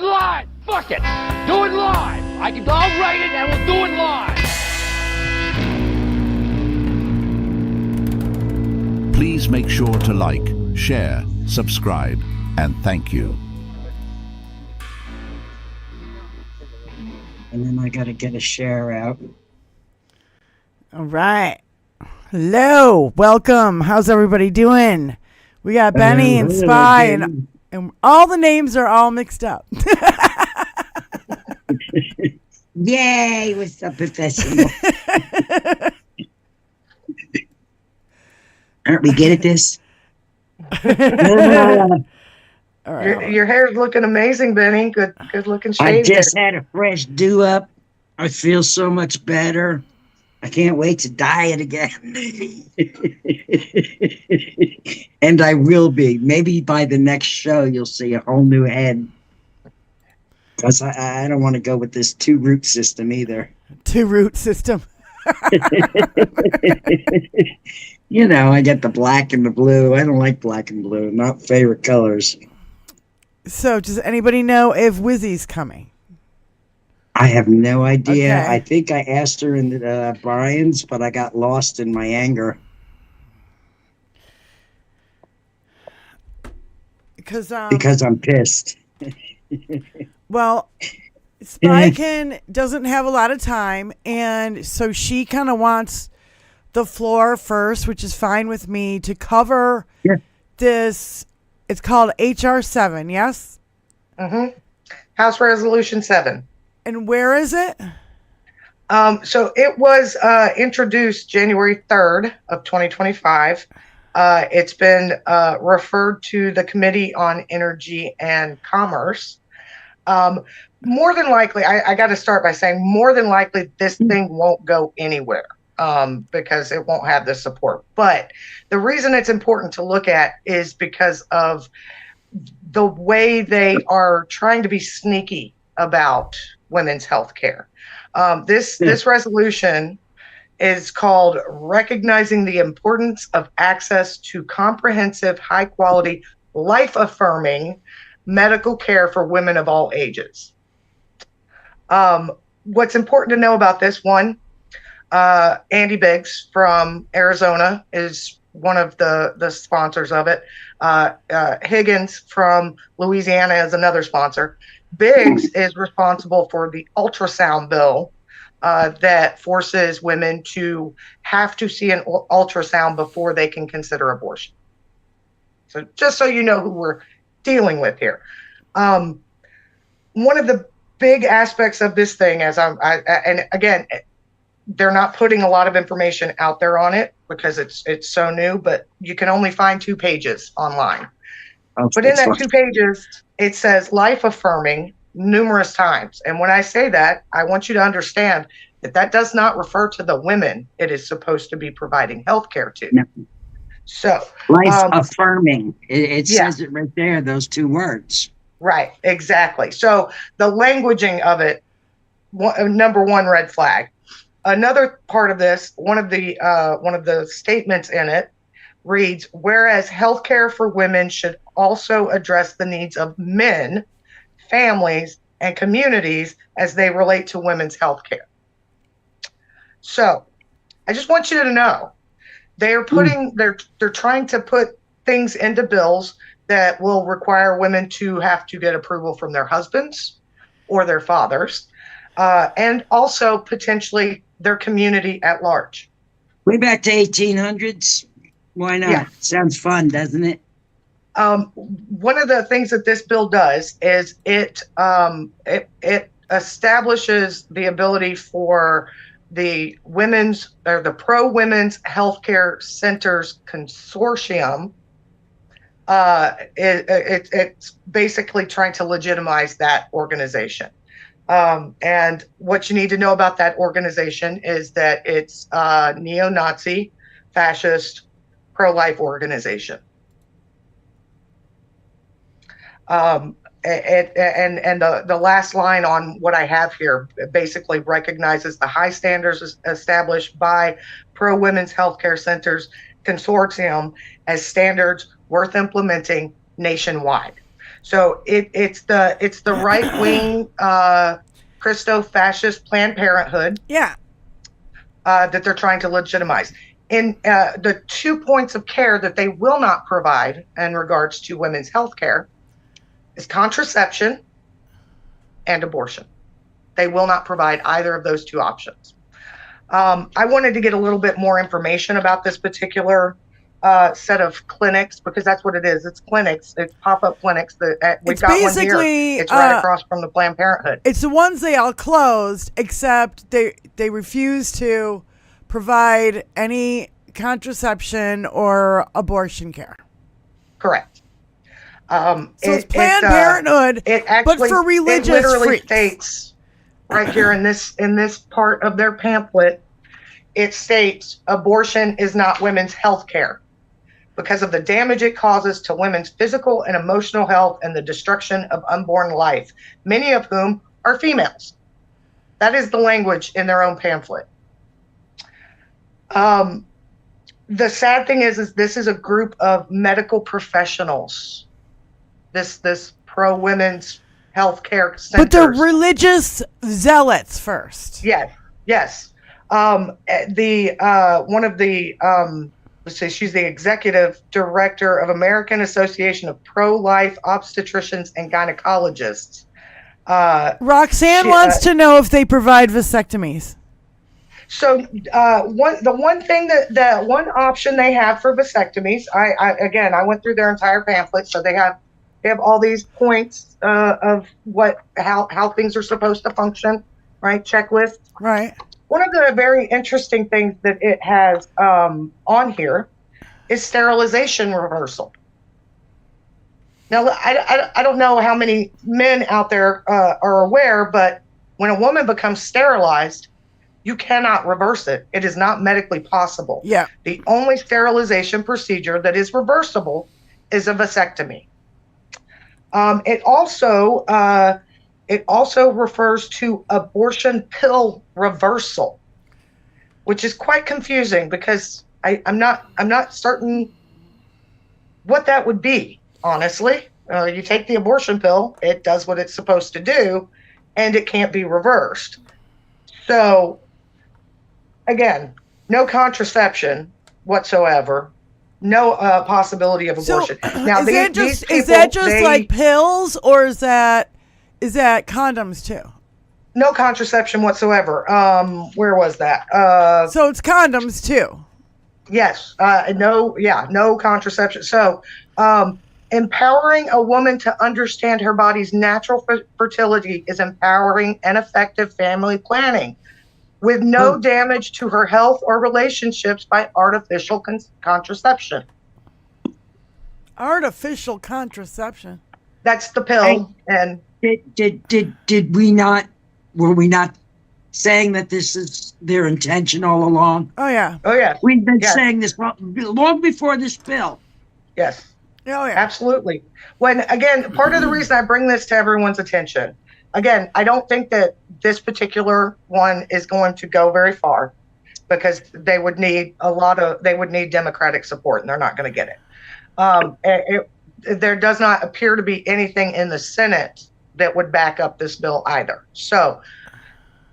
live. Fuck it. Do it live. I'll write it and we'll do it live. Please make sure to like, share, subscribe, and thank you. And then I got to get a share out. All right. Hello. Welcome. How's everybody doing? We got Benny and Spy, and all the names are all mixed up. Yay, what's up, professional? Aren't we good at this? All right. Your hair's looking amazing, Benny. Good looking shave. I just had a fresh do-up. I feel so much better. I can't wait to dye it again. And I will be. Maybe by the next show, you'll see a whole new head. Because I don't want to go with this two-root system either. Two-root system. You know, I get the black and the blue. I don't like black and blue. Not favorite colors. So, does anybody know if Wizzy's coming? I have no idea. Okay. I think I asked her in Brian's, but I got lost in my anger. Because I'm pissed. Well, Spykin doesn't have a lot of time, and so she kind of wants the floor first, which is fine with me, to cover this. It's called HR 7, yes? Mm-hmm. House Resolution 7. And where is it? So it was introduced January 3rd of 2025. It's been referred to the Committee on Energy and Commerce. More than likely, I got to start by saying more than likely this thing won't go anywhere because it won't have the support. But the reason it's important to look at is because of the way they are trying to be sneaky about women's health care. This resolution is called Recognizing the Importance of Access to Comprehensive, High-Quality, Life-Affirming Medical Care for Women of All Ages. What's important to know about this one, Andy Biggs from Arizona is one of the sponsors of it. Higgins from Louisiana is another sponsor. Biggs is responsible for the ultrasound bill that forces women to have to see an ultrasound before they can consider abortion. So just so you know who we're dealing with here. One of the big aspects of this thing, and again, they're not putting a lot of information out there on it because it's so new, but you can only find 2 pages online. But in that 2 pages, it says life affirming numerous times. And when I say that, I want you to understand that does not refer to the women it is supposed to be providing health care to. No. So life affirming. It says it right there, those 2 words. Right, exactly. So the languaging of it, number one red flag. Another part of this, one of the statements in it reads, whereas healthcare for women should also address the needs of men, families, and communities as they relate to women's healthcare. So I just want you to know they're trying to put things into bills that will require women to have to get approval from their husbands or their fathers, and also potentially their community at large. Way back to 1800s. Why not? Yeah. Sounds fun, doesn't it? One of the things that this bill does is it establishes the ability for the Pro-Women's Healthcare Centers Consortium. It's basically trying to legitimize that organization. And what you need to know about that organization is that it's a neo-Nazi, fascist, pro-life organization. And the last line on what I have here basically recognizes the high standards established by Pro-Women's Healthcare Centers Consortium as standards worth implementing nationwide. So it's the right wing Christo-fascist Planned Parenthood. Yeah. That they're trying to legitimize. In the 2 points of care that they will not provide in regards to women's health care is contraception and abortion. They will not provide either of those two options. I wanted to get a little bit more information about this particular set of clinics, because that's what it is. It's clinics. It's pop-up clinics. We've got one here. It's right across from the Planned Parenthood. It's the ones they all closed, except they refuse to provide any contraception or abortion care. Correct. So it's Planned Parenthood, but for religious it literally freaks. States right here in this part of their pamphlet, it states abortion is not women's health care because of the damage it causes to women's physical and emotional health and the destruction of unborn life, many of whom are females. That is the language in their own pamphlet. The sad thing is this is a group of medical professionals. This pro women's health care centers. But they're religious zealots first. Yes. One of the let's say she's the executive director of American Association of Pro-Life Obstetricians and Gynecologists. Roxanne wants to know if they provide vasectomies. So the one option they have for vasectomies, I went through their entire pamphlet, so they have all these points of how things are supposed to function, right? Checklist. Right. One of the very interesting things that it has on here is sterilization reversal. Now, I don't know how many men out there are aware, but when a woman becomes sterilized, you cannot reverse it. It is not medically possible. Yeah. The only sterilization procedure that is reversible is a vasectomy. It also refers to abortion pill reversal, which is quite confusing because I'm not certain what that would be, honestly. You take the abortion pill, it does what it's supposed to do, and it can't be reversed. So, again, no contraception whatsoever. No possibility of abortion. So, now, is that just like pills, or is that condoms too? No contraception whatsoever. Where was that? So it's condoms too. Yes. No contraception. So, empowering a woman to understand her body's natural fertility is empowering and effective family planning with no damage to her health or relationships by artificial contraception. Artificial contraception. That's the pill. And did we not? Were we not saying that this is their intention all along? Oh yeah. Oh yeah. We've been saying this long before this bill. Yes. Oh yeah. Absolutely. When again, part of the reason I bring this to everyone's attention, again, I don't think that this particular one is going to go very far because they would need Democratic support, and they're not going to get it. There does not appear to be anything in the Senate that would back up this bill either. So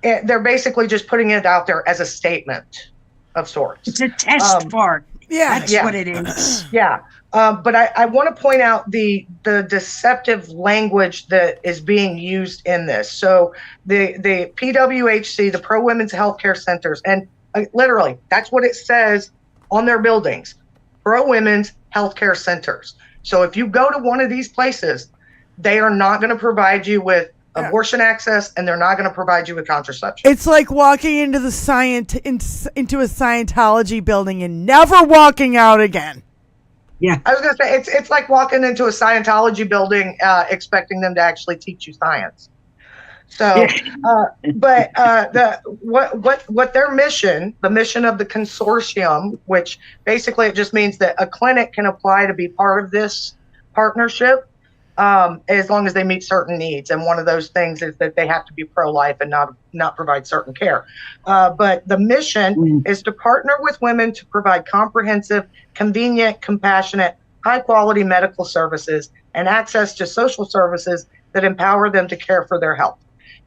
they're basically just putting it out there as a statement of sorts. It's a test fart. Yeah. That's what it is. Yeah. But I want to point out the deceptive language that is being used in this. So the PWHC, the Pro Women's Healthcare Centers, and literally that's what it says on their buildings, Pro Women's Healthcare Centers. So if you go to one of these places, they are not going to provide you with abortion access, and they're not going to provide you with contraception. It's like walking into the into a Scientology building and never walking out again. Yeah, I was going to say it's like walking into a Scientology building expecting them to actually teach you science. So, but what their mission, the mission of the consortium, which basically it just means that a clinic can apply to be part of this partnership. As long as they meet certain needs, and one of those things is that they have to be pro-life and not provide certain care. But the mission is to partner with women to provide comprehensive, convenient, compassionate, high-quality medical services and access to social services that empower them to care for their health.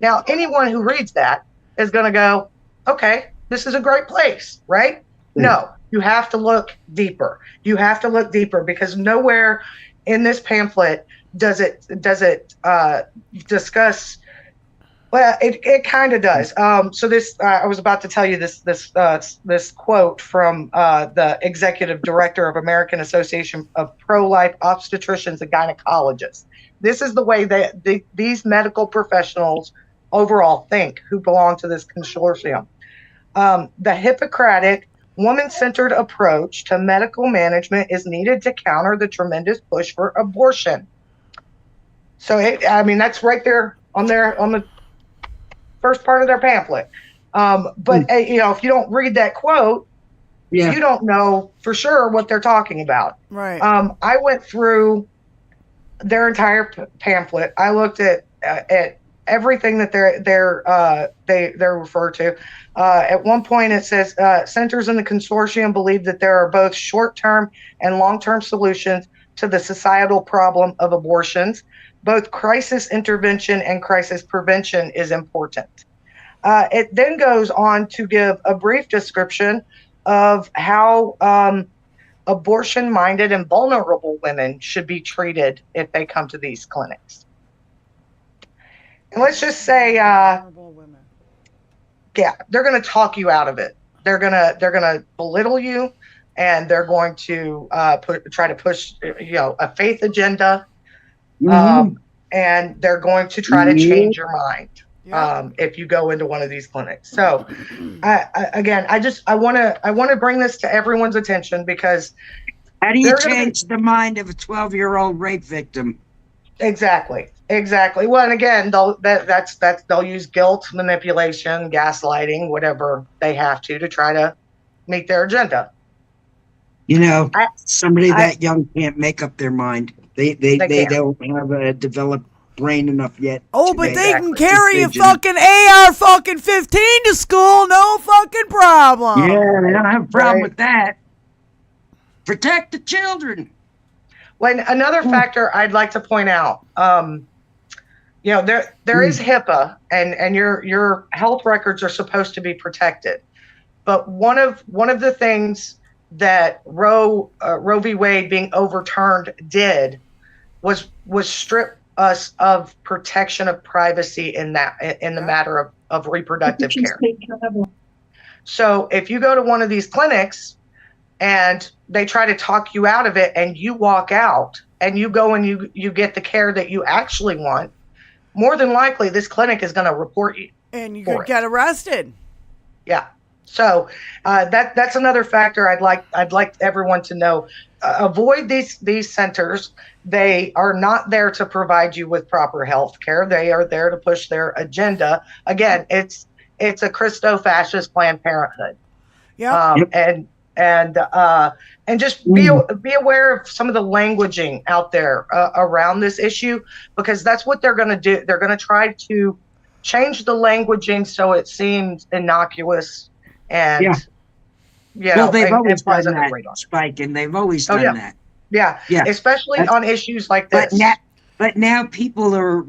Now, anyone who reads that is going to go, okay, this is a great place, right? No, you have to look deeper. You have to look deeper, because nowhere in this pamphlet does it discuss. Well, it kind of does. So this, I was about to tell you this quote from the executive director of American Association of Pro-Life Obstetricians and Gynecologists. This is the way that these medical professionals overall think, who belong to this consortium. The Hippocratic, woman-centered approach to medical management is needed to counter the tremendous push for abortion. So, that's right there on the first part of their pamphlet. But if you don't read that quote, you don't know for sure what they're talking about. Right. I went through their entire pamphlet. I looked at everything that they're referred to. At one point, it says centers in the consortium believe that there are both short-term and long-term solutions to the societal problem of abortions. Both crisis intervention and crisis prevention is important. It then goes on to give a brief description of how abortion-minded and vulnerable women should be treated if they come to these clinics. And let's just say, Vulnerable women. yeah, they're going to talk you out of it. They're gonna belittle you, and they're going to try to push a faith agenda. And they're going to try to change your mind if you go into one of these clinics. So, I want to bring this to everyone's attention, because how do you change the mind of a 12-year-old rape victim? Exactly. Well, and again, they'll use guilt, manipulation, gaslighting, whatever they have to try to meet their agenda. Somebody that young can't make up their mind. They don't have a developed brain enough yet. Oh, but they can carry a fucking AR-15 to school, no fucking problem. Yeah, they don't have a problem with that. Protect the children. Well, another factor I'd like to point out, there is HIPAA, and your health records are supposed to be protected. But one of the things that Roe v. Wade being overturned did was strip us of protection of privacy in the matter of reproductive care. So if you go to one of these clinics and they try to talk you out of it, and you walk out and you go and you get the care that you actually want, more than likely this clinic is going to report you. And you could get arrested. Yeah. So that's another factor I'd like everyone to know. Avoid these centers. They are not there to provide you with proper health care. They are there to push their agenda. Again, it's a Christo-fascist Planned Parenthood. Yeah. And just be aware of some of the languaging out there around this issue, because that's what they're going to do. They're going to try to change the languaging so it seems innocuous and they've always done that, Spike, and they've always done that. Yeah, especially on issues like this. But now people are,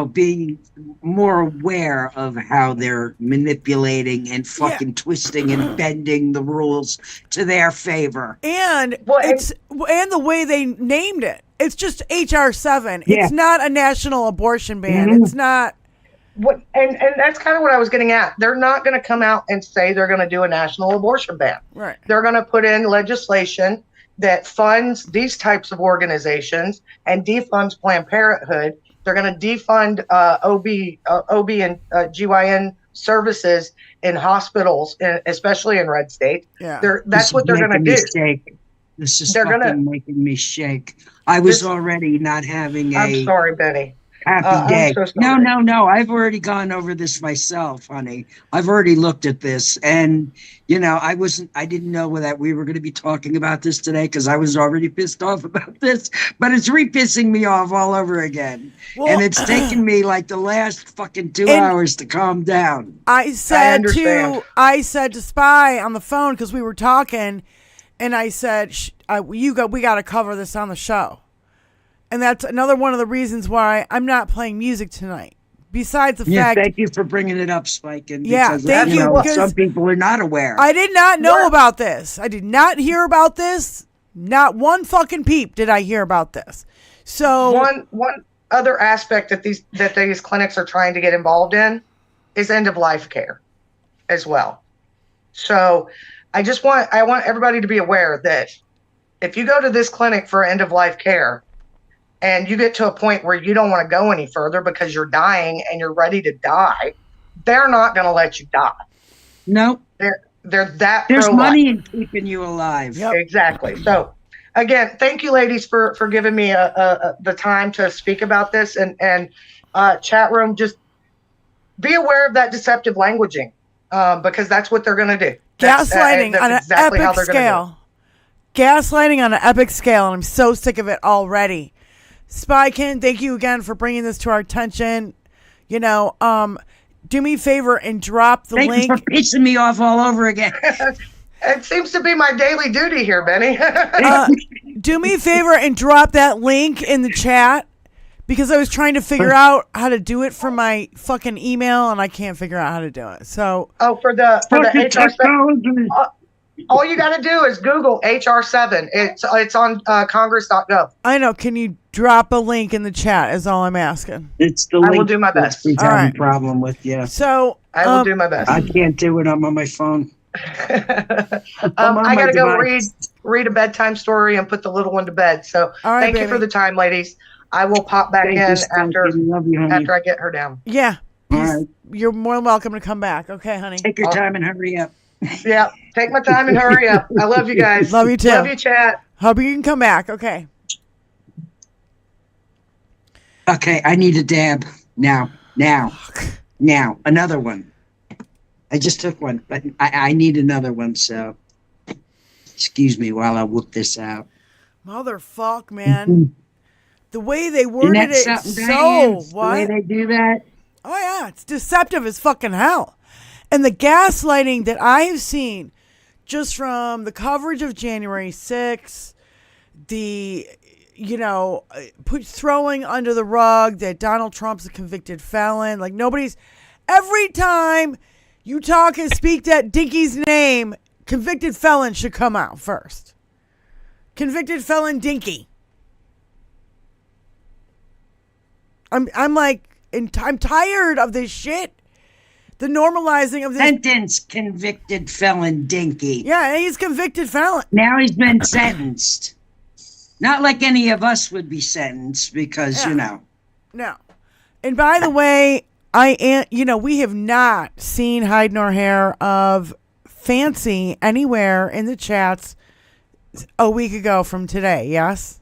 being more aware of how they're manipulating and fucking twisting and bending the rules to their favor. And and the way they named it. It's just HR 7. Yeah. It's not a national abortion ban. It's not. And that's kind of what I was getting at. They're not going to come out and say they're going to do a national abortion ban. Right. They're going to put in legislation that funds these types of organizations and defunds Planned Parenthood. They're going to defund OB and GYN services in hospitals, especially in red state. Yeah. That's what they're going to do. This is making me shake. I was already not having I'm sorry, Benny. Happy day. So No. I've already gone over this myself, honey. I've already looked at this, and I didn't know that we were going to be talking about this today, because I was already pissed off about this, but it's re-pissing me off all over again. Well, and it's taken me like the last fucking 2 hours to calm down. I said to Spy on the phone, because we were talking, and I said, we got to cover this on the show. And that's another one of the reasons why I'm not playing music tonight. Besides the fact, thank you for bringing it up, Spike. And Yeah, because, thank you, because some people are not aware. I did not know about this. I did not hear about this. Not one fucking peep did I hear about this. So one other aspect that these clinics are trying to get involved in is end of life care as well. So I want everybody to be aware that if you go to this clinic for end of life care and you get to a point where you don't want to go any further because you're dying and you're ready to die, they're not going to let you die. Nope. They're that There's pro-life. money in keeping you alive. Yep. Exactly. So again, thank you, ladies, for giving me the time to speak about this. And chat room, just be aware of that deceptive languaging, because that's what they're going to do. Gaslighting on an exactly how epic they're gonna do it. scale. Gaslighting on an epic scale, and I'm so sick of it already. Spykin, thank you again for bringing this to our attention. You know, do me a favor and drop the Thank link. you for pissing me off all over again. It seems to be my daily duty here, Benny. Do me a favor and drop that link in the chat, because I was trying to figure out how to do it from my fucking email and I can't figure out how to do it. So for the Fucking HR technology. all you got to do is Google HR7. It's on Congress.gov. I know. Can you drop a link in the chat? Is all I'm asking. It's the I link will do my best. He's All having right. a problem with, yeah. So I will do my best. I can't do it. I'm on my phone. I'm on I my gotta go device. read a bedtime story and put the little one to bed. So All right, thank you baby. for the time, ladies. I will pop back Thank in you, Spike. Love you, honey. after I get her down. yeah, All right. you're more than welcome to come back. Okay, honey. Take your time and hurry up. Yeah, take my time and hurry up. I love you guys. Love you too. Love you, chat. Hope you can come back. Okay. Okay, I need a dab. Now. Another one. I just took one, but I need another one, so excuse me while I whoop this out. Motherfuck, man. The way they worded Isn't it, that something, so Diane? The what? way they do that? Oh yeah, it's deceptive as fucking hell. And the gaslighting that I have seen just from the coverage of January 6th, the, throwing under the rug that Donald Trump's a convicted felon. Like every time you talk and speak that Dinky's name, convicted felon should come out first. Convicted felon Dinky. I'm tired of this shit. The normalizing of this. Sentence convicted felon Dinky. Yeah, he's convicted felon. Now he's been sentenced. Not like any of us would be sentenced because, No. And by the way, we have not seen hide nor hair of Fancy anywhere in the chats a week ago from today. Yes?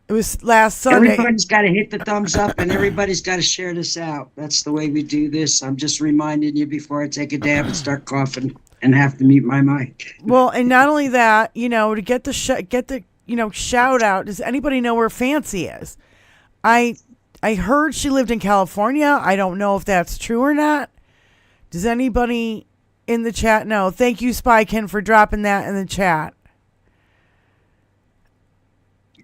It was last Sunday. Everybody's got to hit the thumbs up and everybody's got to share this out. That's the way we do this. I'm just reminding you before I take a dab and start coughing and have to mute my mic. Well, and not only that, to get the shout out. Does anybody know where Fancy is? I heard she lived in California. I don't know if that's true or not. Does anybody in the chat know? Thank you, Spykin, for dropping that in the chat.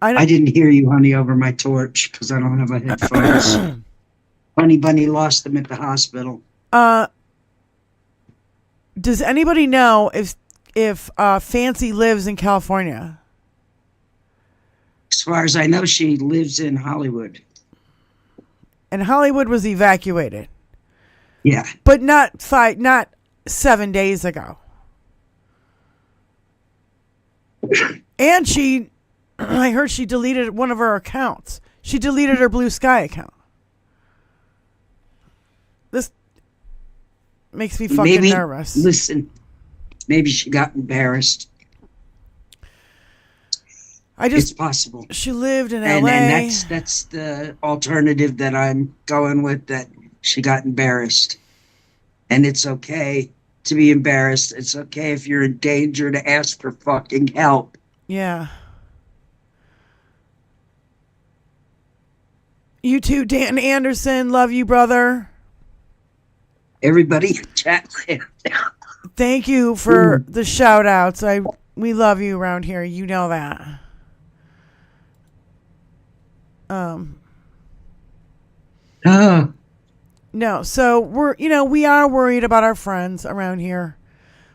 I didn't hear you, honey, over my torch because I don't have a headphones. Honey Bunny lost them at the hospital. Does anybody know if Fancy lives in California? As far as I know, she lives in Hollywood. And Hollywood was evacuated. Yeah. But not 7 days ago. And I heard she deleted one of her accounts. She deleted her Blue Sky account. This makes me fucking nervous. Listen, maybe she got embarrassed. It's possible. She lived in And LA. that's the alternative that I'm going with, that she got embarrassed. And it's okay to be embarrassed. It's okay if you're in danger to ask for fucking help. Yeah. You too, Dan Anderson. Love you, brother. Everybody in chat. Thank you for the shout outs. We love you around here. You know that. Oh, No, so we are worried about our friends around here.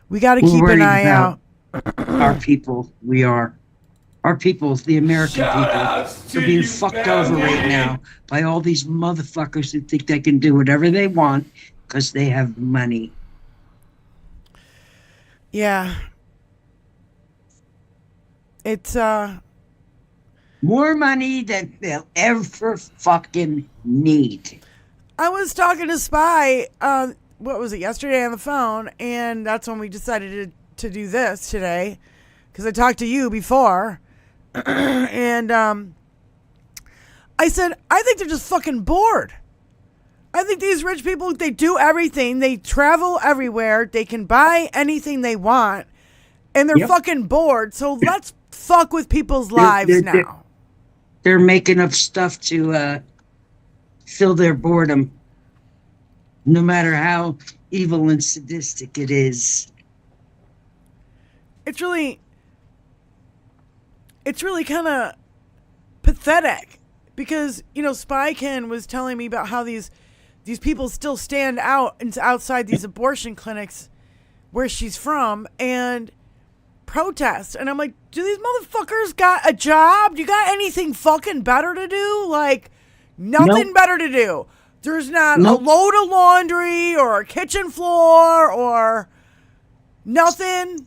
We got to we're keep an worried eye about out. our people. We are. Our people, the American people, are being fucked over right now by all these motherfuckers who think they can do whatever they want because they have money. Yeah. It's More money than they'll ever fucking need. I was talking to Spy, what was it, yesterday on the phone, and that's when we decided to do this today, because I talked to you before, and I said, I think they're just fucking bored. I think these rich people, they do everything, they travel everywhere, they can buy anything they want, and they're fucking bored, so let's fuck with people's lives now. They're making up stuff to fill their boredom, no matter how evil and sadistic it is. It's really kind of pathetic because, Spy Ken was telling me about how these people still stand out and outside these abortion clinics where she's from and protest. And I'm like, do these motherfuckers got a job? Do you got anything fucking better to do? Like, nothing better to do. There's not a load of laundry or a kitchen floor or nothing.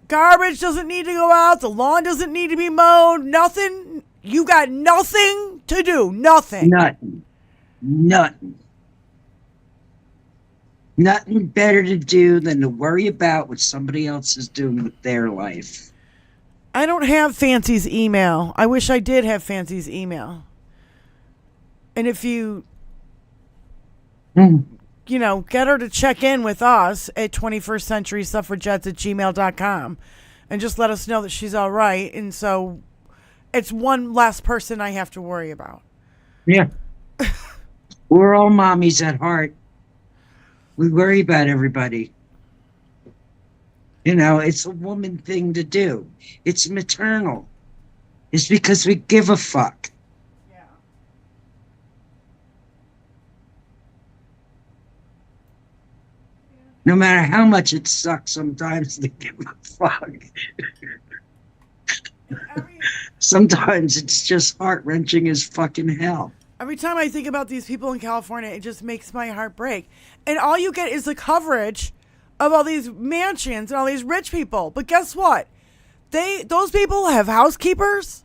Garbage doesn't need to go out. The lawn doesn't need to be mowed. Nothing. You got nothing to do. Nothing. Nothing better to do than to worry about what somebody else is doing with their life. I don't have Fancy's email. I wish I did have Fancy's email. And if you, get her to check in with us at 21st Century Suffragettes at gmail.com and just let us know that she's all right. And so it's one less person I have to worry about. Yeah. We're all mommies at heart. We worry about everybody. It's a woman thing to do. It's maternal. It's because we give a fuck. Yeah. No matter how much it sucks sometimes to give a fuck. Sometimes it's just heart-wrenching as fucking hell. Every time I think about these people in California, it just makes my heart break. And all you get is the coverage of all these mansions and all these rich people. But guess what? Those people have housekeepers.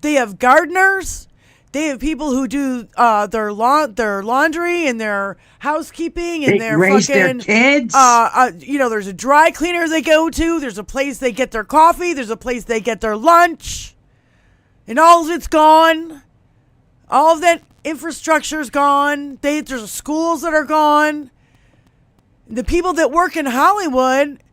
They have gardeners. They have people who do their laundry and their housekeeping and they raise their kids. There's a dry cleaner they go to. There's a place they get their coffee. There's a place they get their lunch. And all of it's gone. All of that infrastructure's gone. There's schools that are gone. The people that work in Hollywood,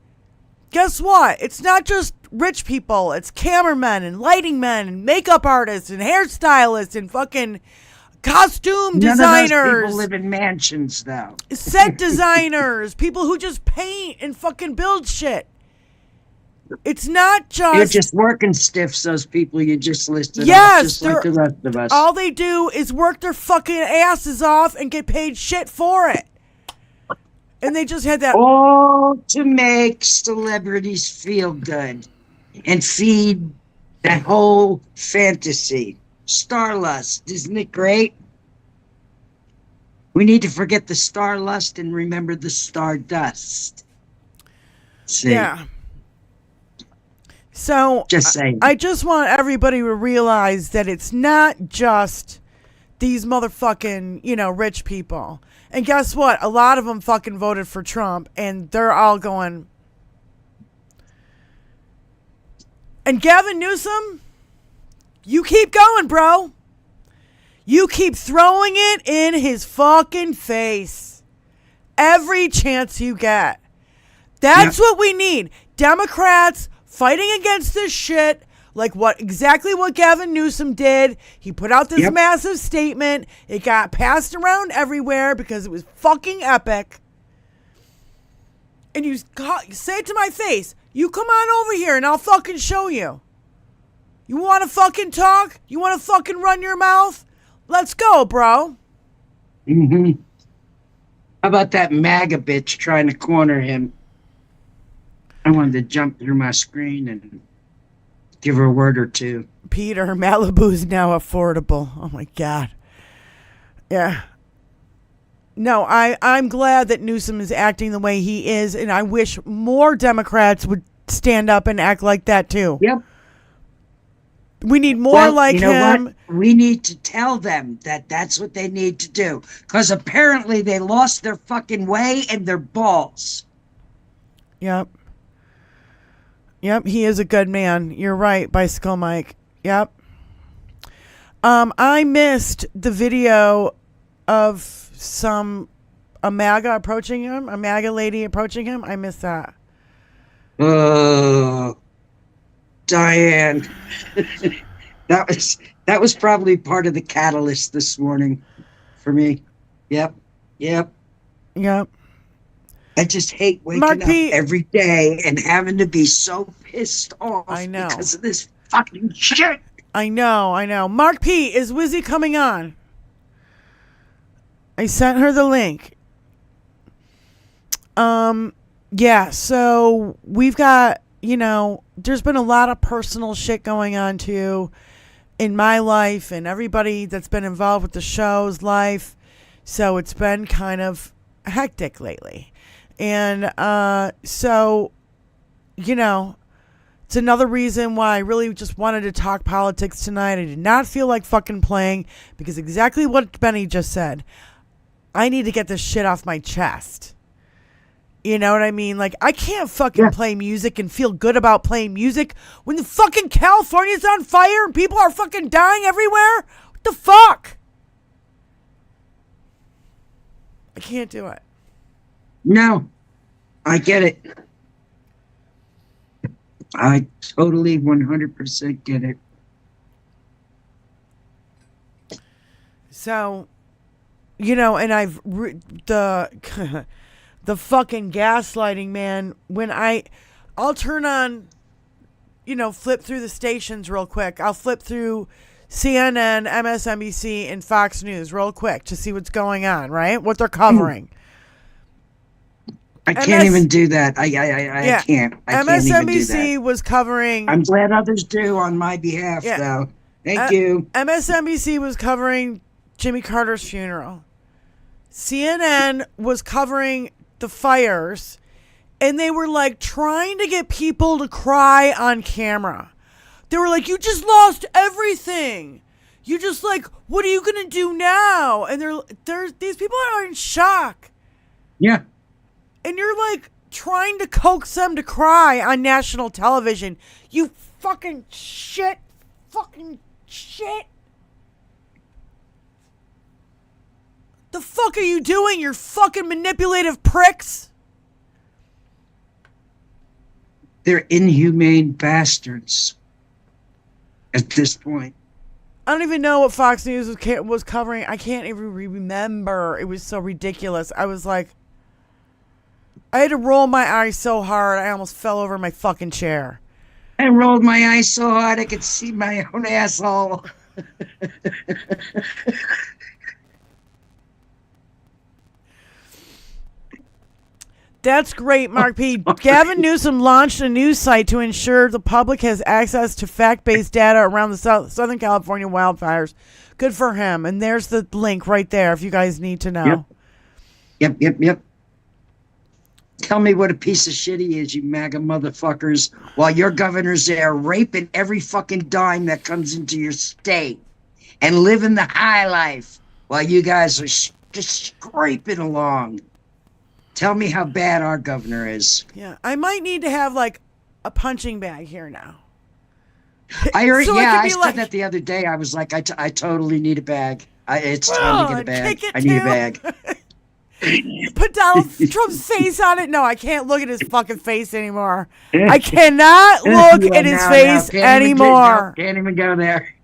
guess what? It's not just rich people. It's cameramen and lighting men and makeup artists and hairstylists and fucking costume designers. None of those people live in mansions, though. Set designers. People who just paint and fucking build shit. It's not just... You're just working stiffs, those people you just listed. Yes, just like the rest of us. All they do is work their fucking asses off and get paid shit for it. And they just had that... All to make celebrities feel good and feed that whole fantasy. Starlust, isn't it great? We need to forget the starlust and remember the stardust. See? Yeah. So, just saying. I just want everybody to realize that it's not just these motherfucking, rich people. And guess what? A lot of them fucking voted for Trump, and they're all going. And Gavin Newsom, you keep going, bro. You keep throwing it in his fucking face every chance you get. That's what we need. Democrats fighting against this shit, like exactly what Gavin Newsom did. He put out this massive statement. It got passed around everywhere because it was fucking epic. And you say it to my face. You come on over here and I'll fucking show you. You want to fucking talk? You want to fucking run your mouth? Let's go, bro. Mm-hmm. How about that MAGA bitch trying to corner him? I wanted to jump through my screen and give her a word or two. Peter, Malibu's now affordable. Oh my God. Yeah. No, I'm glad that Newsom is acting the way he is, and I wish more Democrats would stand up and act like that too. Yep. We need more like you know him. What? We need to tell them that that's what they need to do, because apparently they lost their fucking way and their balls. Yep. Yep, he is a good man. You're right, Bicycle Mike. Yep. I missed the video of a MAGA approaching him, a MAGA lady approaching him. I missed that. Oh, Diane. that was probably part of the catalyst this morning for me. Yep. I just hate waking Mark up P. every day and having to be so pissed off I know. because of this fucking shit. I know. Mark P, is Wizzy coming on? I sent her the link. Yeah, so we've got, there's been a lot of personal shit going on too in my life and everybody that's been involved with the show's life. So it's been kind of hectic lately. And so, it's another reason why I really just wanted to talk politics tonight. I did not feel like fucking playing because exactly what Benny just said. I need to get this shit off my chest. You know what I mean? Like, I can't fucking play music and feel good about playing music when the fucking California's on fire and people are fucking dying everywhere. What the fuck? I can't do it. No, I get it. I totally 100% get it. So, and I've the fucking gaslighting, man. When I'll turn on, flip through the stations real quick. I'll flip through CNN, MSNBC, and Fox News real quick to see what's going on, right? What they're covering. I can't even do that. I can't. I MSNBC can't even do that. was covering. I'm glad others do on my behalf, though. Thank you. MSNBC was covering Jimmy Carter's funeral. CNN was covering the fires, and they were like trying to get people to cry on camera. They were like, "You just lost everything. You just like, what are you gonna do now?" And these people are in shock. Yeah. And you're like trying to coax them to cry on national television. You fucking shit. Fucking shit. The fuck are you doing, you fucking manipulative pricks? They're inhumane bastards at this point. I don't even know what Fox News was covering. I can't even remember. It was so ridiculous. I was like, I had to roll my eyes so hard I almost fell over my fucking chair. I rolled my eyes so hard I could see my own asshole. That's great, Mark P. Gavin Newsom launched a news site to ensure the public has access to fact-based data around the Southern California wildfires. Good for him. And there's the link right there if you guys need to know. Yep. Tell me what a piece of shit he is, you MAGA motherfuckers, while your governor's there raping every fucking dime that comes into your state and living the high life while you guys are just scraping along. Tell me how bad our governor is. Yeah, I might need to have like a punching bag here now. I heard, so I said like, that the other day. I was like, I totally need a bag. It's time to get a bag. I need a bag. Put Donald Trump's face on it. No, I can't look at his fucking face anymore. I cannot look at his face anymore. Can't even go there.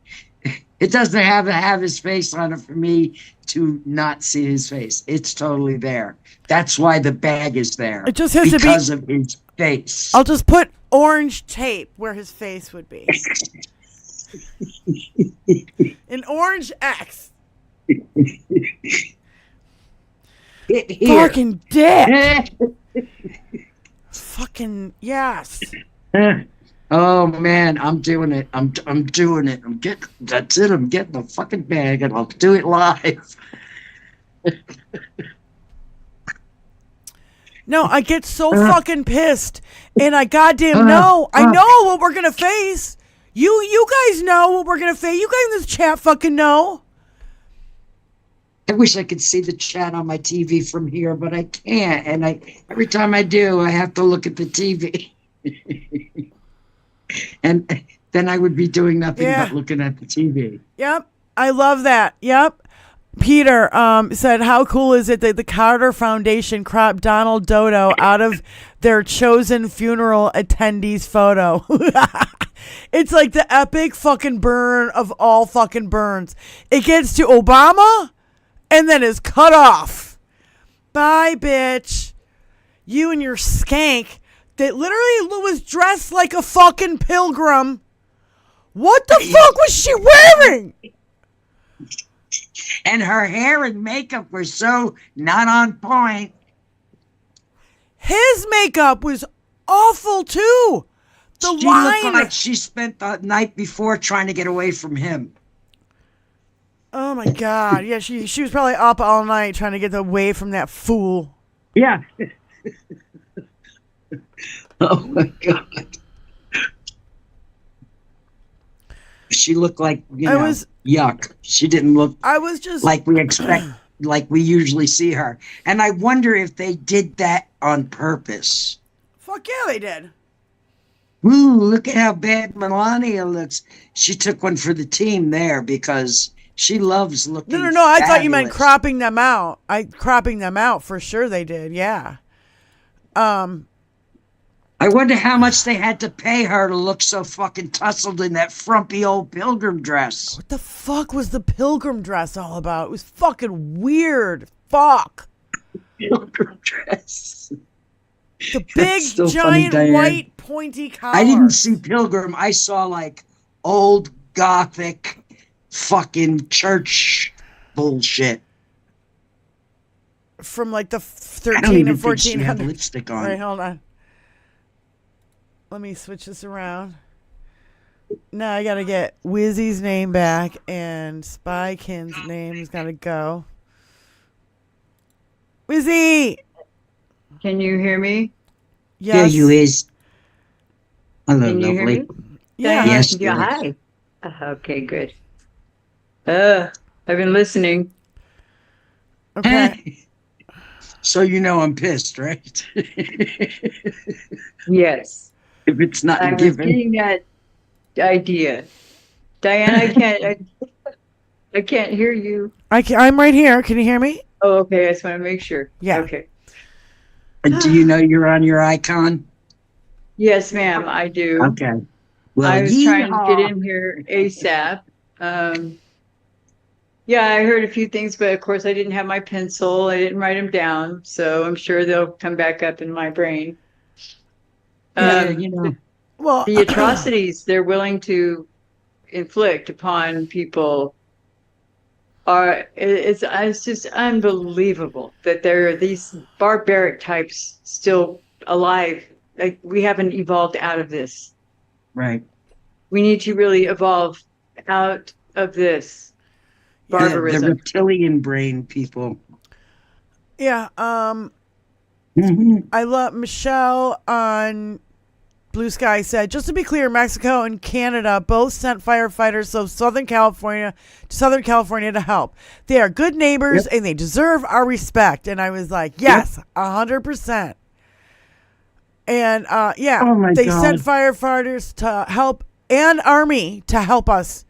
It doesn't have to have his face on it for me to not see his face. It's totally there. That's why the bag is there. It just has because to of his face. I'll just put orange tape where his face would be. An orange X. Hit here. Fucking dick. Fucking yes. Oh man, I'm doing it. I'm doing it. That's it. I'm getting the fucking bag and I'll do it live. No, I get so fucking pissed, and I goddamn know. I know what we're gonna face. You guys know what we're gonna face. You guys in this chat fucking know. I wish I could see the chat on my TV from here, but I can't. And every time I do, I have to look at the TV. And then I would be doing nothing but looking at the TV. Yep, I love that. Yep. Peter said, how cool is it that the Carter Foundation cropped Donald Dodo out of their chosen funeral attendees photo? It's like the epic fucking burn of all fucking burns. It gets to Obama and then is cut off. Bye, bitch. You and your skank that literally was dressed like a fucking pilgrim. What the fuck was she wearing? And her hair and makeup were so not on point. His makeup was awful too. She looked like she spent the night before trying to get away from him. Oh my god. Yeah, she was probably up all night trying to get away from that fool. Yeah. Oh my god. She looked like, yuck. She didn't look like we expect, like we usually see her. And I wonder if they did that on purpose. Fuck yeah, they did. Ooh, look at how bad Melania looks. She took one for the team there because she loves looking No, I fabulous. thought you meant cropping them out. Cropping them out for sure they did, yeah. I wonder how much they had to pay her to look so fucking tussled in that frumpy old pilgrim dress. What the fuck was the pilgrim dress all about? It was fucking weird. Fuck. Pilgrim dress. The big, giant, white, pointy collar. I didn't see pilgrim. I saw like old gothic fucking church bullshit. From like the I don't 13 even and think she had 1400s. lipstick on. All right, hold on. Let me switch this around. Now I gotta get Wizzy's name back, and Spykin's name is gotta go. Wizzy! Can you hear me? Yes. There you is. Hello, Can you hear lovely. me? Yeah. Yes, Yeah, dear. hi. Okay, good. I've been listening. Okay. So you know I'm pissed, right? Yes. If it's not I was given. getting that idea. Diane, I can't hear you. I'm right here. Can you hear me? Oh, okay. I just want to make sure. Yeah. Okay. Do you know you're on your icon? Yes, ma'am, I do. Okay. Well, I was trying to yeehaw. get in here ASAP. Yeah, I heard a few things, but of course I didn't have my pencil. I didn't write them down, so I'm sure they'll come back up in my brain. Yeah, you know. Well, The atrocities they're willing to inflict upon people it's just unbelievable that there are these barbaric types still alive. Like, we haven't evolved out of this. Right. We need to really evolve out of this barbarism. The reptilian brain people. yeah. Mhm. I love Michelle on Blue Sky said, just to be clear, Mexico and Canada both sent firefighters to Southern California to help. They are good neighbors and they deserve our respect. And I was like, yes, 100%. And yeah, Oh my they God. sent firefighters to help and army to help us.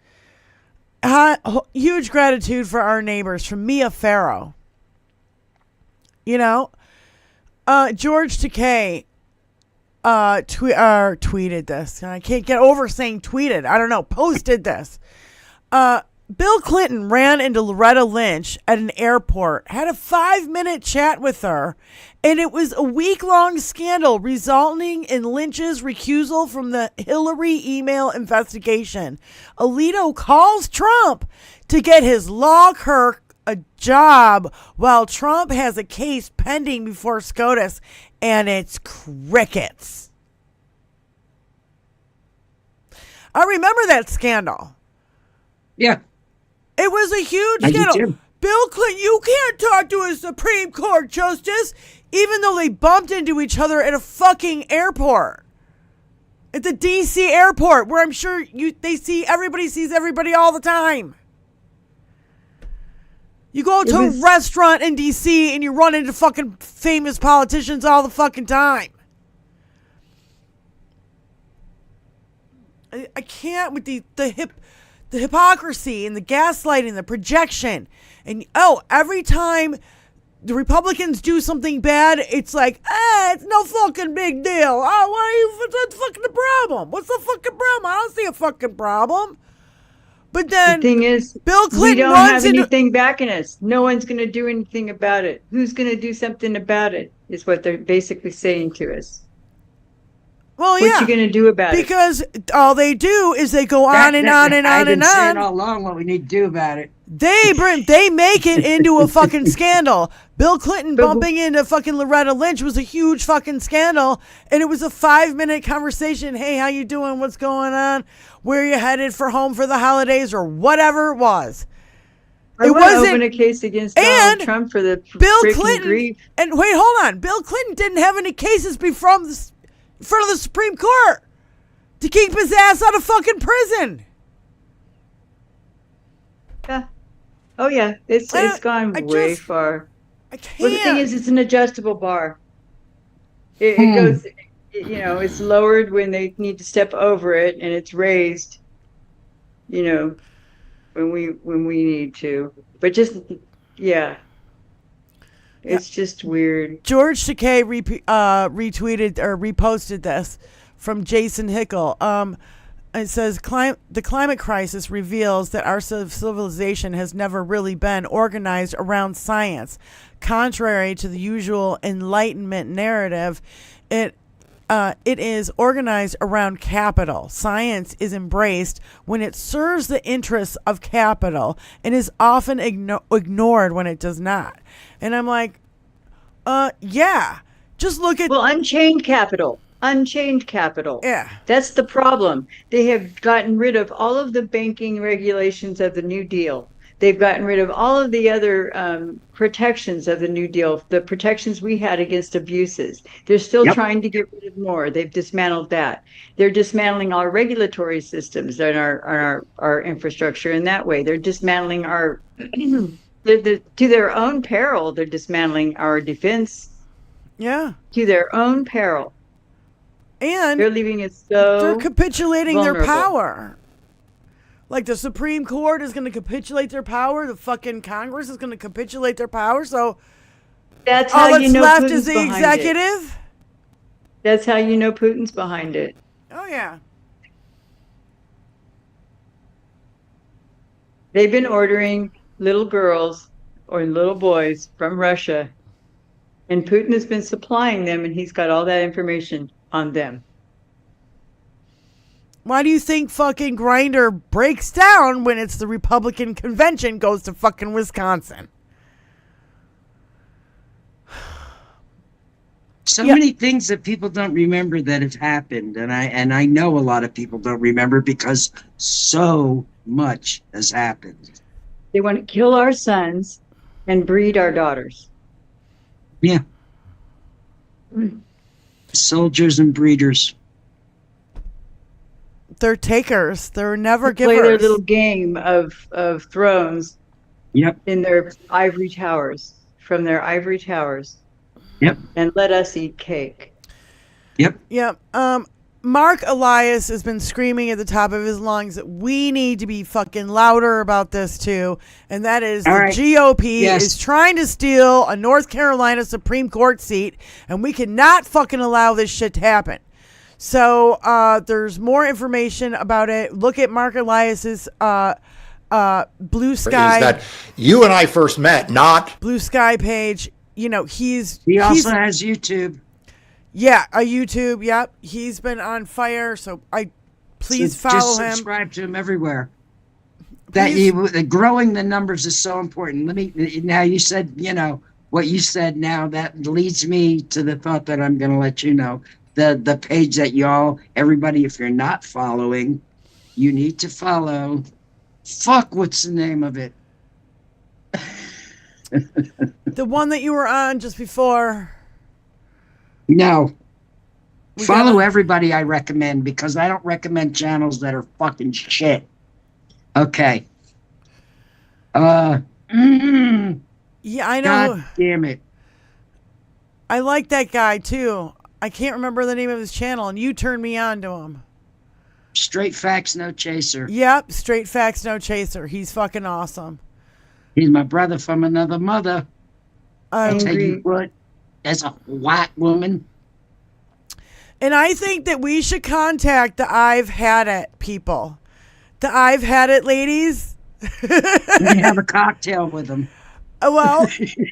Huge gratitude for our neighbors from Mia Farrow. You know, George Takei tweeted this, and I can't get over saying tweeted. I don't know, posted this. Bill Clinton ran into Loretta Lynch at an airport, had a 5-minute chat with her, and it was a week-long scandal resulting in Lynch's recusal from the Hillary email investigation. Alito calls Trump to get his law clerk a job while Trump has a case pending before SCOTUS, and it's crickets. I remember that scandal. Yeah. It was a huge I do scandal. too. Bill Clinton, you can't talk to a Supreme Court justice, even though they bumped into each other at a fucking airport. At the D.C. airport, where I'm sure everybody sees everybody all the time. You go to a restaurant in D.C. and you run into fucking famous politicians all the fucking time. I can't with the hypocrisy and the gaslighting, the projection. And every time the Republicans do something bad, it's like, it's no fucking big deal. What's the fucking problem? What's the fucking problem? I don't see a fucking problem. But then the thing is, Bill Clinton we don't runs have into anything backing us. No one's going to do anything about it. Who's going to do something about it is what they're basically saying to us. Well, What you going to do about it? Because all they do is they go on and on and on I've been and saying on. all along what we need to do about it. They make it into a fucking scandal. Bill Clinton bumping into fucking Loretta Lynch was a huge fucking scandal, and it was a 5-minute conversation. Hey, how you doing? What's going on? Where you headed for home for the holidays or whatever it was? It wasn't open a case against Donald Trump for the Bill freaking Clinton. grief. And wait, hold on. Bill Clinton didn't have any cases in front of the Supreme Court to keep his ass out of fucking prison. Yeah. Oh yeah, it's gone way far. I can't. Well, the thing is, it's an adjustable bar. It goes, it's lowered when they need to step over it, and it's raised, when we need to. But just, it's just weird. George Takei retweeted or reposted this from Jason Hickel. It says, the climate crisis reveals that our civilization has never really been organized around science. Contrary to the usual Enlightenment narrative, it is organized around capital. Science is embraced when it serves the interests of capital and is often ignored when it does not. And I'm like, just look at... Well, unchained capital. Yeah. That's the problem. They have gotten rid of all of the banking regulations of the New Deal. They've gotten rid of all of the other protections of the New Deal, the protections we had against abuses. They're still trying to get rid of more. They've dismantled that. They're dismantling our regulatory systems and our infrastructure in that way. They're dismantling our, to their own peril, they're dismantling our defense. Yeah. To their own peril. And they're leaving it so they're capitulating vulnerable. their power. Like the Supreme Court is going to capitulate their power. The fucking Congress is going to capitulate their power. So that's all how that's you know left Putin's is the behind executive. It. That's how you know Putin's behind it. Oh yeah. They've been ordering little girls or little boys from Russia, and Putin has been supplying them, and he's got all that information on them. Why do you think fucking Grindr breaks down when it's the Republican convention goes to fucking Wisconsin? So many things that people don't remember that have happened, and I know a lot of people don't remember because so much has happened. They want to kill our sons and breed our daughters. Yeah. Soldiers and breeders. They're takers. They're never Play givers. their little game of thrones. Yep. In their ivory towers, from their ivory towers. Yep. And let us eat cake. Yep. Yep. Mark Elias has been screaming at the top of his lungs that we need to be fucking louder about this too. And that is the GOP is trying to steal a North Carolina Supreme Court seat, and we cannot fucking allow this shit to happen. So there's more information about it. Look at Mark Elias's Blue Is Sky. that you and I first met, not Blue Sky page. You know, He also has YouTube. Yeah, a YouTube. Yep, he's been on fire. So please follow just him. Subscribe to him everywhere. Growing the numbers is so important. Now you said, what you said now, that leads me to the thought that I'm going to let you know. The page that everybody, if you're not following, you need to follow. Fuck, what's the name of it? The one that you were on just before. No. Follow everybody I recommend, because I don't recommend channels that are fucking shit. Okay. Yeah, I know. God damn it. I like that guy too. I can't remember the name of his channel, and you turned me on to him. Straight Facts, No Chaser. Yep, Straight Facts, No Chaser. He's fucking awesome. He's my brother from another mother. I tell you what, as a white woman. And I think that we should contact the I've Had It people. The I've Had It ladies. We have a cocktail with them. Well,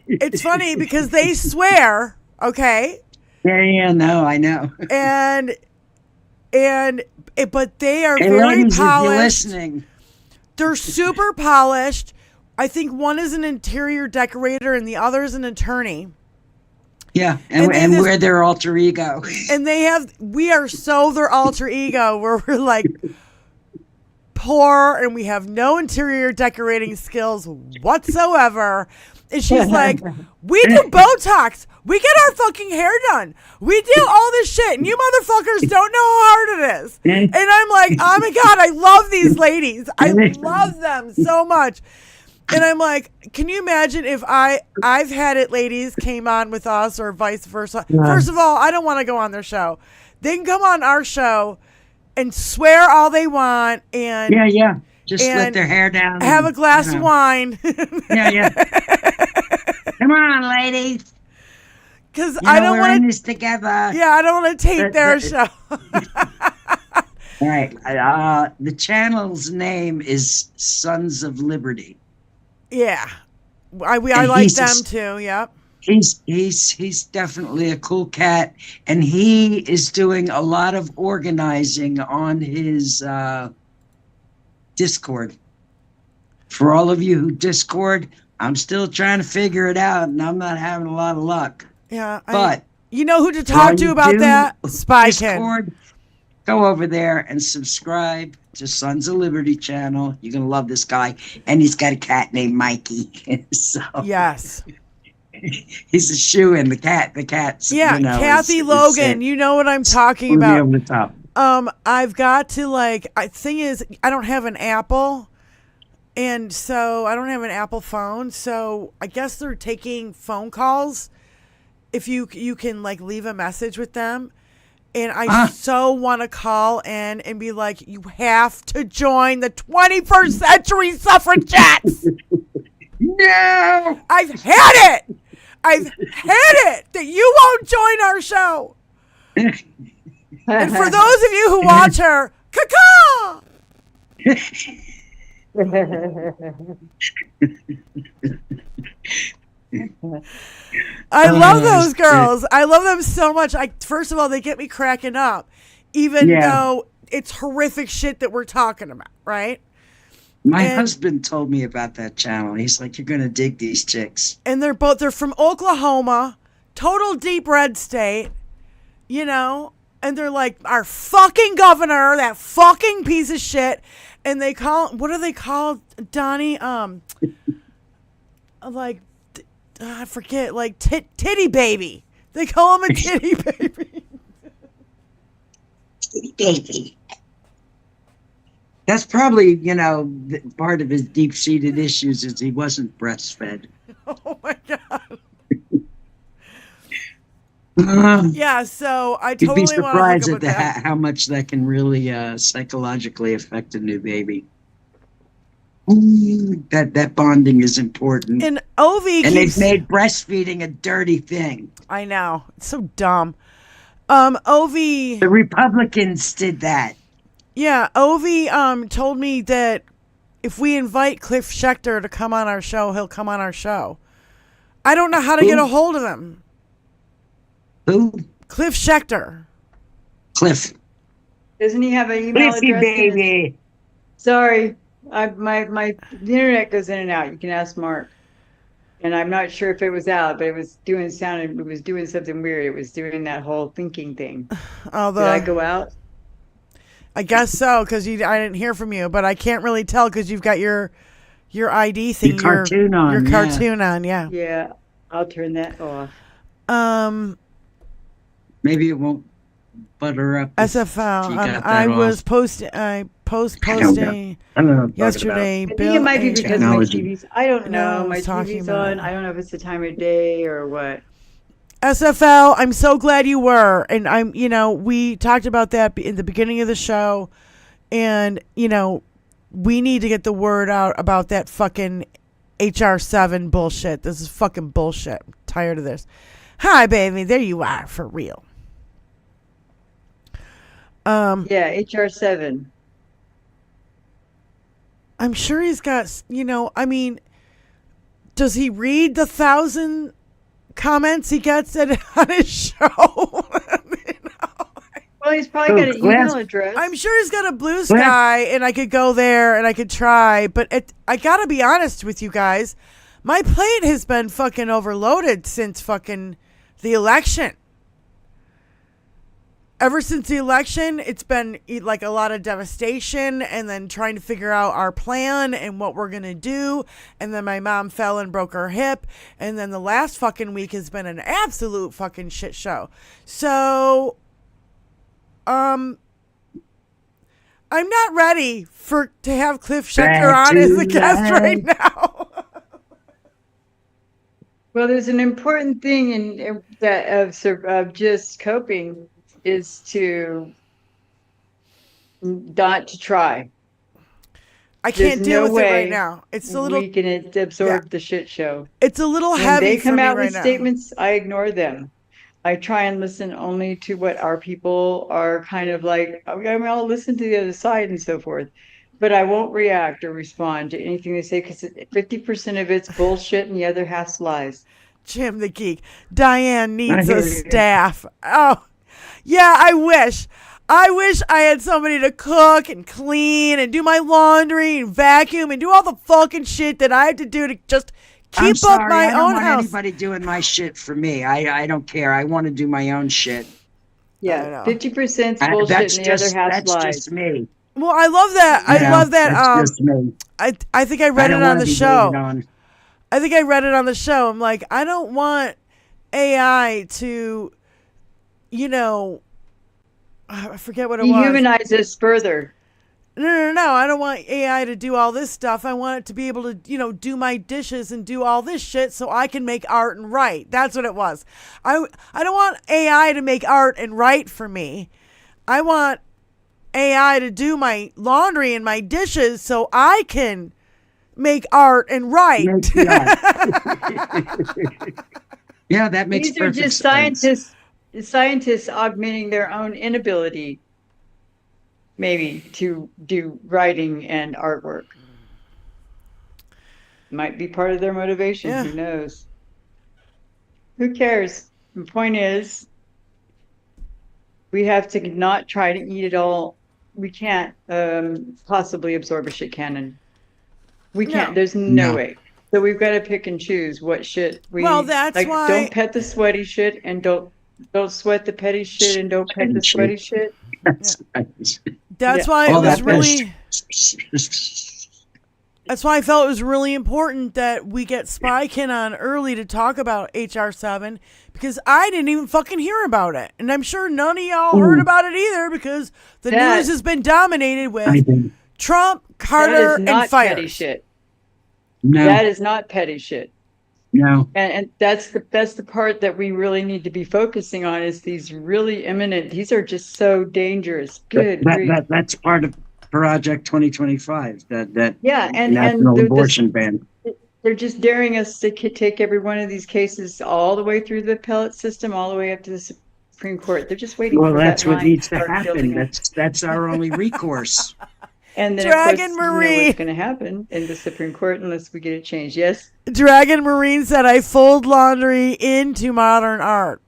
it's funny because they swear, okay? Yeah, no, I know. But they are Hey, very ladies, if you're polished. listening. They're super polished. I think one is an interior decorator and the other is an attorney. Yeah, and we're their alter ego. And we are so their alter ego, where we're like poor and we have no interior decorating skills whatsoever. And she's like, we do Botox. We get our fucking hair done. We do all this shit. And you motherfuckers don't know how hard it is. And I'm like, oh my God, I love these ladies. I love them so much. And I'm like, can you imagine if I've Had It ladies came on with us, or vice versa? First of all, I don't want to go on their show. They can come on our show and swear all they want, and just let their hair down, have a glass of wine. Yeah. Come on, ladies. Because I don't want this together. Yeah, I don't want to tape their show. All right. The channel's name is Sons of Liberty. Yeah, I like them too. Yep. He's definitely a cool cat, and he is doing a lot of organizing on his Discord. For all of you who Discord, I'm still trying to figure it out, and I'm not having a lot of luck. Yeah, but you know who to talk to about that? Discord. Go over there and subscribe to Sons of Liberty channel. You're gonna love this guy, and he's got a cat named Mikey. So yes, he's a shoo-in. The cat's Kathy Logan. You know what I'm talking about. Over the top. I've got to thing is, I don't have an Apple, and so I don't have an Apple phone. So I guess they're taking phone calls. If you can leave a message with them. And I so want to call in and be like, you have to join the 21st Century Suffragettes. No! I've had it. That you won't join our show. And for those of you who watch her, caw-caw! I love those girls. I love them so much. First of all, they get me cracking up, even though it's horrific shit that we're talking about, right? My husband told me about that channel. He's like, you're going to dig these chicks. And they're from Oklahoma, total deep red state, and they're like, our fucking governor, that fucking piece of shit. And they what do they call Donnie? I forget, titty baby. They call him a titty baby. Titty baby. That's probably, part of his deep-seated issues is he wasn't breastfed. Oh my God. Yeah, so I totally You'd be want to surprised at how much that can really psychologically affect a new baby. That bonding is important. And Ovi they've made breastfeeding a dirty thing. I know. It's so dumb. Ovi. The Republicans did that. Yeah, Ovi told me that if we invite Cliff Schechter to come on our show, he'll come on our show. I don't know how to get a hold of him. Who? Cliff Schechter. Cliff. Doesn't he have an email Cliffy address? baby. Sorry, the internet goes in and out. You can ask Mark. And I'm not sure if it was out, but it was doing something weird. It was doing that whole thinking thing. Although, did I go out? I guess so, because I didn't hear from you, but I can't really tell because you've got your ID thing, Your cartoon on. Your cartoon on, yeah. Yeah, I'll turn that off. Maybe it won't butter up. SFL. I was posting. I posting yesterday. I think it might be because my technology. TV's. I don't know. No, My talking TV's about on. it. I don't know if it's the time of day or what. SFL, I'm so glad you were. And we talked about that in the beginning of the show. And, we need to get the word out about that fucking HR7 bullshit. This is fucking bullshit. I'm tired of this. Hi, baby. There you are, for real. Yeah, HR7. I'm sure he's got, does he read the 1,000 comments he gets on his show? Well, he's probably got an email address. I'm sure he's got a Blue Sky, and I could go there and I could try. But I gotta be honest with you guys, my plate has been fucking overloaded since fucking the election. Ever since the election, it's been like a lot of devastation and then trying to figure out our plan and what we're going to do. And then my mom fell and broke her hip. And then the last fucking week has been an absolute fucking shit show. So, I'm not ready to have Cliff Schechter on as a guest right now. Well, there's an important thing in that of just coping is to not to try. I can't There's deal no with it right way now. It's a little. We can absorb the shit show. It's a little When heavy they for come me out right with now. statements, I ignore them. I try and listen only to what our people are kind of like. I mean, I'll listen to the other side and so forth, but I won't react or respond to anything they say because 50% of it's bullshit and the other half's lies. Jim the Geek. Diane needs a staff. Oh, yeah, I wish. I wish I had somebody to cook and clean and do my laundry and vacuum and do all the fucking shit that I have to do to just keep up my I don't own want house. anybody doing my shit for me. I don't care. I want to do my own shit. Yeah, 50% bullshit That's and the other half's that's lies. just me. Well, I love that. I love that. That's just me. I think I read it don't on wanna the be show. waited on. I think I read it on the show. I'm like, I don't want AI to, I forget what it was. Dehumanize us further. No. I don't want AI to do all this stuff. I want it to be able to, do my dishes and do all this shit so I can make art and write. That's what it was. I don't want AI to make art and write for me. I want AI to do my laundry and my dishes so I can make art and write. Yeah, that makes These are perfect just sense. scientists augmenting their own inability, maybe, to do writing and artwork. Might be part of their motivation. Yeah. Who knows? Who cares? The point is, we have to not try to eat it all. We can't possibly absorb a shit cannon. We can't. No. There's no No. way. So we've got to pick and choose what shit we. Well, that's like, why- Don't pet the sweaty shit, and don't sweat the petty shit, and don't pet the sweaty shit. That's Yeah. why it Oh, was that's really. That's why I felt it was really important that we get Spykin on early to talk about HR7 because I didn't even fucking hear about it. And I'm sure none of y'all heard about it either because the news has been dominated with Trump, Carter, That is and not fires. petty shit. No, That is not petty shit. no. And that's the part that we really need to be focusing on is these really imminent. These are just so dangerous. Good grief. That's part of Project 2025. That Yeah, and national they're abortion ban. They're just daring us to take every one of these cases all the way through the appellate system, all the way up to the Supreme Court. They're just waiting Well, for that's that what line needs to start happen. building up. That's our only recourse. And then, Dragon of course, Marie. what's going to happen in the Supreme Court unless we get it changed. Yes? Dragon Marine said, I fold laundry into modern art.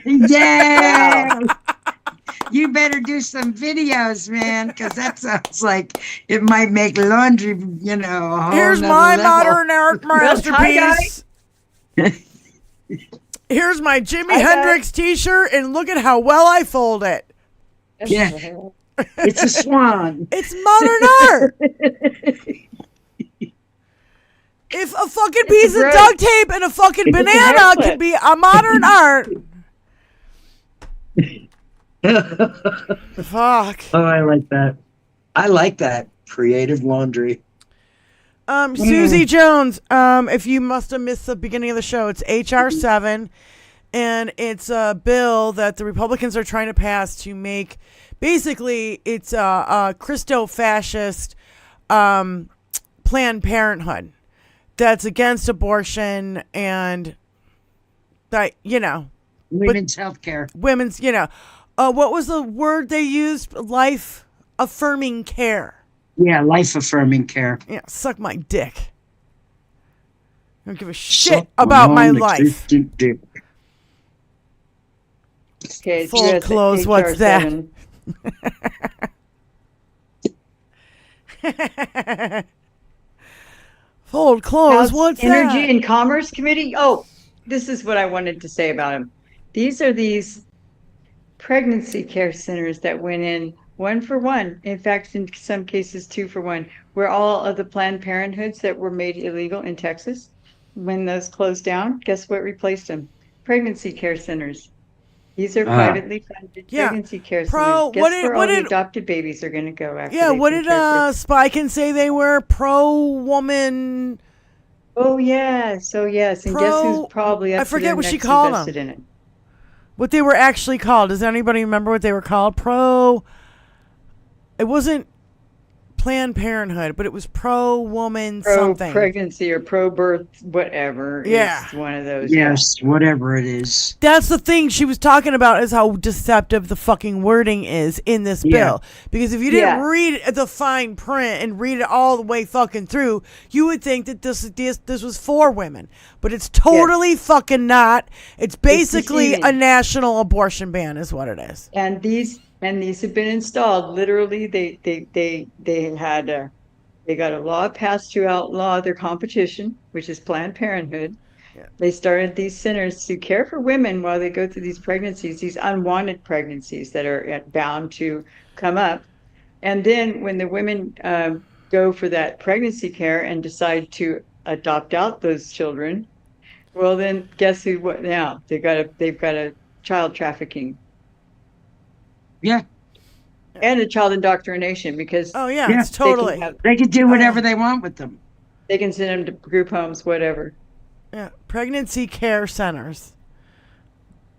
Yeah. You better do some videos, man, because that sounds like it might make laundry, a whole Here's nother my level. modern art tie-dye. masterpiece. Here's my Jimi Hendrix t-shirt, and look at how well I fold it. Yeah. It's a swan. It's modern art. If a fucking piece of great. duct tape and a fucking banana Exactly. can be a modern art. Fuck. Oh, I like that. I like that. Creative laundry. Susie Jones, if you must have missed the beginning of the show, it's H.R. 7, and it's a bill that the Republicans are trying to pass to make, basically, it's a Christo-fascist Planned Parenthood that's against abortion and that, Women's health care. women's, what was the word they used? Life-affirming care. Yeah, life affirming care. Yeah, suck my dick. I don't give a shit about my life. Okay, Full yes, clothes, HR what's that? 7. Fold clothes, House what's Energy that? and Commerce Committee. Oh, this is what I wanted to say about them. These are these pregnancy care centers that went in 1 for 1. In fact, in some cases, 2 for 1, where all of the Planned Parenthoods that were made illegal in Texas, when those closed down, guess what replaced them? Pregnancy care centers. These are privately funded Yeah. pregnancy care Pro- centers. Guess what did- where what all did- the adopted babies are going to go after Yeah, they've what been did cared for. Spiken say they were? Pro-woman. Oh, yes. Oh, yes. And guess who's probably up I to forget their what she necks called invested them. in it? What they were actually called. Does anybody remember what they were called? It wasn't Planned Parenthood, but it was pro-woman something. Pro-pregnancy or pro-birth, whatever. Yeah. It's one of those. Yes, whatever it is. That's the thing she was talking about, is how deceptive the fucking wording is in this Yeah. bill. Because if you didn't Yeah. read the fine print and read it all the way fucking through, you would think that this was for women. But it's totally fucking not. It's basically deceiving. a national abortion ban is what it is. And these have been installed. Literally, they got a law passed to outlaw their competition, which is Planned Parenthood. Yeah. They started these centers to care for women while they go through these pregnancies, these unwanted pregnancies that are bound to come up. And then when the women go for that pregnancy care and decide to adopt out those children, well, then guess what now? They've got a child trafficking Yeah. and a child indoctrination, because Oh, yeah, Yeah. it's totally. They can do whatever they want with them. they can send them to group homes, whatever. Yeah, pregnancy care centers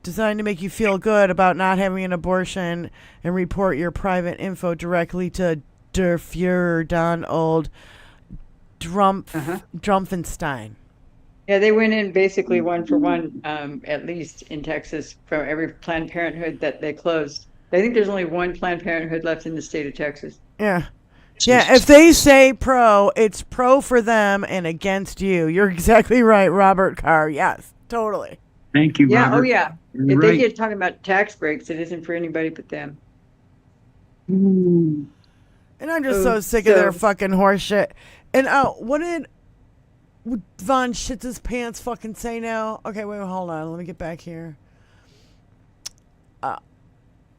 designed to make you feel good about not having an abortion and report your private info directly to Der Fuhrer Donald Drumpfenstein. Yeah, they went in basically 1 for 1, at least in Texas, from every Planned Parenthood that they closed. I think there's only 1 Planned Parenthood left in the state of Texas. Yeah. Yeah, if they say pro, it's pro for them and against you. You're exactly right, Robert Carr. Yes, totally. Thank you, Yeah, Robert. oh yeah. You're If right. they get talking about tax breaks, it isn't for anybody but them. Ooh. And I'm just so sick of their so- fucking horse shit. And what did Von Shits' pants fucking say now? Okay, wait, hold on. Let me get back here.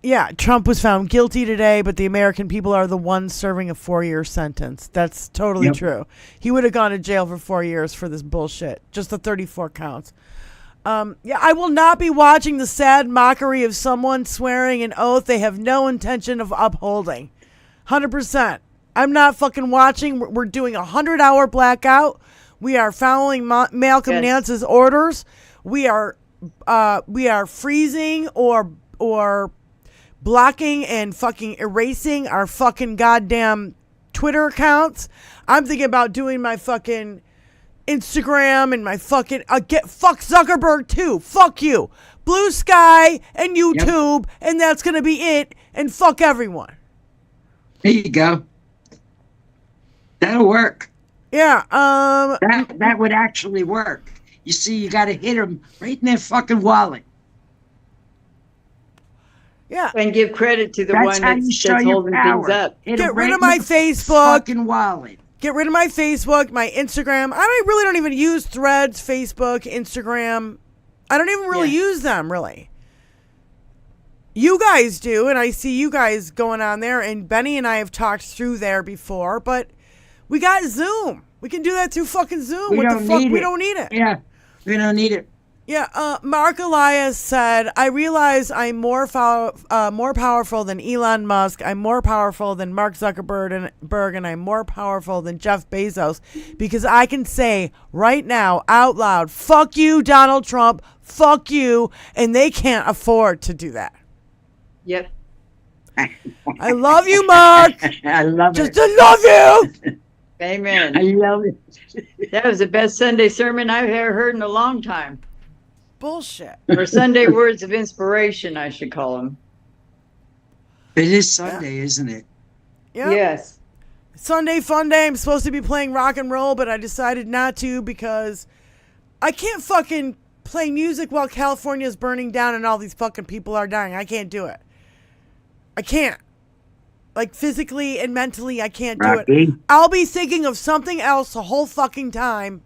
Yeah, Trump was found guilty today, but the American people are the ones serving a 4-year sentence. That's totally Yep. true. He would have gone to jail for 4 years for this bullshit. Just the 34 counts. Yeah, I will not be watching the sad mockery of someone swearing an oath they have no intention of upholding. 100%. I'm not fucking watching. We're doing a 100-hour blackout. We are following Malcolm Yes. Nance's orders. We are freezing or blocking and fucking erasing our fucking goddamn Twitter accounts. I'm thinking about doing my fucking Instagram and my fucking fuck Zuckerberg too. Fuck you. Blue Sky and YouTube, and that's gonna be it. And fuck everyone. There you go. That'll work. Yeah. That would actually work. You see, you got to hit them right in their fucking wallet. Yeah. And give credit to the That's one how you that's show your holding power. things up. Hit 'em Get rid right of my in the Facebook. fucking wallet. Get rid of my Facebook, my Instagram. I really don't even use Threads, Facebook, Instagram. I don't even really use them, really. You guys do, and I see you guys going on there, and Benny and I have talked through there before, but we got Zoom. We can do that through fucking Zoom. What the fuck? We don't need it. Yeah, we don't need it. Yeah, Mark Elias said, I realize I'm more powerful than Elon Musk. I'm more powerful than Mark Zuckerberg, and I'm more powerful than Jeff Bezos because I can say right now out loud, fuck you, Donald Trump, fuck you, and they can't afford to do that. Yep. I love you, Mark. I love Just it. to love you. Amen. I love it. That was the best Sunday sermon I've ever heard in a long time. Bullshit. Or Sunday words of inspiration, I should call them. It is Sunday, isn't it? Yeah. Yes. Sunday fun day. I'm supposed to be playing rock and roll, but I decided not to because I can't fucking play music while California is burning down and all these fucking people are dying. I can't do it. I can't. Like physically and mentally, I can't do it. I'll be thinking of something else the whole fucking time.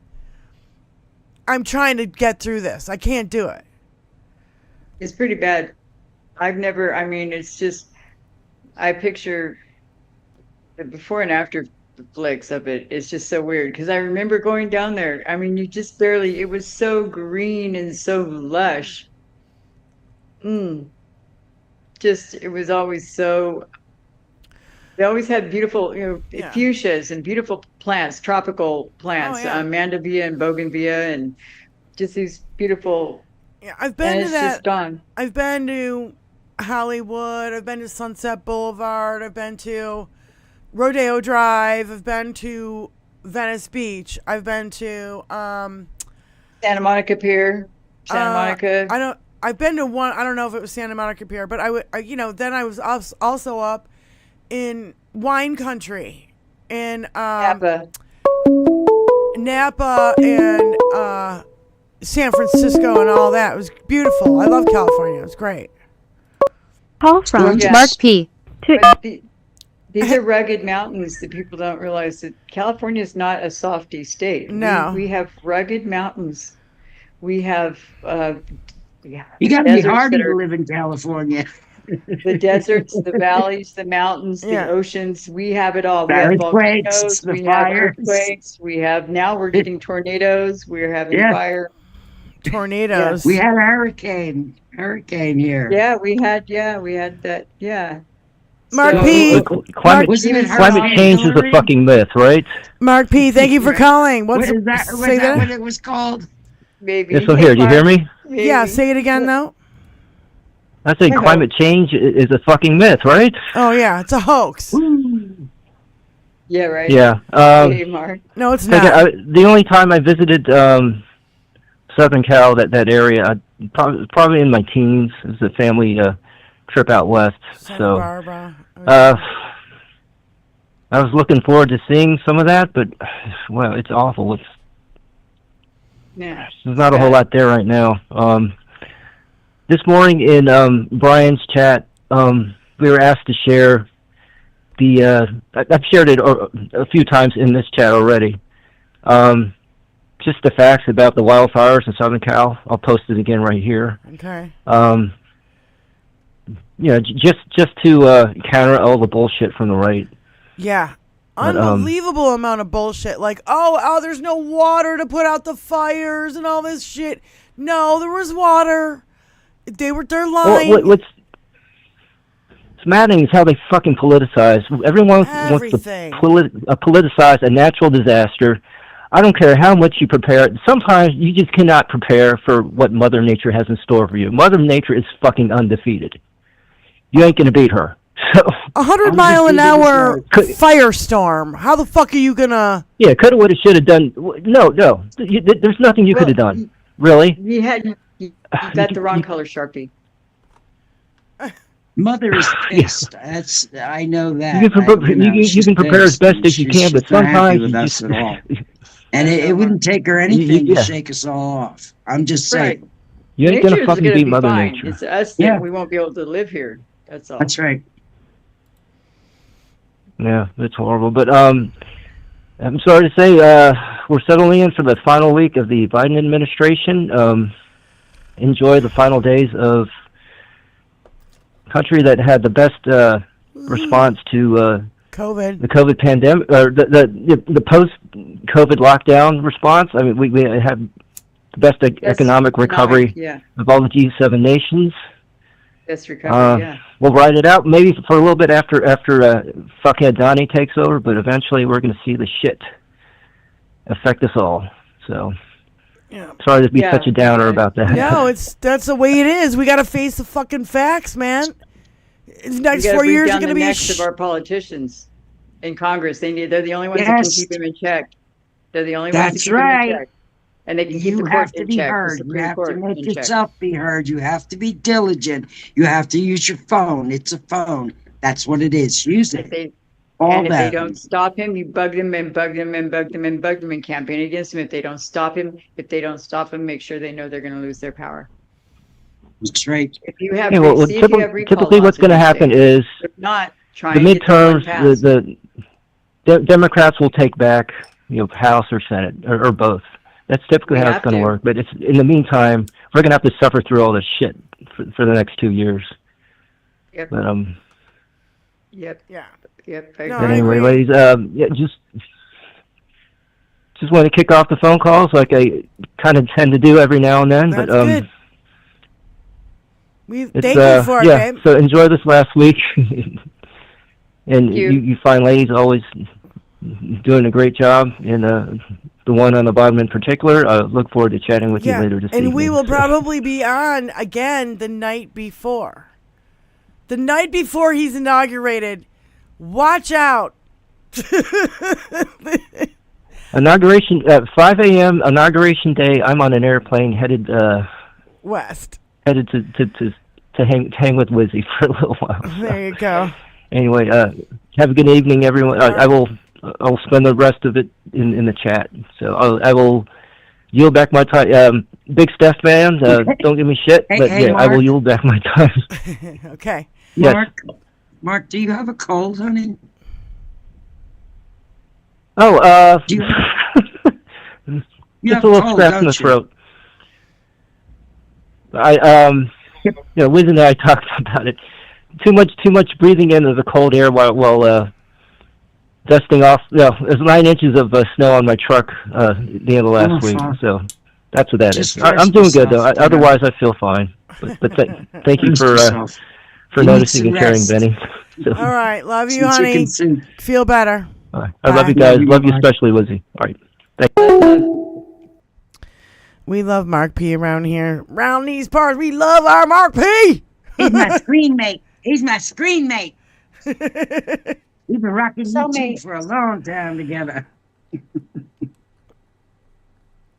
I'm trying to get through this. I can't do it. It's pretty bad. It's just, I picture the before and after flicks of it. It's just so weird because I remember going down there. I mean, you just barely, it was so green and so lush. Just, it was always so, they always had beautiful, fuchsias and beautiful plants, tropical plants, mandevilla and bougainvillea, and just these beautiful. Yeah, I've been to that. Just gone. I've been to Hollywood. I've been to Sunset Boulevard. I've been to Rodeo Drive. I've been to Venice Beach. I've been to Santa Monica Pier. Santa Monica. I've been to one. I don't know if it was Santa Monica Pier, but then I was also up in wine country in Napa and San Francisco and all that. It was beautiful. I love California. It was great. Call from Mark P. These are rugged mountains that people don't realize that California is not a softy state. No. We have rugged mountains. We have you got to be hardy to live in California. The deserts, the valleys, the mountains, the oceans. We have it all. We have volcanoes, the we fires. have earthquakes. We're getting tornadoes. We're having fire. Tornadoes. We had a hurricane here. Yeah, we had that. Yeah. Mark P. Climate change is a fucking myth, right? Mark P. Thank you for calling. Was that what it was called? Maybe. Yeah, so here, do you hear me? Maybe. Yeah, say it again though. I say climate change is a fucking myth, right? Oh yeah, it's a hoax. Yeah, right. Yeah. Okay, Mark. No, it's not. The only time I visited Southern Cal, that area, probably in my teens, it was a family trip out west. Santa Barbara. I was looking forward to seeing some of that, but well, it's awful. There's not a whole lot there right now. This morning in Brian's chat, we were asked to share I've shared it a few times in this chat already. Just the facts about the wildfires in Southern Cal. I'll post it again right here. Okay. Just to counter all the bullshit from the right. Yeah. Unbelievable amount of bullshit. Like, oh, there's no water to put out the fires and all this shit. No, there was water. They're lying. Well, what's maddening is how they fucking politicize. Everyone wants to politicize a natural disaster. I don't care how much you prepare. Sometimes you just cannot prepare for what Mother Nature has in store for you. Mother Nature is fucking undefeated. You ain't gonna beat her. So 100 mile an hour firestorm. How the fuck are you gonna? Yeah, coulda, woulda, shoulda done. No. There's nothing you could have done. Really? You got the wrong color Sharpie. Mother is pissed. I know that. You can prepare as best as you can, but sometimes you just. And it wouldn't take her anything to shake us all off. I'm just saying. Right. You ain't gonna fucking beat Mother fine. Nature. It's us that we won't be able to live here. That's all. That's right. Yeah, it's horrible. But I'm sorry to say, we're settling in for the final week of the Biden administration. Enjoy the final days of country that had the best response to COVID. The COVID pandemic, or the post-COVID lockdown response. I mean, we have the best economic recovery of all the G7 nations. Best recovery, We'll ride it out maybe for a little bit after fuckhead Donnie takes over, but eventually we're going to see the shit affect us all. So, sorry to be such a downer about that. No, that's the way it is. We got to face the fucking facts, man. The next 4 years are going to be of our politicians in Congress. They're the only ones that can keep them in check. They're the only ones that keep them in check. And they can keep the court in check. You have to make yourself be heard. You have to be diligent. You have to use your phone. It's a phone. That's what it is. Use it. If they don't stop him, you bugged him and bugged him and bugged him and bugged him and campaign against him. If they don't stop him, make sure they know they're going to lose their power. That's right. If you have, typically what's going to happen is the midterms. The Democrats will take back, House or Senate or both. That's typically how it's going to work. But it's in the meantime, we're going to have to suffer through all this shit for the next 2 years. Yep. But Yep. But anyway, ladies, just want to kick off the phone calls like I kind of tend to do every now and then. That's but good. Thank you for it, babe. So enjoy this last week, and you fine ladies always doing a great job, and the one on the bottom in particular. I look forward to chatting with you later this evening. And we will probably be on again the night before. The night before he's inaugurated. Watch out. Inauguration at 5 a.m. Inauguration day. I'm on an airplane headed west. Headed to hang with Wizzy for a little while. There you go. Anyway, have a good evening, everyone. I'll spend the rest of it in the chat. So I will yield back my time. Big Steph fan, don't give me shit, but I will yield back my time. Okay. Mark, do you have a cold, honey? Oh, you just a little scratch in the throat. Liz and I talked about it. Too much breathing into the cold air while dusting off. There's 9 inches of snow on my truck the end of last week, so that's what that is. I'm doing good though. Otherwise, I feel fine. But thank you for noticing and caring, Benny. So. All right, love you, honey. Feel better. All right. I love you guys. Love you especially, Lizzie. All right. Thank you. We love Mark P around here. Around these parts, we love our Mark P. He's my screen mate. He's my screen mate. We've been rocking YouTube for a long time together.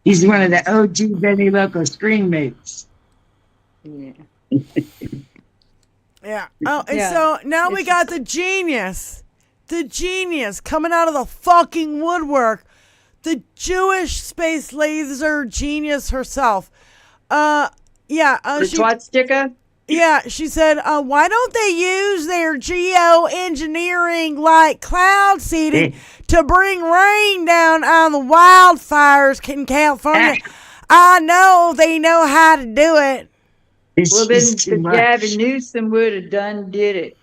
He's one of the OG Benny Loco screen mates. Yeah. Yeah. Oh, and so now we got the genius coming out of the fucking woodwork. The Jewish space laser genius herself. The Twatsticker? Yeah, she said, why don't they use their geoengineering like cloud seeding to bring rain down on the wildfires in California? I know they know how to do it. Well, then Gavin Newsom would have did it.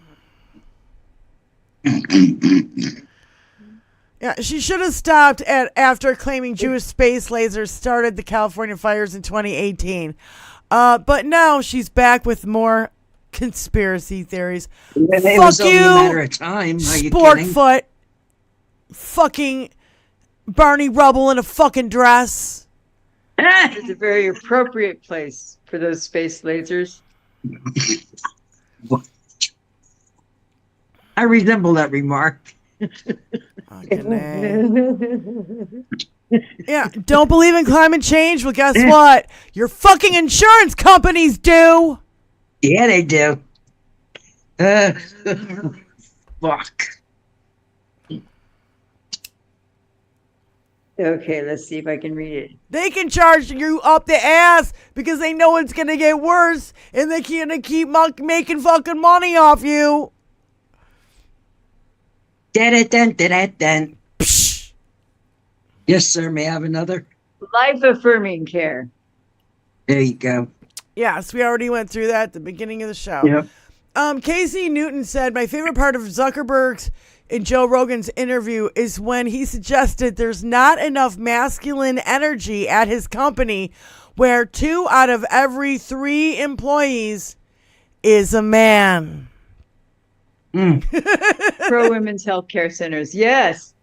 Yeah, she should have stopped after claiming Jewish space lasers started the California fires in 2018. But now she's back with more conspiracy theories. It was only a matter of time. Sportfoot. Fucking Barney Rubble in a fucking dress. It's a very appropriate place. For those space lasers. I resemble that remark. Fucking A. Yeah, don't believe in climate change? Well, guess what? Your fucking insurance companies do. Yeah, they do. Fuck. Okay, let's see if I can read it. They can charge you up the ass because they know it's going to get worse and they're going to keep making fucking money off you. Dun. Yes, sir. May I have another? Life affirming care. There you go. Yes, we already went through that at the beginning of the show. Yep. Casey Newton said, my favorite part of Zuckerberg's and Joe Rogan's interview is when he suggested there's not enough masculine energy at his company where 2 out of every 3 employees is a man. Pro women's health care centers. Yes.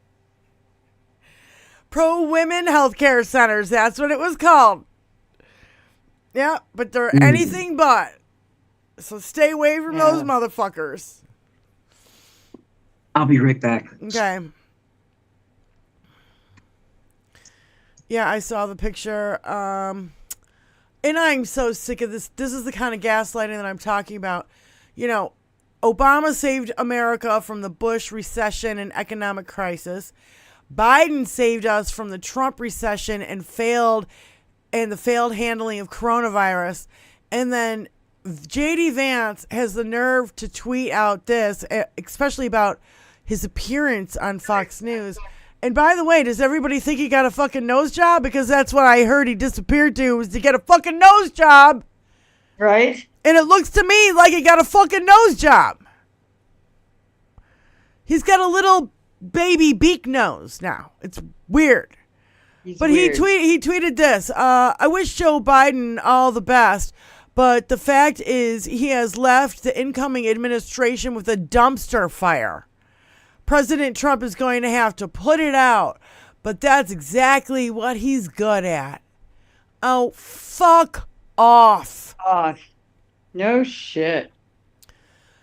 Pro women healthcare centers. That's what it was called. Yeah, but they're anything but. So stay away from those motherfuckers. I'll be right back. Okay. Yeah, I saw the picture. And I'm so sick of this. This is the kind of gaslighting that I'm talking about. You know, Obama saved America from the Bush recession and economic crisis. Biden saved us from the Trump recession and the failed handling of coronavirus. And then J.D. Vance has the nerve to tweet out this, especially about his appearance on Fox News. And by the way, does everybody think he got a fucking nose job? Because that's what I heard he disappeared to, was to get a fucking nose job. Right? And it looks to me like he got a fucking nose job. He's got a little baby beak nose now. It's weird. But weird. He tweeted this. I wish Joe Biden all the best, but the fact is he has left the incoming administration with a dumpster fire. President Trump is going to have to put it out, but that's exactly what he's good at. Oh, fuck off. No shit.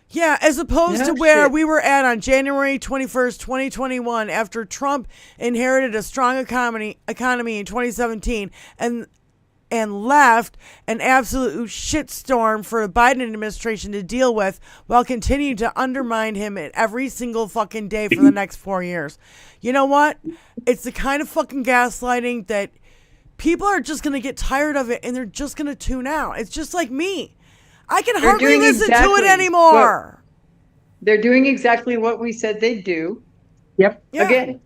Yeah, as opposed to where we were at on January 21st, 2021, after Trump inherited a strong economy in 2017 and left an absolute shitstorm for the Biden administration to deal with while continuing to undermine him every single fucking day for the next 4 years. You know what? It's the kind of fucking gaslighting that people are just going to get tired of it and they're just going to tune out. It's just like me. I can hardly listen to it anymore. They're doing exactly what we said they'd do. Yep. Yeah. Again.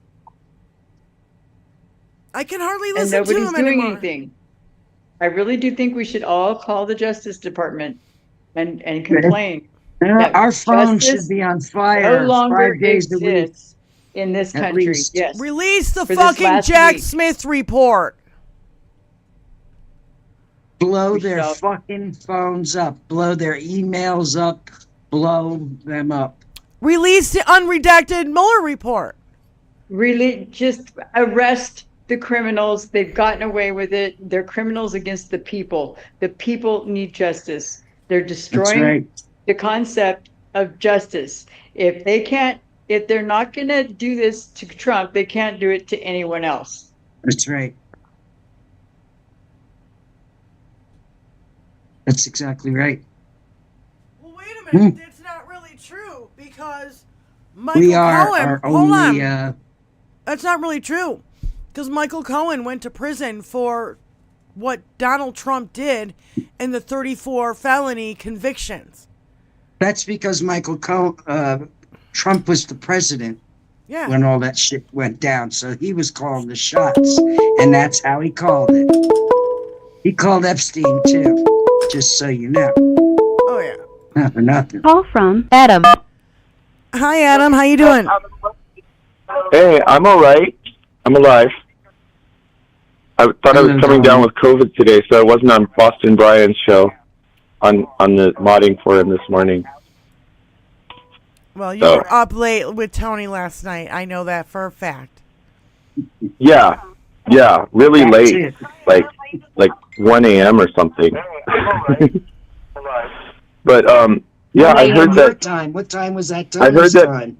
I can hardly listen to them anymore. Nobody's doing anything. I really do think we should all call the Justice Department and complain. Our phone should be on fire no longer 5 days a week in this country. Yes. Release the fucking Jack Smith report. Blow their fucking phones up. Blow their emails up. Blow them up. Release the unredacted Mueller report. Really, just arrest the criminals. They've gotten away with it. They're criminals against the people. The people need justice. They're destroying the concept of justice. If they're not going to do this to Trump, they can't do it to anyone else. That's right. That's exactly right. Well, wait a minute. That's not really true because Michael Cohen. Hold on. That's not really true because Michael Cohen went to prison for what Donald Trump did in the 34 felony convictions. That's because Trump was the president when all that shit went down. So he was calling the shots, and that's how he called it. He called Epstein too. Just so you know. Oh, yeah. Not for nothing. Call from Adam. Hi, Adam. How you doing? Hey, I'm all right. I'm alive. I thought I was coming down with COVID today, so I wasn't on Boston Brian's show on the modding for him this morning. Well, you were up late with Tony last night. I know that for a fact. Yeah, really late. Like 1 a.m. or something. But Yeah, I heard Your that. time. What time was that I heard that. time?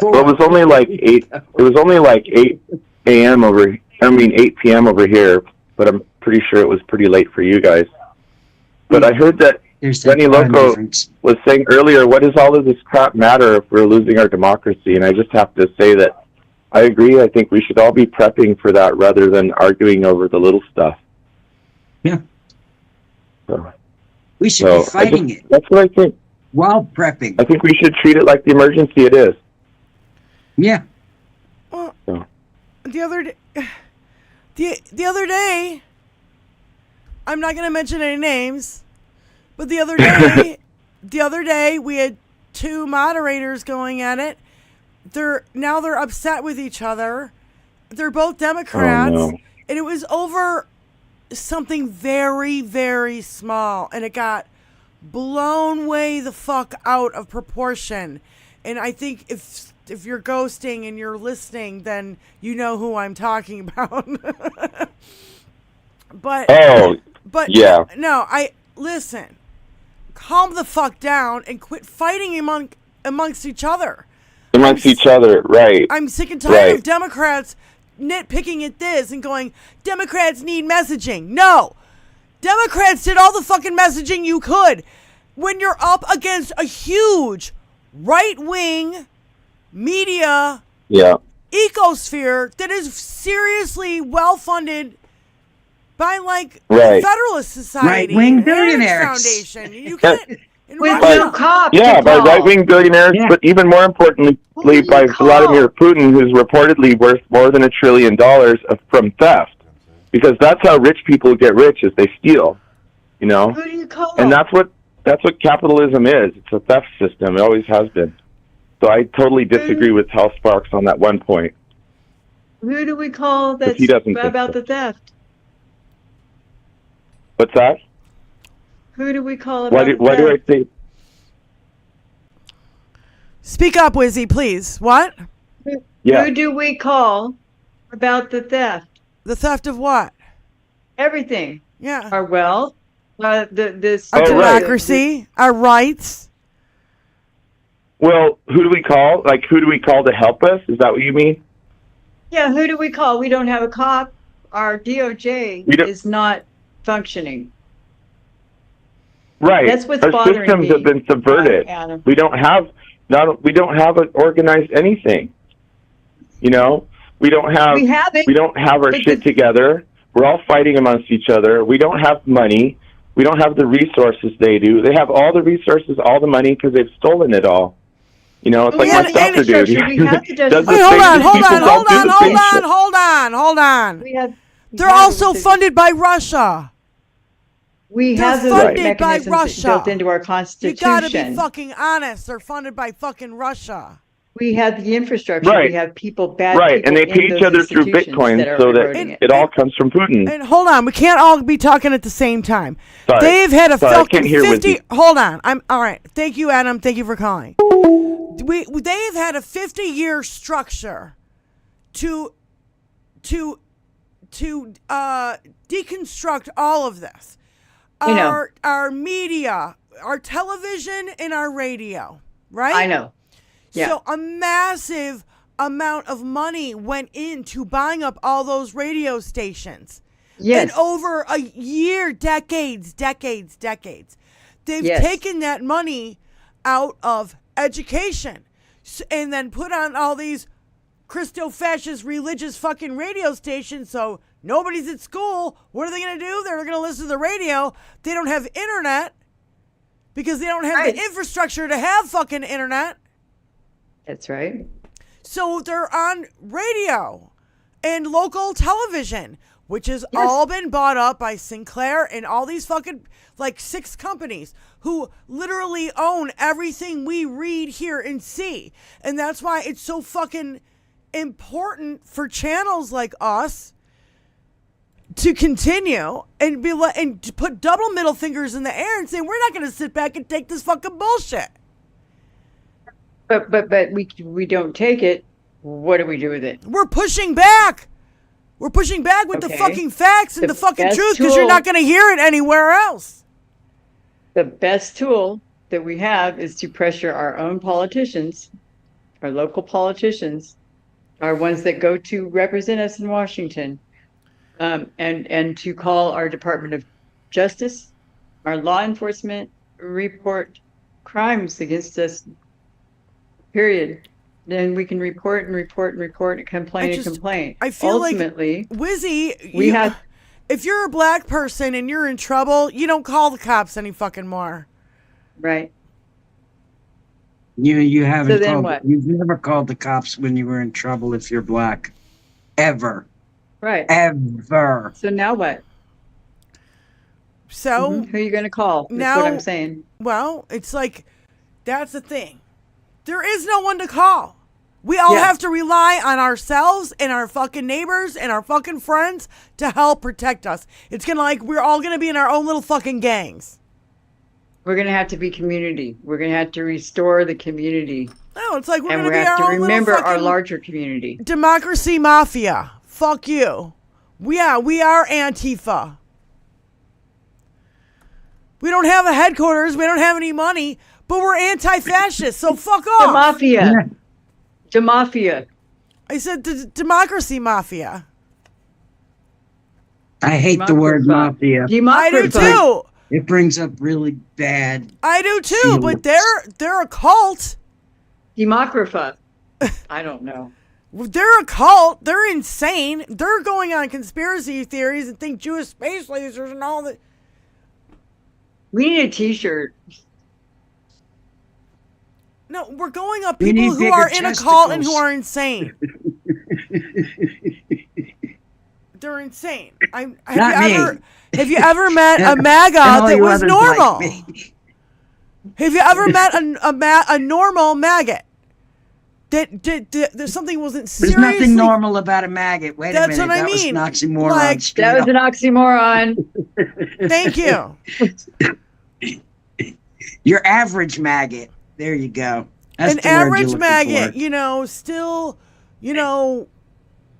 Well, it was only like 8. It was only like 8 a.m. over. I mean 8 p.m. over here. But I'm pretty sure it was pretty late for you guys. But I heard that There's that Benny time Loco difference. was saying earlier, what does all of this crap matter if we're losing our democracy? And I just have to say that I agree. I think we should all be prepping for that rather than arguing over the little stuff. Yeah. So, We should be fighting it That's what I think. while prepping. I think we should treat it like the emergency it is. Yeah. Well, So. the other day, I'm not going to mention any names, but the other day we had 2 moderators going at it. They're upset with each other. They're both Democrats, Oh, no. and it was over something very, very small, and it got blown way the fuck out of proportion. And I think if you're ghosting and you're listening, then you know who I'm talking about. But yeah. no, I listen. Calm the fuck down and quit fighting amongst each other. Amongst each other, right. I'm sick and tired of Democrats nitpicking at this and going, Democrats need messaging. No. Democrats did all the fucking messaging you could. When you're up against a huge right-wing media ecosphere that is seriously well-funded by, like, the Federalist Society, right-wing billionaires, Foundation. You can't. With no cop. Yeah, by right-wing billionaires, but even more importantly, by Vladimir Putin, who's reportedly worth more than $1 trillion from theft. Because that's how rich people get rich, is they steal. You know? Who do you call? And that's what capitalism is. It's a theft system. It always has been. So I totally disagree with Hal Sparks on that one point. Who do we call that's He doesn't about think the theft? What's that? Who do we call about Why do I say? Speak up, Wizzy, please. What? Yeah. Who do we call about the theft? The theft of what? Everything. Yeah. Our wealth, our democracy, our rights. Well, who do we call? Like, who do we call to help us? Is that what you mean? Yeah, who do we call? We don't have a cop. Our DOJ is not functioning. Right. That's what's Our bothering systems me, have been subverted. Adam. We don't have organized anything. You know, we don't have our shit together. We're all fighting amongst each other. We don't have money. We don't have the resources they do. They have all the resources, all the money, because they've stolen it all. You know, it's like my soccer dude. Hold on. They're also funded by Russia. We have those mechanisms built into our Constitution. You gotta be fucking honest. They're funded by fucking Russia. We have the infrastructure. Right. We have bad right, people and they in pay each those other through Bitcoin, so that it all comes from Putin. And hold on, we can't all be talking at the same time. Sorry. They've had a fucking 50. Wizzy. Hold on, I'm all right. Thank you, Adam. Thank you for calling. They've had a 50-year structure to deconstruct all of this. Our media, our television, and our radio, right? I know. Yeah. So a massive amount of money went into buying up all those radio stations. Yes. And over a year, decades, they've taken that money out of education and then put on all these Christo-fascist religious fucking radio stations. So nobody's at school. What are they going to do? They're going to listen to the radio. They don't have internet because they don't have the infrastructure to have fucking internet. That's right. So they're on radio and local television, which has all been bought up by Sinclair and all these fucking, like, 6 companies who literally own everything we read, hear, and see. And that's why it's so fucking important for channels like us to continue and and to put double middle fingers in the air and say, we're not going to sit back and take this fucking bullshit. But we don't take it. What do we do with it? We're pushing back. We're pushing back with the fucking facts and the fucking truth because you're not going to hear it anywhere else. The best tool that we have is to pressure our own politicians, our local politicians, our ones that go to represent us in Washington, and to call our Department of Justice, our law enforcement, report crimes against us, period. Then we can report and complain. I feel ultimately, like, Wizzy, if you're a black person and you're in trouble, you don't call the cops any fucking more. Right. You haven't So then called. what? You've never called the cops when you were in trouble if you're black, ever. Right. Ever. So now what? So Who are you going to call? That's now, what I'm saying. Well, it's like, that's the thing. There is no one to call. We all have to rely on ourselves and our fucking neighbors and our fucking friends to help protect us. It's gonna we're all gonna be in our own little fucking gangs. We're going to have to be community. We're going to have to restore the community. No, it's like we're and gonna we be have our to own remember little our fucking larger community. democracy mafia. Fuck you. We are Antifa. We don't have a headquarters. We don't have any money, but we're anti-fascist. So fuck off. The mafia. The mafia. I said the democracy mafia. I hate the word mafia. I do too. It brings up really bad. I do too, but they're a cult. Democrafa. I don't know. They're a cult. They're insane. They're going on conspiracy theories and think Jewish space lasers and all that. We need a T-shirt. No, we're going up We people need who are bigger in a cult and who testicles. are insane. They're insane. Have you ever met a MAGA And all that you was others normal? like me. Have you ever met a normal maggot? That something wasn't There's seriously. nothing normal about a maggot. Wait That's a minute. what I That mean. was an oxymoron. Like, straight That was up. an oxymoron. Thank you. Your average maggot. There you go. That's An the word you're average looking maggot, for. still,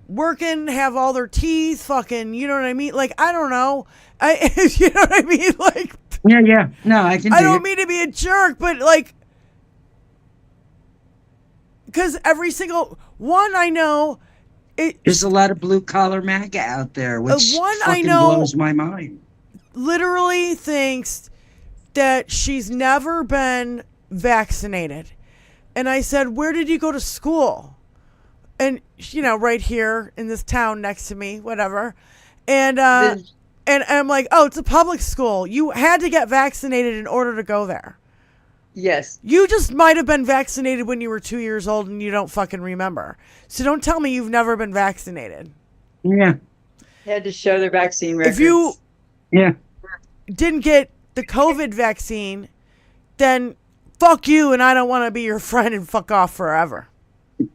working, have all their teeth, fucking, you know what I mean? Like, I don't know. You know what I mean? Like, Yeah. No, I can. I don't it. mean to be a jerk, but like, because every single one I know, There's a lot of blue collar MAGA out there, which one I fucking know- blows my mind. literally thinks that she's never been vaccinated. And I said, where did you go to school? And, right here in this town next to me, whatever. And I'm like, oh, it's a public school. You had to get vaccinated in order to go there. Yes. You just might have been vaccinated when you were 2 years old and you don't fucking remember. So don't tell me you've never been vaccinated. Yeah. They had to show their vaccine records. If you Yeah. didn't get the COVID vaccine, then fuck you and I don't want to be your friend and fuck off forever.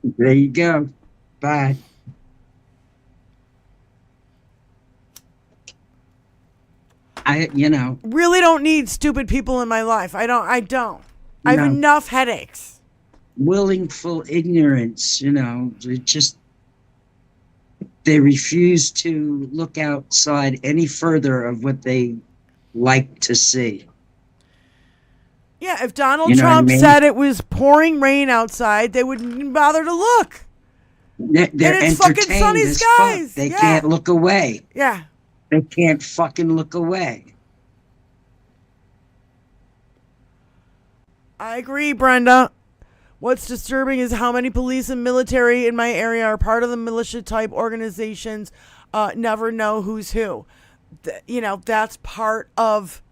There you go. Bye. Really don't need stupid people in my life. I don't. I have No. enough headaches. willful ignorance, they refuse to look outside any further of what they like to see. Yeah, if Donald You know what I Trump mean? said it was pouring rain outside, they wouldn't even bother to look. They're And it's fucking entertained sunny as skies. fuck. They Yeah. can't look away. Yeah. They can't fucking look away. I agree, Brenda. What's disturbing is how many police and military in my area are part of the militia type organizations, never know who's who. That's part of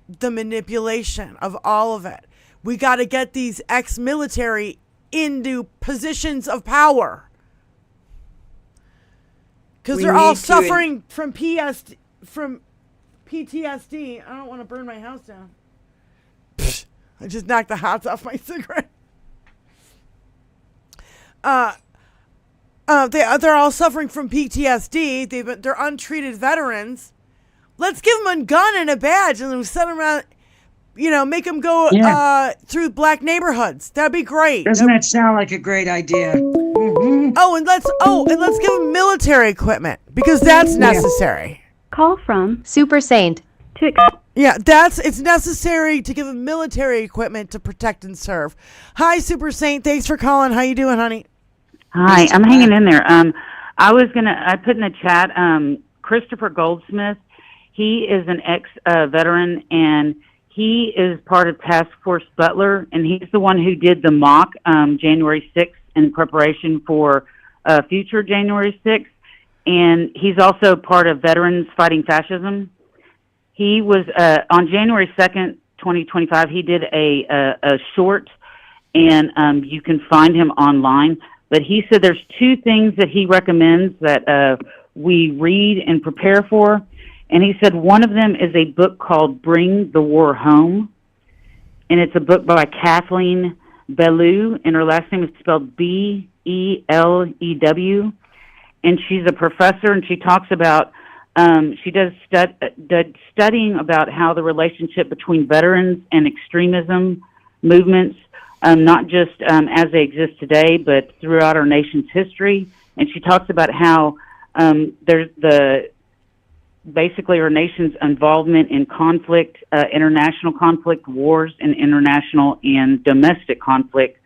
the manipulation of all of it. We got to get these ex-military into positions of power. Because they're all suffering from PTSD. I don't want to burn my house down. I just knocked the hots off my cigarette. They're all suffering from PTSD. They're untreated veterans. Let's give them a gun and a badge and then send them around. Make them go through black neighborhoods. That'd be great. Doesn't that sound like a great idea? Mm-hmm. And let's give them military equipment because that's necessary. Call from Super Saint. Yeah, it's necessary to give them military equipment to protect and serve. Hi, Super Saint. Thanks for calling. How you doing, honey? Hi, I'm hanging in there. I put in the chat, Christopher Goldsmith. He is an ex-veteran, and he is part of Task Force Butler, and he's the one who did the mock January 6th in preparation for future January 6th, and he's also part of Veterans Fighting Fascism. He was, on January 2nd, 2025, he did a short, and you can find him online. But he said there's two things that he recommends that we read and prepare for. And he said one of them is a book called Bring the War Home. And it's a book by Kathleen Belew, and her last name is spelled Belew. And she's a professor, and she talks about, she does studying about how the relationship between veterans and extremism movements, not just as they exist today, but throughout our nation's history. And she talks about how there's basically our nation's involvement in conflict, international conflict, wars, and international and domestic conflict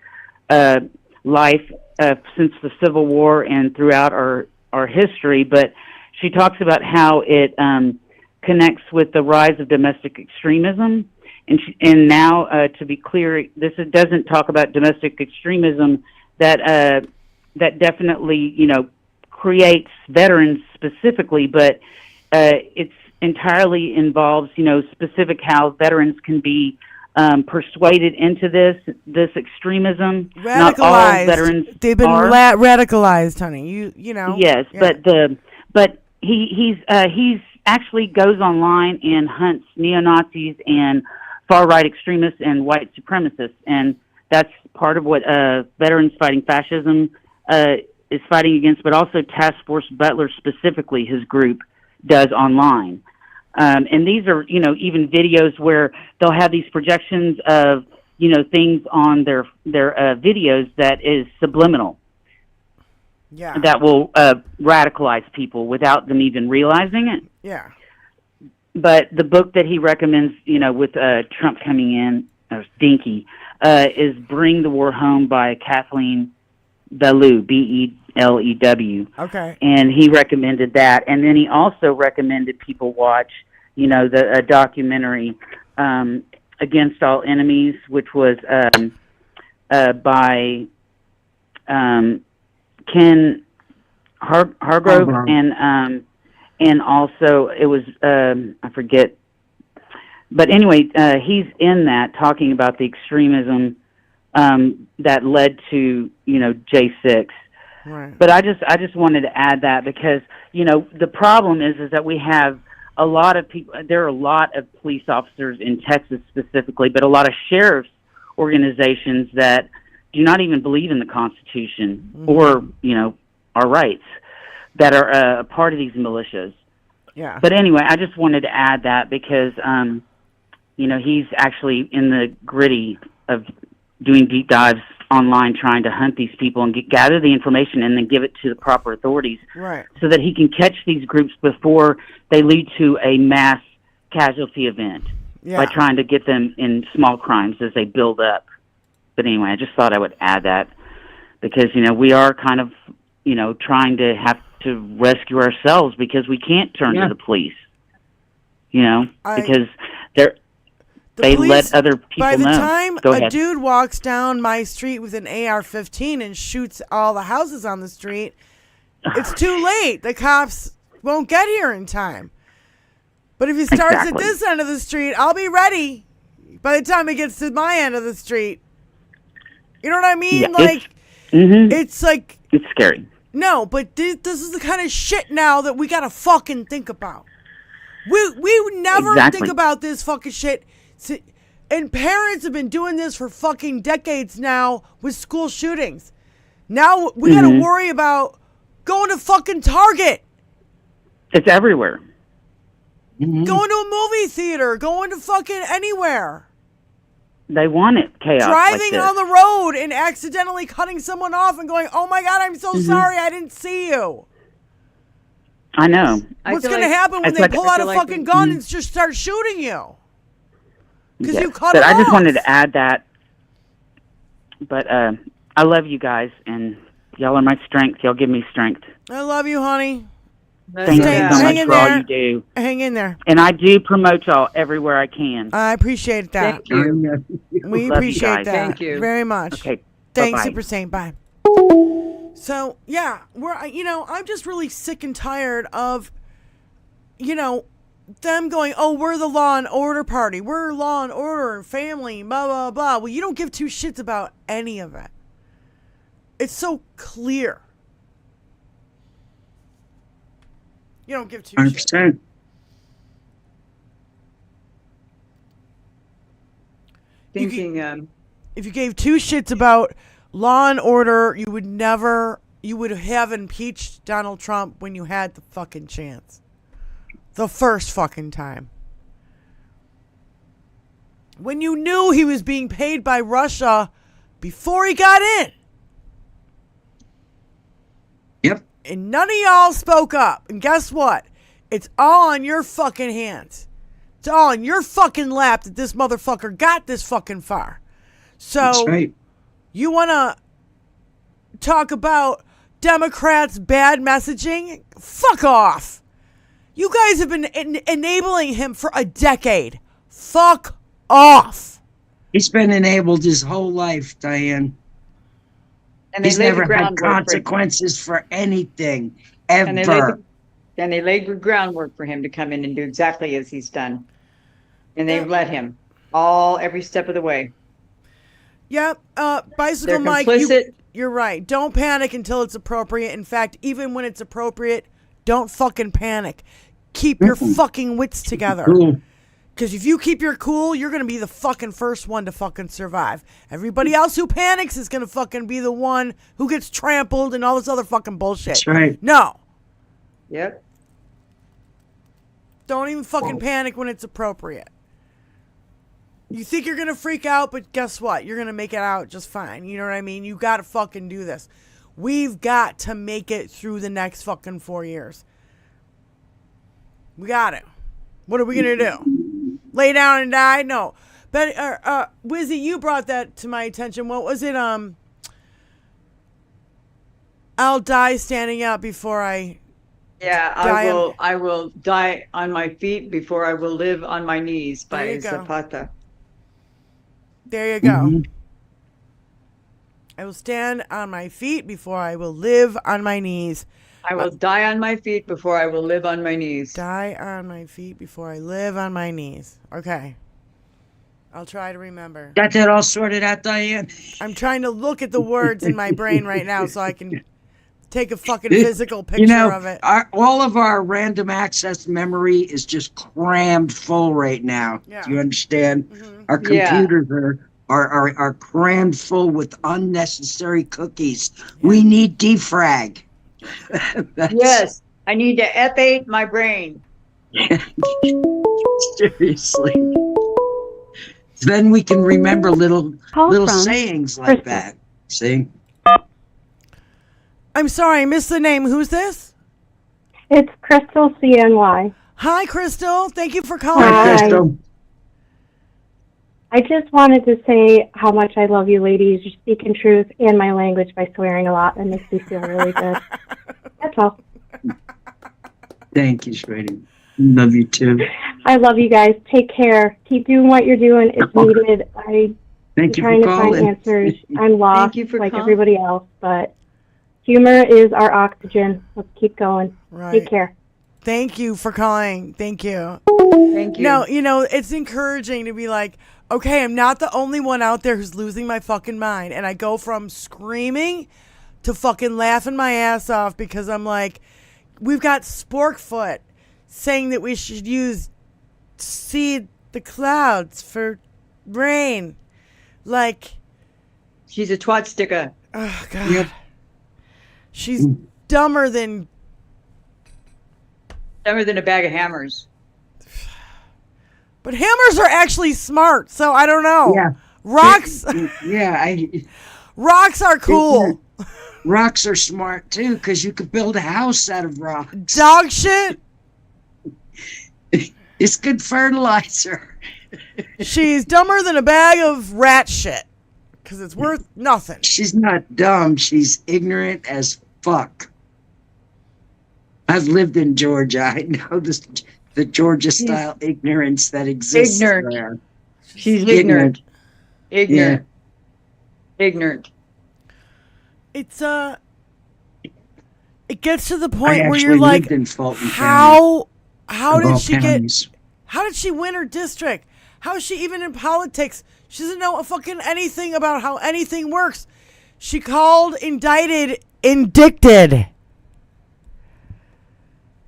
life since the Civil War and throughout our history. But she talks about how it connects with the rise of domestic extremism. And now, to be clear, this doesn't talk about domestic extremism that definitely, creates veterans specifically, but it's entirely involves, specific how veterans can be persuaded into this extremism. Radicalized. Not all veterans They've been radicalized, honey. You know. Yes, yeah. but he's actually goes online and hunts neo-Nazis and far-right extremists and white supremacists, and that's part of what Veterans Fighting Fascism is fighting against, but also Task Force Butler specifically, his group, does online. And these are, even videos where they'll have these projections of, things on their videos that is subliminal. Yeah. That will radicalize people without them even realizing it. Yeah. But the book that he recommends, with Trump coming in, or Stinky, is Bring the War Home by Kathleen Belew, Belew. Okay. And he recommended that. And then he also recommended people watch, the documentary Against All Enemies, which was by Ken Hargrove, and also it was I forget, but anyway, he's in that talking about the extremism that led to J6. Right. But I just wanted to add that because the problem is that we have a lot of people. There are a lot of police officers in Texas specifically, but a lot of sheriff's organizations that do not even believe in the Constitution or our rights, that are a part of these militias. Yeah. But anyway, I just wanted to add that because, he's actually in the gritty of doing deep dives online, trying to hunt these people and gather the information and then give it to the proper authorities, right, so that he can catch these groups before they lead to a mass casualty event, by trying to get them in small crimes as they build up. But anyway, I just thought I would add that because, we are kind of, trying to have to rescue ourselves because we can't turn to the police, because they police, let other people know. By the time Go a ahead. dude walks down my street with an AR-15 and shoots all the houses on the street, it's too late. The cops won't get here in time. But if he starts at this end of the street, I'll be ready by the time he gets to my end of the street. You know what I mean? Yeah, it's like... It's scary. No, but this is the kind of shit now that we gotta fucking think about. We would never think about this fucking shit. And parents have been doing this for fucking decades now with school shootings. Now we gotta worry about going to fucking Target. It's everywhere. Going to a movie theater. Going to fucking anywhere. They want it chaos. Driving like on the road and accidentally cutting someone off and going, "Oh my God, I'm so sorry, I didn't see you." I know. What's going to happen when they pull out a fucking gun and just start shooting you? Because you cut it off. I just wanted to add that. But I love you guys, and y'all are my strength. Y'all give me strength. I love you, honey. Thank you so much for all you do. Hang in there. And I do promote y'all everywhere I can. I appreciate that. Thank you. We Love appreciate you guys. that. Thank you very much. Okay. Thanks, Bye-bye. Super Saint. Bye. So yeah, I'm just really sick and tired of, them going, oh, we're the law and order party. We're law and order and family, blah, blah, blah. Well, you don't give two shits about any of it. It's so clear. You don't give two 100%. shits. If you gave two shits about law and order, you would have impeached Donald Trump when you had the fucking chance. The first fucking time. When you knew he was being paid by Russia before he got in. Yep. And none of y'all spoke up. And guess what? It's all on your fucking hands. It's all on your fucking lap that this motherfucker got this fucking far. So, That's right. You want to talk about Democrats' bad messaging? Fuck off. You guys have been enabling him for a decade. Fuck off. He's been enabled his whole life, Diane. And He's never had consequences for anything, ever. And they laid the groundwork for him to come in and do exactly as he's done. And they've let him every step of the way. Yep. Bicycle Mike, you're right. Don't panic until it's appropriate. In fact, even when it's appropriate, don't fucking panic. Keep your fucking wits together. Because if you keep your cool, you're going to be the fucking first one to fucking survive. Everybody else who panics is going to fucking be the one who gets trampled and all this other fucking bullshit. That's right. No. Yep. Don't even fucking panic when it's appropriate. You think you're going to freak out, but guess what? You're going to make it out just fine. You know what I mean? You got to fucking do this. We've got to make it through the next fucking 4 years. We got it. What are we going to do? Lay down and die? No. But, Wizzy, you brought that to my attention. What was it? I'll die standing up before I... Yeah, I will die on my feet before I will live on my knees by Zapata. There you go. Mm-hmm. I will stand on my feet before I will live on my knees. I will die on my feet before I will live on my knees. Die on my feet before I live on my knees. Okay. I'll try to remember. Got that all sorted out, Diane? I'm trying to look at the words in my brain right now so I can take a fucking physical picture of it. All of our random access memory is just crammed full right now. Yeah. Do you understand? Mm-hmm. Our computers are crammed full with unnecessary cookies. Yeah. We need defrag. Yes, I need to F8 my brain. Seriously. Then we can remember little sayings like that. See? I'm sorry, I missed the name. Who's this? It's Crystal CNY. Hi, Crystal. Thank you for calling. Hi, Crystal. I just wanted to say how much I love you ladies. You're speaking truth and my language by swearing a lot. That makes me feel really good. That's all. Thank you, sweetie. Love you too. I love you guys. Take care. Keep doing what you're doing. It's needed. I'm trying to find answers. I'm lost like everybody else, but humor is our oxygen. Let's keep going. Right. Take care. Thank you for calling. Thank you. Thank you. No, it's encouraging to be like, okay, I'm not the only one out there who's losing my fucking mind. And I go from screaming to fucking laughing my ass off because I'm like, we've got Sporkfoot saying that we should seed the clouds for rain. Like, she's a twat sticker. Oh, God. Yep. She's dumber than a bag of hammers. But hammers are actually smart, so I don't know. Yeah. Rocks. Yeah. Rocks are cool. Rocks are smart too, because you could build a house out of rocks. Dog shit. It's good fertilizer. She's dumber than a bag of rat shit, because it's worth nothing. She's not dumb. She's ignorant as fuck. I've lived in Georgia. I know the Georgia-style ignorance that exists there. She's ignorant. Ignorant. Yeah. Ignorant. It's it gets to the point where you're lived like, in Fulton how County, did of she all counties. how did she win her district? How is she even in politics? She doesn't know fucking anything about how anything works. She called, indicted.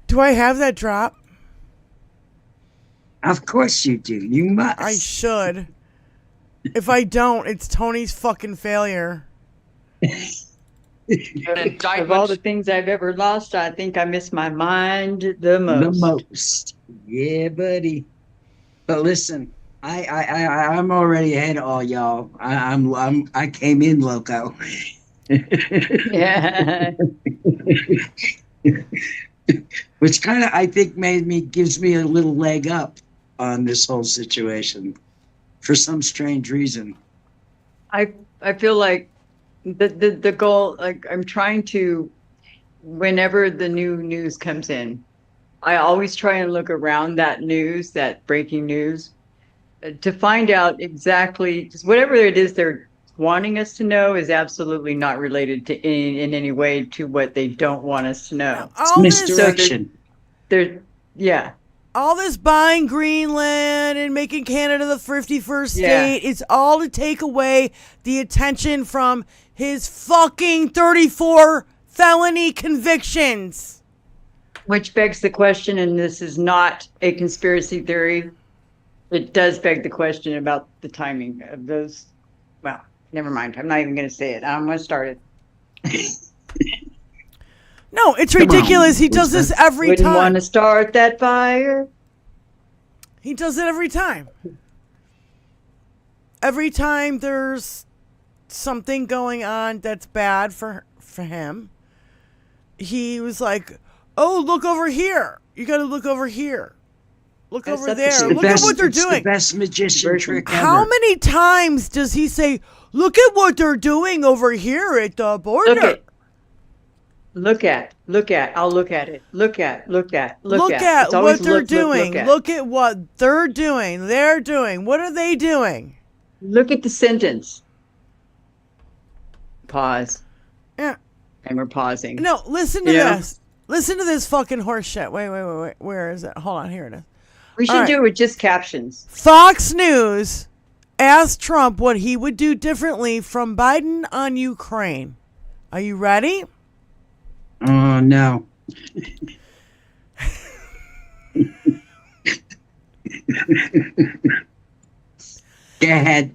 Do I have that drop? Of course you do. You must. I should. If I don't, it's Tony's fucking failure. Of all the things I've ever lost, I think I miss my mind the most. The most. Yeah, buddy. But listen, I'm already ahead of all y'all. I came in loco. Yeah. Which kind of, I think, gives me a little leg up on this whole situation for some strange reason. I feel like the goal, like I'm trying to, whenever the new news comes in, I always try and look around that news, that breaking news, to find out exactly, just whatever it is they're wanting us to know is absolutely not related to in any way to what they don't want us to know. It's misdirection. Yeah. All this buying Greenland and making Canada the 51st state, it's all to take away the attention from his fucking 34 felony convictions. Which begs the question, and this is not a conspiracy theory, it does beg the question about the timing of those. Well, never mind. I'm not even going to say it. I'm going to start it. No, it's ridiculous. He does this every Wouldn't time. want to start that fire. He does it every time. Every time there's something going on that's bad for him, he was like, "Oh, look over here. You got to look over here. Look over there. Look at what they're doing." The best magician trick ever. How many times does he say, "Look at what they're doing over here at the border"? Look at. I'll look at it. Look at. Look at what they're doing. Look at what they're doing. They're doing. What are they doing? Look at the sentence. Pause. Yeah. And we're pausing. No, listen to this. Listen to this fucking horse shit. Wait. Where is it? Hold on. Here it is. We should do it with just captions. Fox News asked Trump what he would do differently from Biden on Ukraine. Are you ready? Oh, no. Go ahead.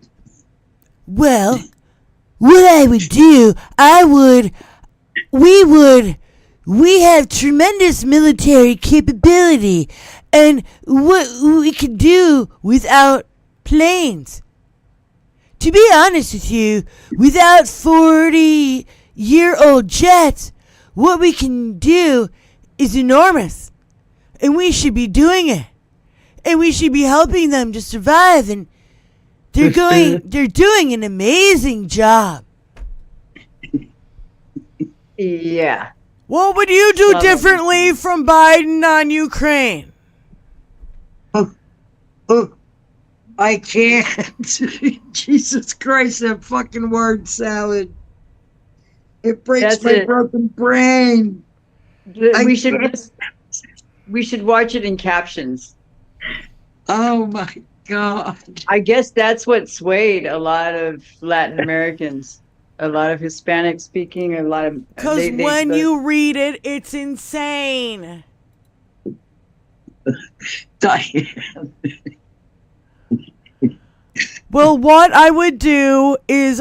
Well, what I would do, we have tremendous military capability, and what we could do without planes. To be honest with you, without 40-year-old jets, what we can do is enormous, and we should be doing it, and we should be helping them to survive, and they're doing an amazing job. Yeah. What would you do differently from Biden on Ukraine? I can't. Jesus Christ, that fucking word salad. It breaks my broken brain. We should watch it in captions. Oh my God. I guess that's what swayed a lot of Latin Americans, a lot of Hispanic speaking, a lot of. Because when you read it, it's insane. Diane. Well, what I would do is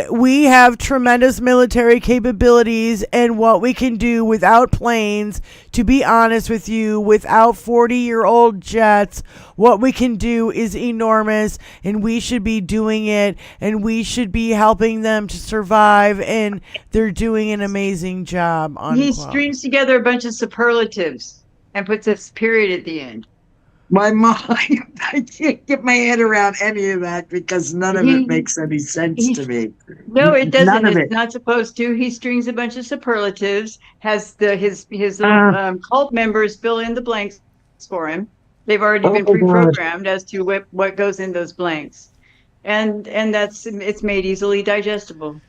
we have tremendous military capabilities, and what we can do without planes, to be honest with you, without 40-year-old jets, what we can do is enormous, and we should be doing it, and we should be helping them to survive, and they're doing an amazing job. Unquote. He strings together a bunch of superlatives and puts a period at the end. My mind, I can't get my head around any of that because none of it makes any sense to me. No, it doesn't. It's not supposed to. He strings a bunch of superlatives, has his cult members fill in the blanks for him. They've already been pre-programmed as to what goes in those blanks. And it's made easily digestible.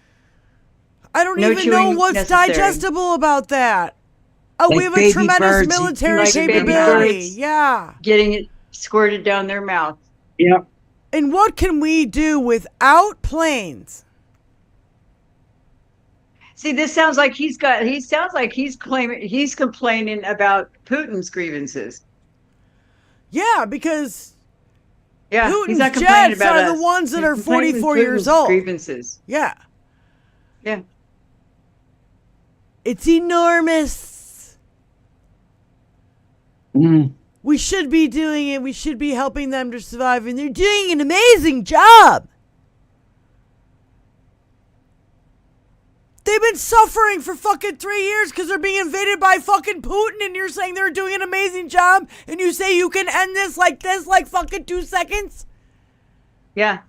I don't even know what's digestible about that. Oh, like we have a tremendous military capability. Yeah. Getting it squirted down their mouth. Yep. And what can we do without planes? See, this sounds like he's complaining about Putin's grievances. Yeah, because Putin's he's not jets about are the ones that are 44 years old. Grievances. Yeah. Yeah. It's enormous. We should be doing it. We should be helping them to survive, and they're doing an amazing job. They've been suffering for fucking 3 years because they're being invaded by fucking Putin, and you're saying they're doing an amazing job, and you say you can end this like fucking 2 seconds? Yeah.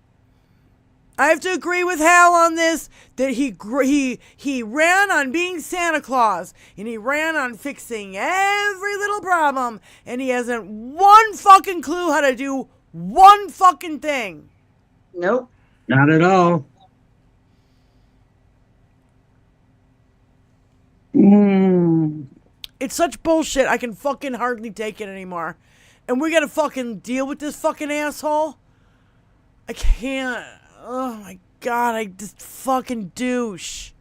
I have to agree with Hal on this, that he ran on being Santa Claus, and he ran on fixing every little problem, and he hasn't one fucking clue how to do one fucking thing. Nope. Not at all. It's such bullshit, I can fucking hardly take it anymore. And we gotta fucking deal with this fucking asshole? I can't. Oh my God, I just fucking douche.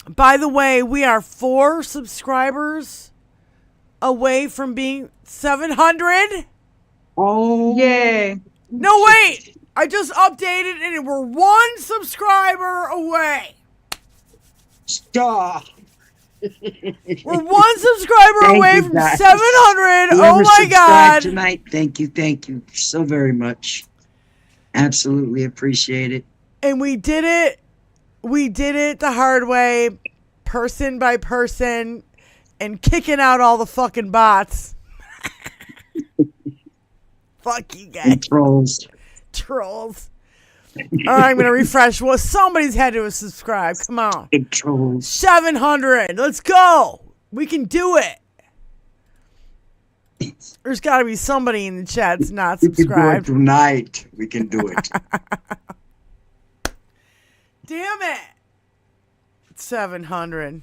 By the way, we are 4 subscribers away from being 700. Oh. Yay. No, wait. I just updated and we're 1 subscriber away. Stop. We're 1 subscriber away from 700. Whoever Oh my God. Tonight, thank you so very much. Absolutely appreciate it. And we did it the hard way, person by person, and kicking out all the fucking bots. Fuck you guys. And trolls. Trolls. All right, I'm going to refresh. Well, somebody's had to subscribe. Come on. Big trolls. 700. Let's go. We can do it. There's got to be somebody in the chat that's not subscribed. We can do it tonight. We can do it. Damn it. 700.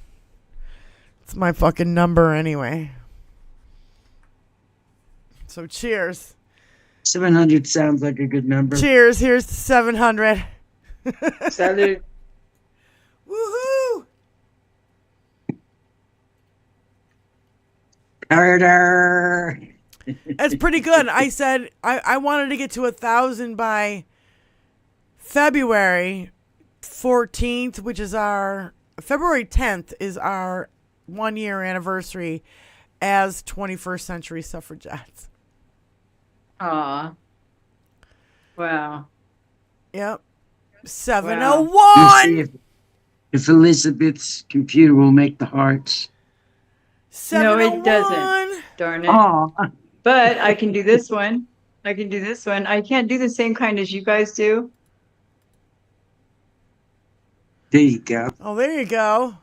It's my fucking number anyway. So cheers. 700 sounds like a good number. Cheers. Here's to 700. Salud. Woohoo. That's pretty good. I said I wanted to get to 1,000 by February 14th, which is February 10th is our 1-year anniversary as 21st Century Suffragettes. Aw. Wow. Yep. 701. If Elizabeth's computer will make the hearts. No, it doesn't. Darn it. Aww. But I can do this one. I can't do the same kind as you guys do. There you go. Oh, there you go.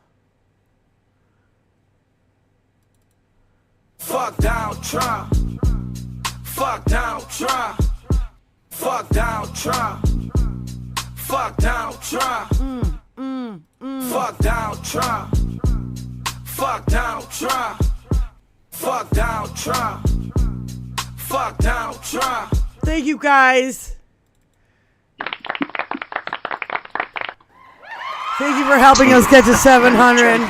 Fuck Donald Trump. Fuck Donald Trump. Fuck Donald Trump. Fuck Donald Trump. Fuck Donald Trump. Fuck Donald Trump. Fuck Donald Trump. Fuck Donald Trump. Thank you guys. Thank you for helping us get to 700.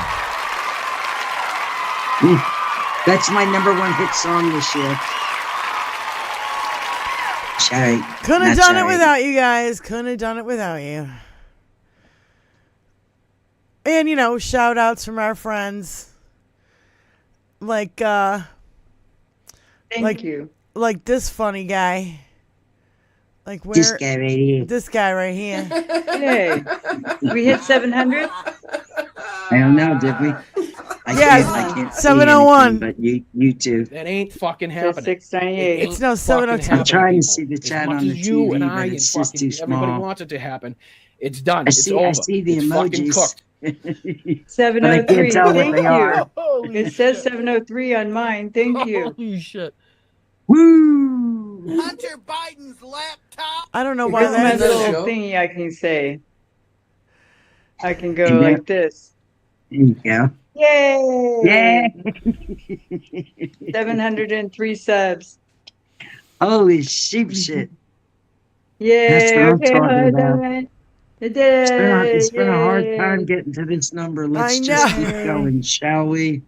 That's my #1 hit song this year. Sherry. Couldn't have That's done it all right. without you guys. Couldn't have done it without you. And, you know, shout outs from our friends. Like, Thank you. Like this funny guy. Like where? This guy right here. This guy right here. Yay. We hit 700? I don't know, did we? I can't see 701. anything, but you two. That ain't fucking happening. 698. It ain't It's no fucking 702. I'm trying happening, to see the people. chat As much on the as you TV, and but I it's and just too fucking everybody small. wants it to happen. It's done. I It's see over. the It's fucking emojis. cooked. 703. But I can't tell what Thank they you. are. It says 703 on mine. Thank you. Holy shit. Woo! Hunter Biden's laptop. I don't know why Here's my that's little thingy I can say. I can go Yeah. like this. There you go. Yay! Yay! 703 subs. Holy sheep shit. Yay! That's what I'm Okay, talking hold about. on. Yay! It's been a hard Yay. time getting to this number. Let's I just know. keep going, shall we?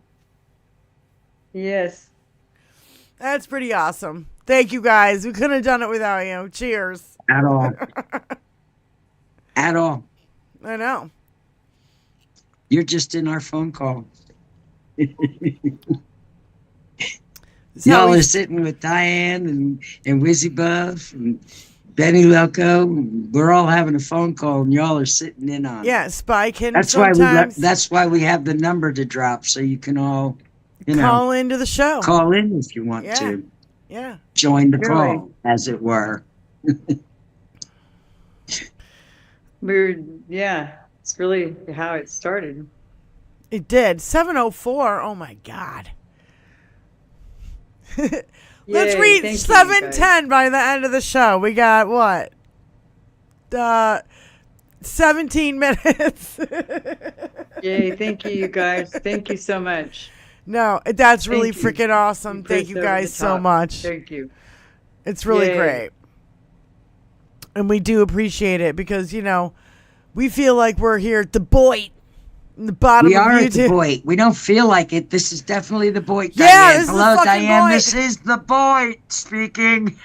Yes. That's pretty awesome. Thank you guys. We couldn't have done it without you. Cheers. At all. At all. I know. You're just in our phone call. Y'all are sitting with Diane and Wizzy Buff and Benny Loco. We're all having a phone call, and y'all are sitting in on it. Yeah, Spy can That's sometimes that's why we have the number to drop, so you can all, call into the show. call in if you want Yeah. to. Yeah. Join the Really? call, as it were. It's really how it started. It did. 704. Oh my God. Let's Yay, reach thank you, 710 by the end of the show. We got what? 17 minutes. Yay, thank you, you guys. Thank you so much. No, that's really Thank you. freaking awesome. Thank Pressed you over guys the so top. much. Thank you. It's really Yay. great. And we do appreciate it because, you know, we feel like we're here at the Boyd, in the bottom We of are at the YouTube. Boyd. We don't feel like it. This is definitely the Boyd. Yeah, Diane. this is the Hello, fucking Diane. Boyd. This is the Boyd speaking.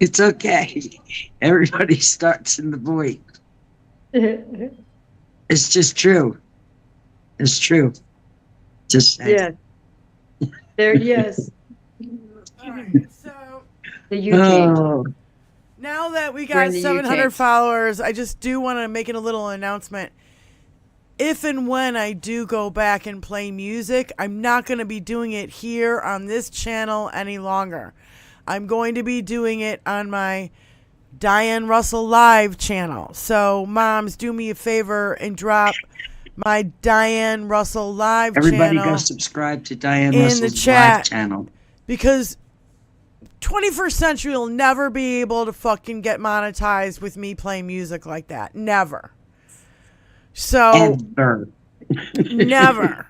It's okay. Everybody starts in the Boyd. It's just true. It's true. Just saying. Yes. There, yes. All right, so The UK. Oh, now that we We're got in the 700 UK. followers, I just do want to make it a little announcement. If and when I do go back and play music, I'm not going to be doing it here on this channel any longer. I'm going to be doing it on my Diane Russell Live channel. So, moms, do me a favor and drop my Diane Russell Live everybody channel go subscribe to Diane in the Russell's chat. live channel. Because 21st Century will never be able to fucking get monetized with me playing music like that. Never. So, Ever. never.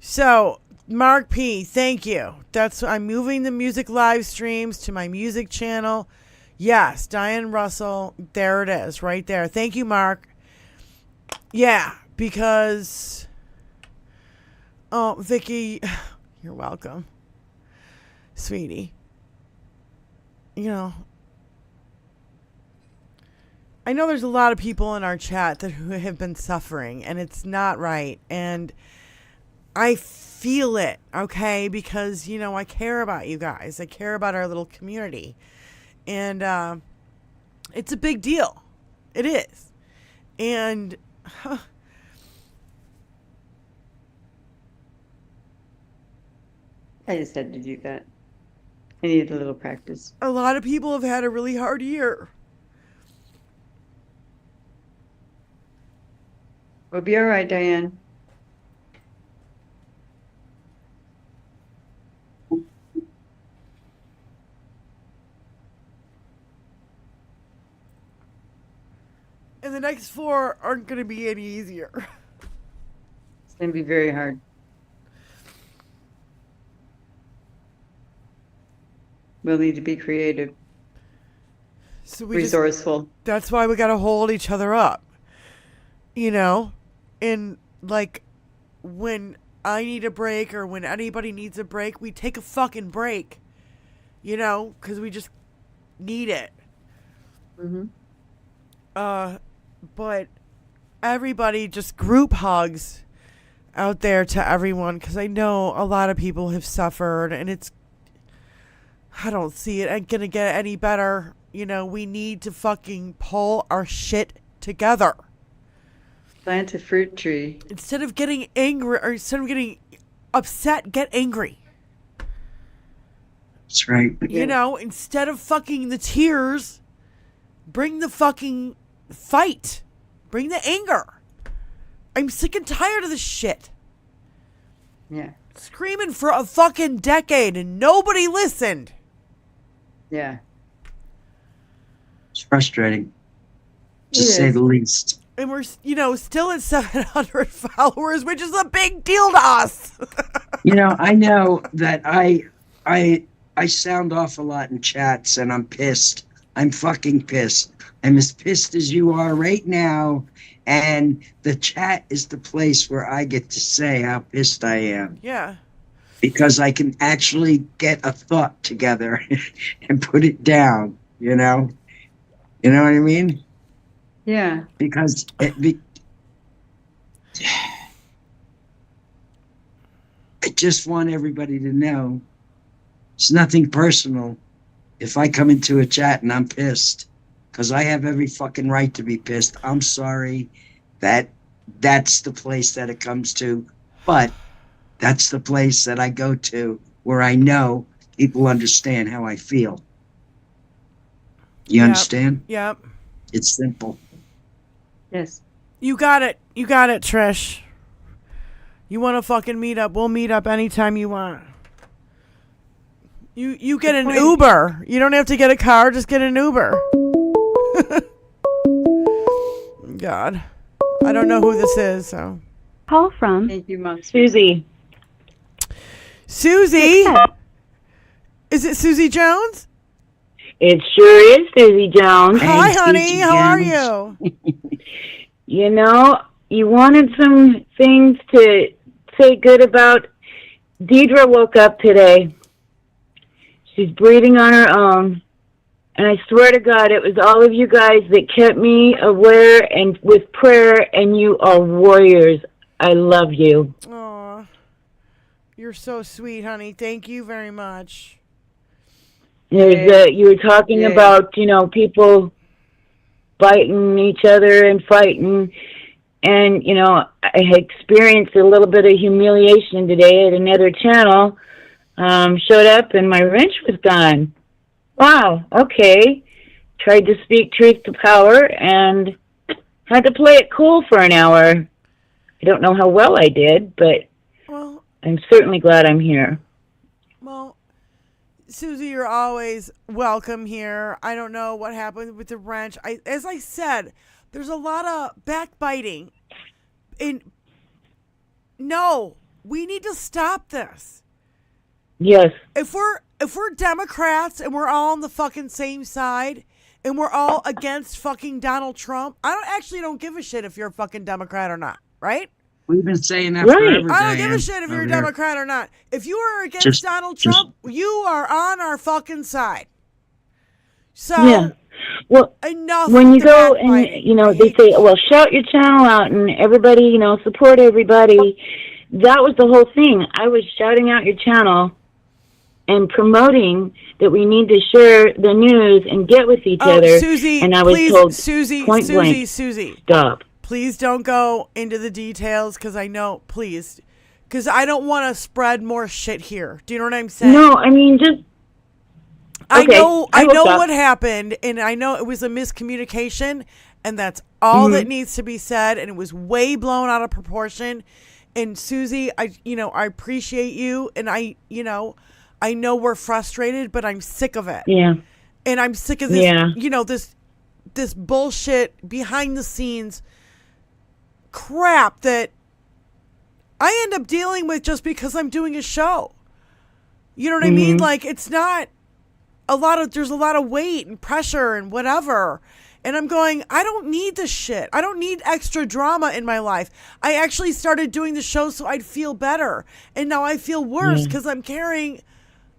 So, Mark P, thank you. I'm moving the music live streams to my music channel. Yes, Diane Russell. There it is, right there. Thank you, Mark. Yeah, because Vicky, you're welcome. Sweetie. You know, I know there's a lot of people in our chat who have been suffering, and it's not right. And I feel it, okay? Because, you know, I care about you guys. I care about our little community. And it's a big deal. It is. And I just had to do that. I needed a little practice. a lot of people have had a really hard year. We'll be all right, Diane. And the next 4 aren't going to be any easier. It's going to be very hard. We'll need to be creative, So we resourceful. that's why we got to hold each other up. you know, and like when I need a break or when anybody needs a break, we take a fucking break, you know, because we just need it. Mm-hmm. But everybody just group hugs out there to everyone, because I know a lot of people have suffered, and I don't see it gonna get any better. You know, we need to fucking pull our shit together. Plant a fruit tree. Instead of getting angry, or instead of getting upset, get angry. That's right. You know, instead of fucking the tears, bring the fucking fight. Bring the anger. I'm sick and tired of this shit. Yeah. Screaming for a fucking decade and nobody listened. Yeah. It's frustrating, to say the least. And we're, you know, still at 700 followers, which is a big deal to us. You know, I know that I sound off a lot in chats, and I'm pissed. I'm fucking pissed. I'm as pissed as you are right now. And the chat is the place where I get to say how pissed I am. Yeah. Because I can actually get a thought together and put it down, you know? You know what I mean? Yeah. Because I just want everybody to know it's nothing personal if I come into a chat and I'm pissed, because I have every fucking right to be pissed. I'm sorry that that's the place that it comes to, but that's the place that I go to where I know people understand how I feel. You understand? Yep. It's simple. Yes. You got it. You got it, Trish. You want to fucking meet up? We'll meet up anytime you want. You get an Uber. You don't have to get a car. Just get an Uber. God. I don't know who this is, so. Call from Thank you, Mom. Susie. Susie? Is it Susie Jones? It sure is Susie Jones. Hi, honey. How are you? You know, you wanted some things to say good about. Deidre woke up today. She's breathing on her own. And I swear to God, it was all of you guys that kept me aware and with prayer, and you are warriors. I love you. Aw. You're so sweet, honey. Thank you very much. You were talking about, you know, people biting each other and fighting. And, you know, I experienced a little bit of humiliation today at another channel. Showed up and my wrench was gone. Wow, okay. Tried to speak truth to power and had to play it cool for an hour. I don't know how well I did, but I'm certainly glad I'm here. Well, Susie, you're always welcome here. I don't know what happened with the wrench. As I said, there's a lot of backbiting. No, we need to stop this. Yes. If we're Democrats and we're all on the fucking same side and we're all against fucking Donald Trump, I don't give a shit if you're a fucking Democrat or not, right? We've been saying that forever. I don't give a shit if you're a Democrat or not. If you are against Donald Trump, you are on our fucking side. So, yeah. Well, enough. When you go and, you know, they say, well, shout your channel out and everybody, you know, support everybody. That was the whole thing. I was shouting out your channel and promoting that we need to share the news and get with each other. Susie, and I was told, Susie, stop. Please don't go into the details because I don't want to spread more shit here. Do you know what I'm saying? No, I mean, just... Okay, I know what happened, and I know it was a miscommunication, and that's all that needs to be said, and it was way blown out of proportion. And Susie, I appreciate you, and I know we're frustrated, but I'm sick of it. Yeah. And I'm sick of this, this bullshit behind the scenes crap that I end up dealing with just because I'm doing a show. You know what I mean? Like, it's not there's a lot of weight and pressure and whatever. And I'm going, I don't need this shit. I don't need extra drama in my life. I actually started doing the show so I'd feel better. And now I feel worse because I'm carrying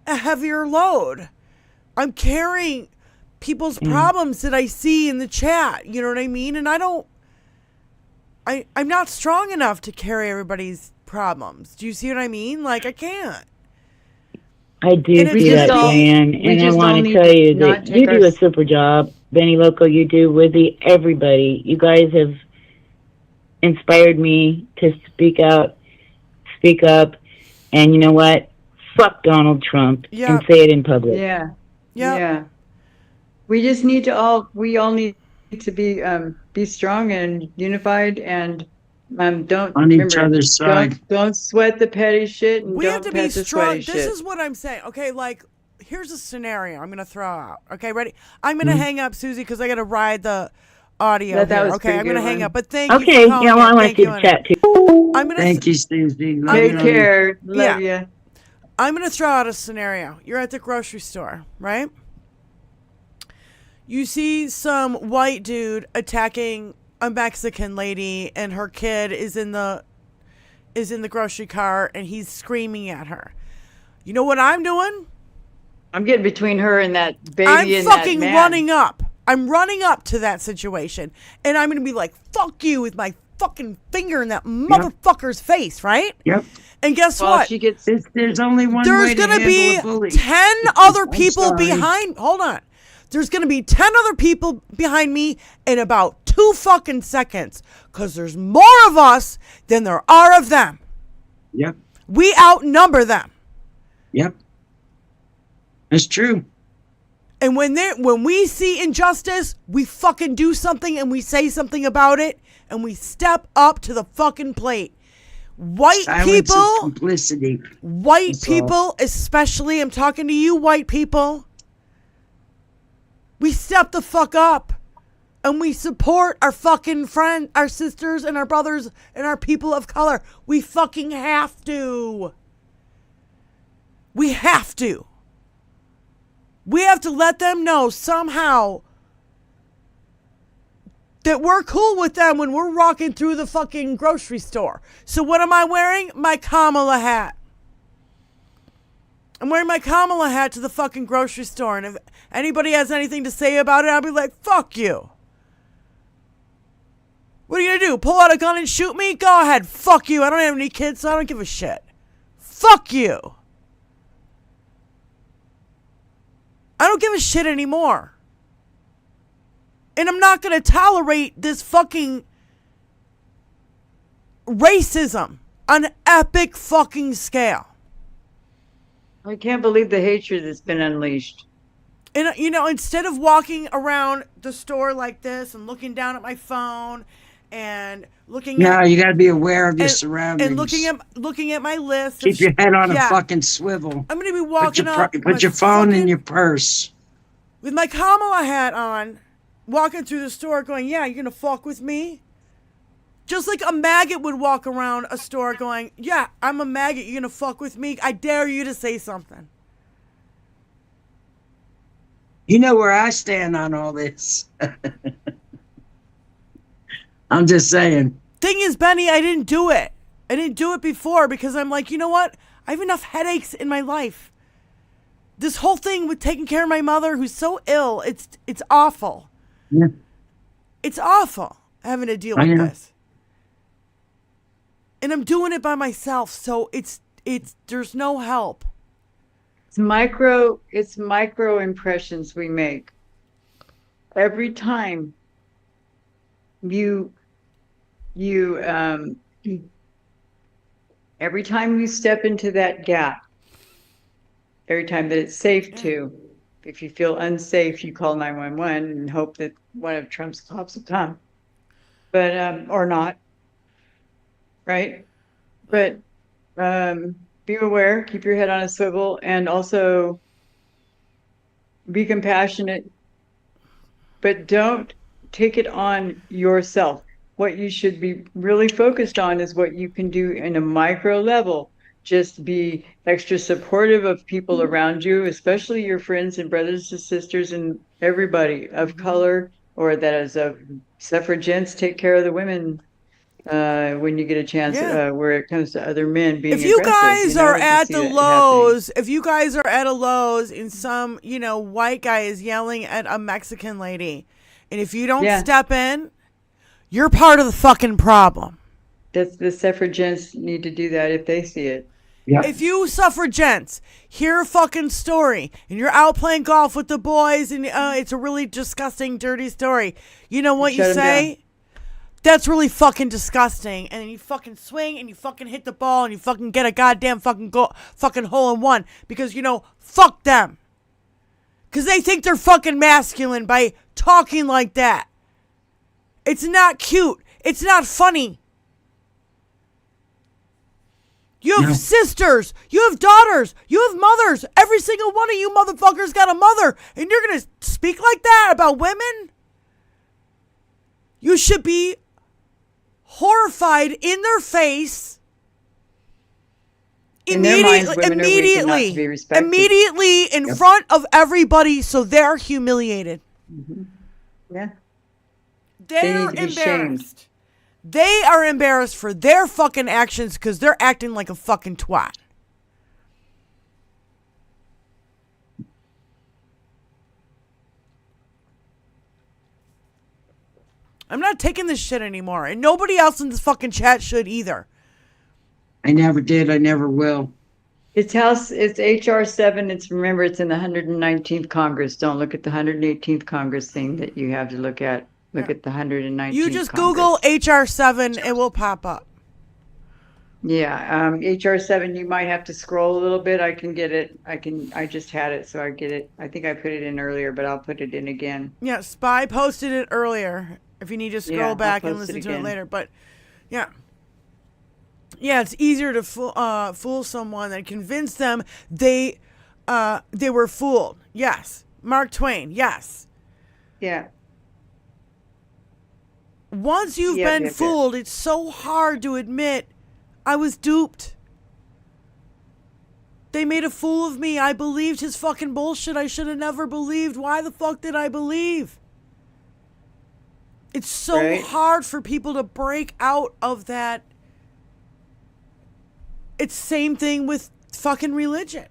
a heavier load. I'm carrying people's problems that I see in the chat. You know what I mean? And I'm not strong enough to carry everybody's problems. Do you see what I mean? Like, I can't. I do see that, Diane, and I want to tell you that you do a super job. Benny Loco, you do, Wizzy, everybody. You guys have inspired me to speak out, speak up, and you know what? Fuck Donald Trump and say it in public. Yeah. We just need to we all need to be strong and unified and don't on each other's side. Don't sweat the petty shit. And we don't have to be pet the strong. sweaty This shit. is what I'm saying. Okay, like, here's a scenario I'm going to throw out. Okay, ready? I'm going to hang up, Susie, because I got to ride the audio. That here. was Okay, I'm going to hang up. But thank you. Okay, yeah, well, I want to chat too. Thank you, Susie. Take care. Love you. I'm going to throw out a scenario. You're at the grocery store, right? You see some white dude attacking a Mexican lady, and her kid is in the grocery cart, and he's screaming at her. You know what I'm doing? I'm getting between her and that baby. I'm fucking running up. I'm running up to that situation, and I'm going to be like, fuck you, with my fucking finger in that motherfucker's face, right? Yep. And guess what? There's only one There's way to gonna handle be a bully. 10 other people sorry. behind. Hold on. There's going to be 10 other people behind me in about 2 fucking seconds, because there's more of us than there are of them. Yep. We outnumber them. Yep. That's true. And when we see injustice, we fucking do something and we say something about it and we step up to the fucking plate. White Silence people, of complicity. White That's people, all. especially, I'm talking to you, white people. We step the fuck up and we support our fucking friends, our sisters and our brothers and our people of color. We fucking have to. We have to. We have to let them know somehow that we're cool with them when we're walking through the fucking grocery store. So what am I wearing? My Kamala hat. I'm wearing my Kamala hat to the fucking grocery store. And if anybody has anything to say about it, I'll be like, fuck you. What are you going to do? Pull out a gun and shoot me? Go ahead. Fuck you. I don't have any kids, so I don't give a shit. Fuck you. I don't give a shit anymore. And I'm not going to tolerate this fucking racism on an epic fucking scale. I can't believe the hatred that's been unleashed. And, you know, instead of walking around the store like this and looking down at my phone and looking at... No, you got to be aware of your surroundings. And looking at my list. Keep your head on a fucking swivel. I'm going to be walking up... Put your phone in your purse. With my Kamala hat on, walking through the store going, yeah, you're going to fuck with me? Just like a maggot would walk around a store going, yeah, I'm a maggot, you're going to fuck with me? I dare you to say something. You know where I stand on all this. I'm just saying. Thing is, Benny, I didn't do it. I didn't do it before because I'm like, you know what? I have enough headaches in my life. This whole thing with taking care of my mother who's so ill, it's awful. Yeah. It's awful having to deal with this. And I'm doing it by myself, so it's there's no help. It's micro impressions we make. Every time every time you step into that gap, every time that it's safe to, if you feel unsafe, you call 911 and hope that one of Trump's cops will come. But, or not. Right? But be aware, keep your head on a swivel, and also be compassionate, but don't take it on yourself. What you should be really focused on is what you can do in a micro level. Just be extra supportive of people around you, especially your friends and brothers and sisters and everybody of color or that as a suffragettes take care of the women when you get a chance, where it comes to other men being aggressive. If you guys are at the lows, happening. if you guys are at a lows and some, white guy is yelling at a Mexican lady, and if you don't step in, you're part of the fucking problem. The suffragettes need to do that if they see it. Yeah. If you suffragettes hear a fucking story and you're out playing golf with the boys and it's a really disgusting, dirty story, you know what you say? That's really fucking disgusting. And then you fucking swing and you fucking hit the ball and you fucking get a goddamn fucking hole in one because, fuck them. Because they think they're fucking masculine by talking like that. It's not cute. It's not funny. You have sisters, you have daughters, you have mothers. Every single one of you motherfuckers got a mother. And you're going to speak like that about women? You should be horrified in their face immediately in front of everybody so they're humiliated. Mm-hmm. Yeah. They're embarrassed. They are embarrassed for their fucking actions because they're acting like a fucking twat. I'm not taking this shit anymore. And nobody else in this fucking chat should either. I never did. I never will. It's HR 7. It's in the 119th Congress. Don't look at the 118th Congress thing that you have to look at. Look at the 119th You just Congress. Google HR 7, it will pop up. Yeah, HR 7, you might have to scroll a little bit. I can get it. I just had it, so I get it. I think I put it in earlier, but I'll put it in again. Yeah, Spy posted it earlier. If you need to scroll back and listen to it later. But, yeah. Yeah, it's easier to fool someone than convince them they were fooled. Yes. Mark Twain, yes. Yeah. Once you've been fooled, it's so hard to admit I was duped. They made a fool of me. I believed his fucking bullshit. I should have never believed. Why the fuck did I believe? It's so hard for people to break out of that. It's same thing with fucking religion.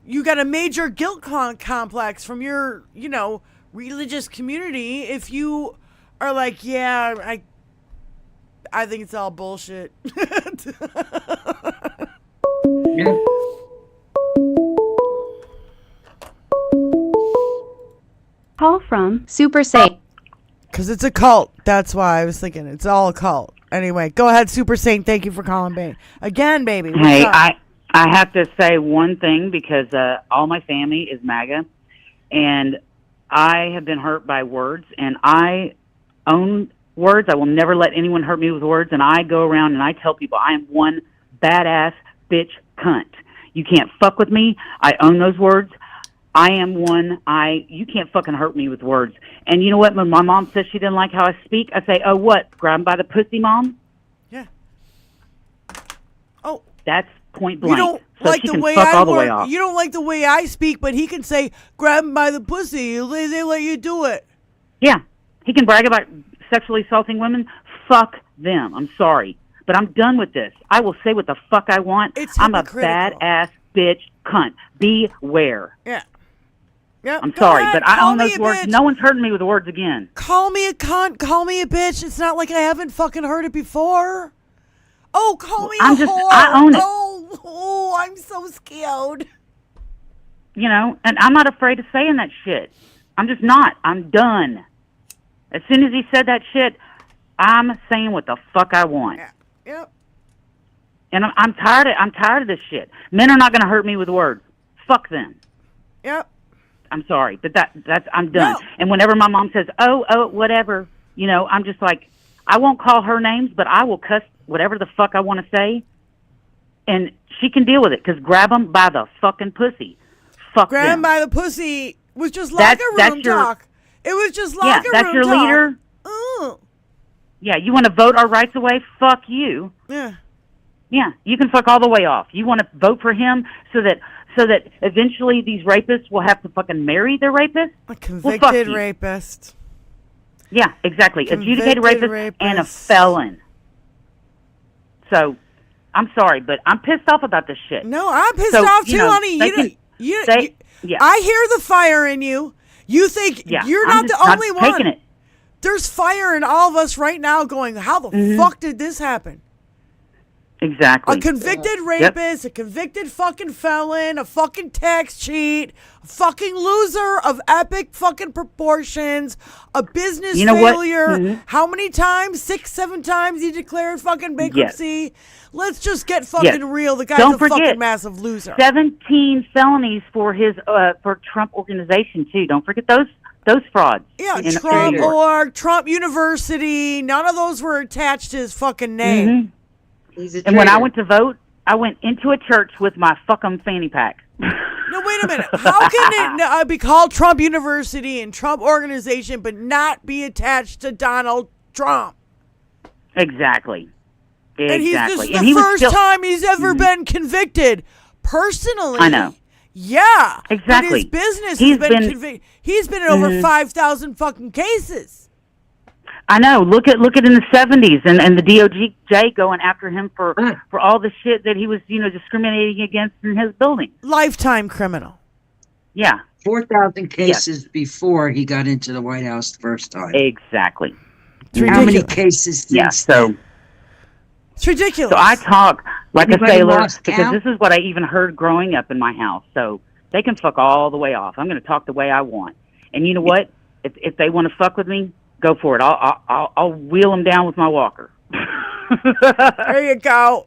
You got a major guilt complex from your, religious community if you are like, yeah, I think it's all bullshit. Yeah. Call from Super Saint. Because it's a cult. That's why I was thinking it's all a cult. Anyway, go ahead, Super Saint. Thank you for calling me. Again, baby. Hey, I have to say one thing because all my family is MAGA, and I have been hurt by words, and I own words. I will never let anyone hurt me with words, and I go around and I tell people I am one badass bitch cunt. You can't fuck with me. I own those words. I am one. You can't fucking hurt me with words. And you know what? When my mom says she didn't like how I speak, I say, oh, what? Grab him by the pussy, Mom? Yeah. Oh. That's point blank. You don't so like the way You don't like the way I speak, but he can say, grab him by the pussy. They let you do it. Yeah. He can brag about sexually assaulting women. Fuck them. I'm sorry. But I'm done with this. I will say what the fuck I want. I'm a badass bitch cunt. Beware. Yeah. Yep, I'm sorry, but I own those words. No one's hurting me with words again. Call me a cunt. Call me a bitch. It's not like I haven't fucking heard it before. Oh, call me a whore. I own it. Oh, I'm so scared. And I'm not afraid of saying that shit. I'm just not. I'm done. As soon as he said that shit, I'm saying what the fuck I want. Yeah. Yep. And I'm tired of this shit. Men are not going to hurt me with words. Fuck them. Yep. I'm sorry, but that's I'm done. No. And whenever my mom says, oh, whatever, I'm just like, I won't call her names, but I will cuss whatever the fuck I want to say, and she can deal with it, because grab them by the fucking pussy. Fuck grab them. By the pussy was just locker room talk. It was just locker room talk. Yeah, that's your leader? Ooh. Yeah, you want to vote our rights away? Fuck you. Yeah. Yeah, you can fuck all the way off. You want to vote for him so that eventually these rapists will have to fucking marry their rapist? A convicted rapist. Yeah, exactly. Adjudicated rapist and a felon. So, I'm sorry, but I'm pissed off about this shit. No, I'm pissed off too, honey. I hear the fire in you. You think you're not the only one. Taking it. There's fire in all of us right now going, how the fuck did this happen? Exactly. A convicted rapist, a convicted fucking felon, a fucking tax cheat, a fucking loser of epic fucking proportions, a business failure. How many times? 6, 7 times he declared fucking bankruptcy. Yes. Let's just get fucking real. The guy's a fucking massive loser. 17 felonies for his for Trump organization too. Don't forget those frauds. Yeah, Trump org, Trump University. None of those were attached to his fucking name. And when I went to vote, I went into a church with my fucking fanny pack. No, wait a minute. How can it be called Trump University and Trump Organization but not be attached to Donald Trump? Exactly. And this is the first time he's ever been convicted. Personally. I know. Yeah. Exactly. But his business has been convicted. He's been in over 5,000 fucking cases. I know. Look at in the 70s and the DOJ going after him for all the shit that he was, discriminating against in his building. Lifetime criminal. Yeah. 4,000 cases before he got into the White House the first time. Exactly. How many cases since then? It's ridiculous. So I talk like a sailor because this is what I even heard growing up in my house. So they can fuck all the way off. I'm going to talk the way I want. And you know what? If they want to fuck with me, go for it. I'll wheel them down with my walker. There you go.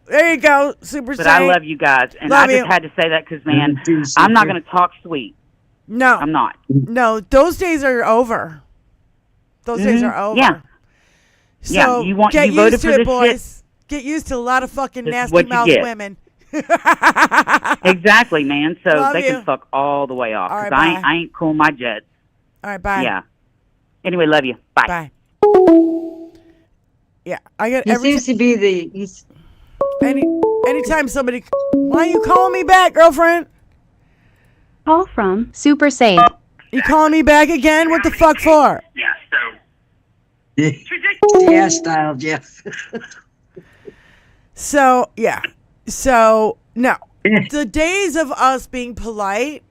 Super But I love you guys. And I just had to say that because, man, I'm not going to talk sweet. No. I'm not. No, those days are over. Those days are over. Yeah. So you get voted used for to it, this boys. shit. Get used to a lot of fucking nasty mouth women. Exactly, man. So love they you. can fuck all the way off. All right, Because I ain't cool my jets. All right, bye. Yeah. Anyway, love you. Bye. Bye. Yeah, I got. He seems to be anytime somebody. Why are you calling me back, girlfriend? Call from Super Safe. You calling me back again? What the fuck for? Yeah, style, Jeff. So no, the days of us being polite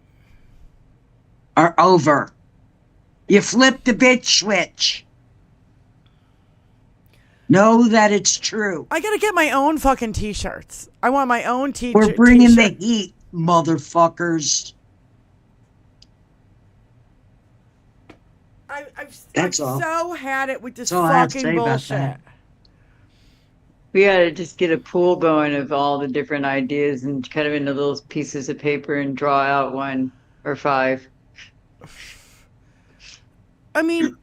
are over. You flipped the bitch switch. Know that it's true. I gotta get my own fucking t-shirts. I want my own t-shirt. We're bringing the heat, motherfuckers. I've so had it with this fucking bullshit. We gotta just get a pool going of all the different ideas and cut them into little pieces of paper and draw out 1 or 5. I mean,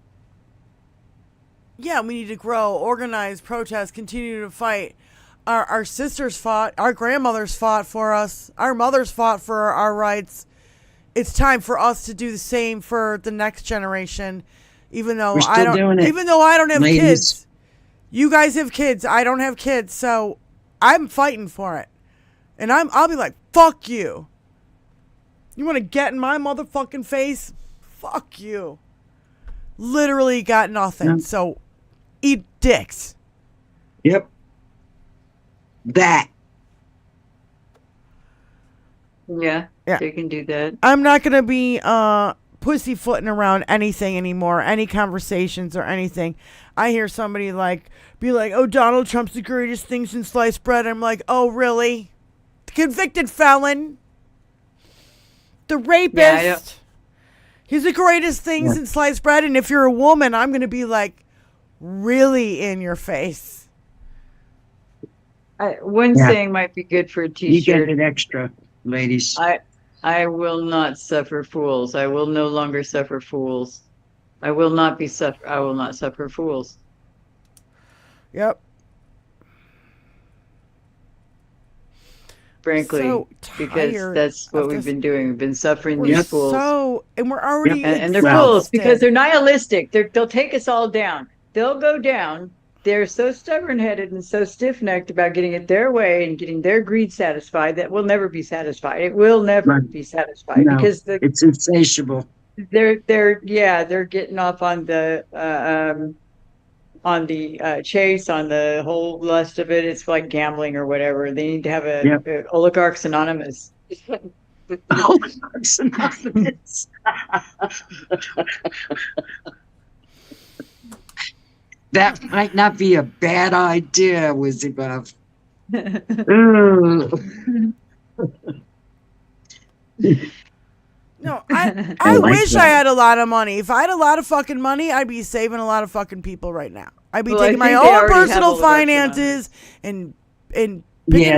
yeah, we need to grow, organize, protest, continue to fight. Our sisters fought, our grandmothers fought for us, our mothers fought for our rights. It's time for us to do the same for the next generation. Even though I don't have kids. You guys have kids. I don't have kids, so I'm fighting for it. And I'll be like, fuck you. You want to get in my motherfucking face? Fuck you. Literally got nothing. Yeah. So eat dicks. Yep. That. Yeah, they can do that. I'm not going to be pussyfooting around anything anymore, any conversations or anything. I hear somebody be like, oh, Donald Trump's the greatest thing since sliced bread. I'm like, oh, really? The convicted felon? The rapist? Yeah, He's the greatest thing since sliced bread. And if you're a woman, I'm going to be like, really in your face. One saying might be good for a t-shirt. You get it extra, ladies. I will not suffer fools. I will no longer suffer fools. I will not suffer fools. Yep. Frankly, because that's what we've been doing. We've been suffering these fools. And we're already and they're fools because they're nihilistic. They'll take us all down. They'll go down. They're so stubborn-headed and so stiff-necked about getting it their way and getting their greed satisfied that we'll never be satisfied. It will never be satisfied because it's insatiable. They're getting off on the chase, on the whole lust of it. It's like gambling or whatever. They need to have a Oligarchs Anonymous. Oligarchs Anonymous. That might not be a bad idea, Wizzy Buff. No, I wish I had a lot of money. If I had a lot of fucking money, I'd be saving a lot of fucking people right now. I'd be taking my own personal finances and picking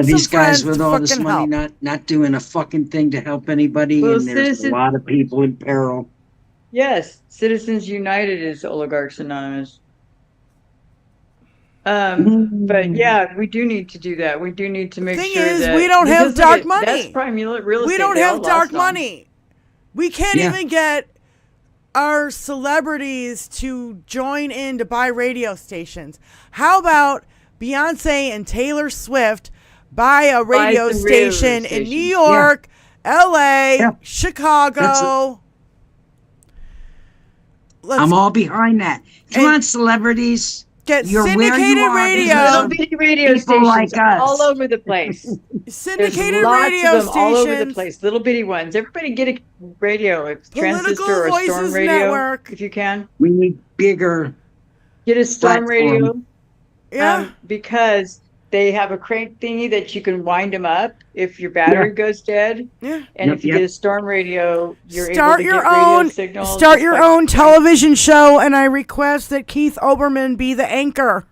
these some guys friends with to all this fucking money help. not doing a fucking thing to help anybody, Well, and there's a lot of people in peril. Yes, Citizens United is Oligarchs Anonymous. But yeah, we do need to do that. We do need to make Thing sure is, that we don't have dark money. That's prime real estate. We don't they all have dark lost on. money. We can't even get our celebrities to join in to buy radio stations. How about Beyonce and Taylor Swift buy a radio station in New York, LA, Chicago? I'm all behind that. Come on, celebrities. Get You're syndicated radio. Little bitty radio stations like us. all over the place. Syndicated There's lots radio of them all over the stations. place. Little bitty ones. Everybody get a radio, a transistor or a Voices storm radio, Network. if you can. We need bigger. Get a storm radio. Yeah. Because they have a crank thingy that you can wind them up if your battery goes dead. Yeah. And if you get a storm radio, you're Start able to your get radio own. signals. Start your own television show, and I request that Keith Olbermann be the anchor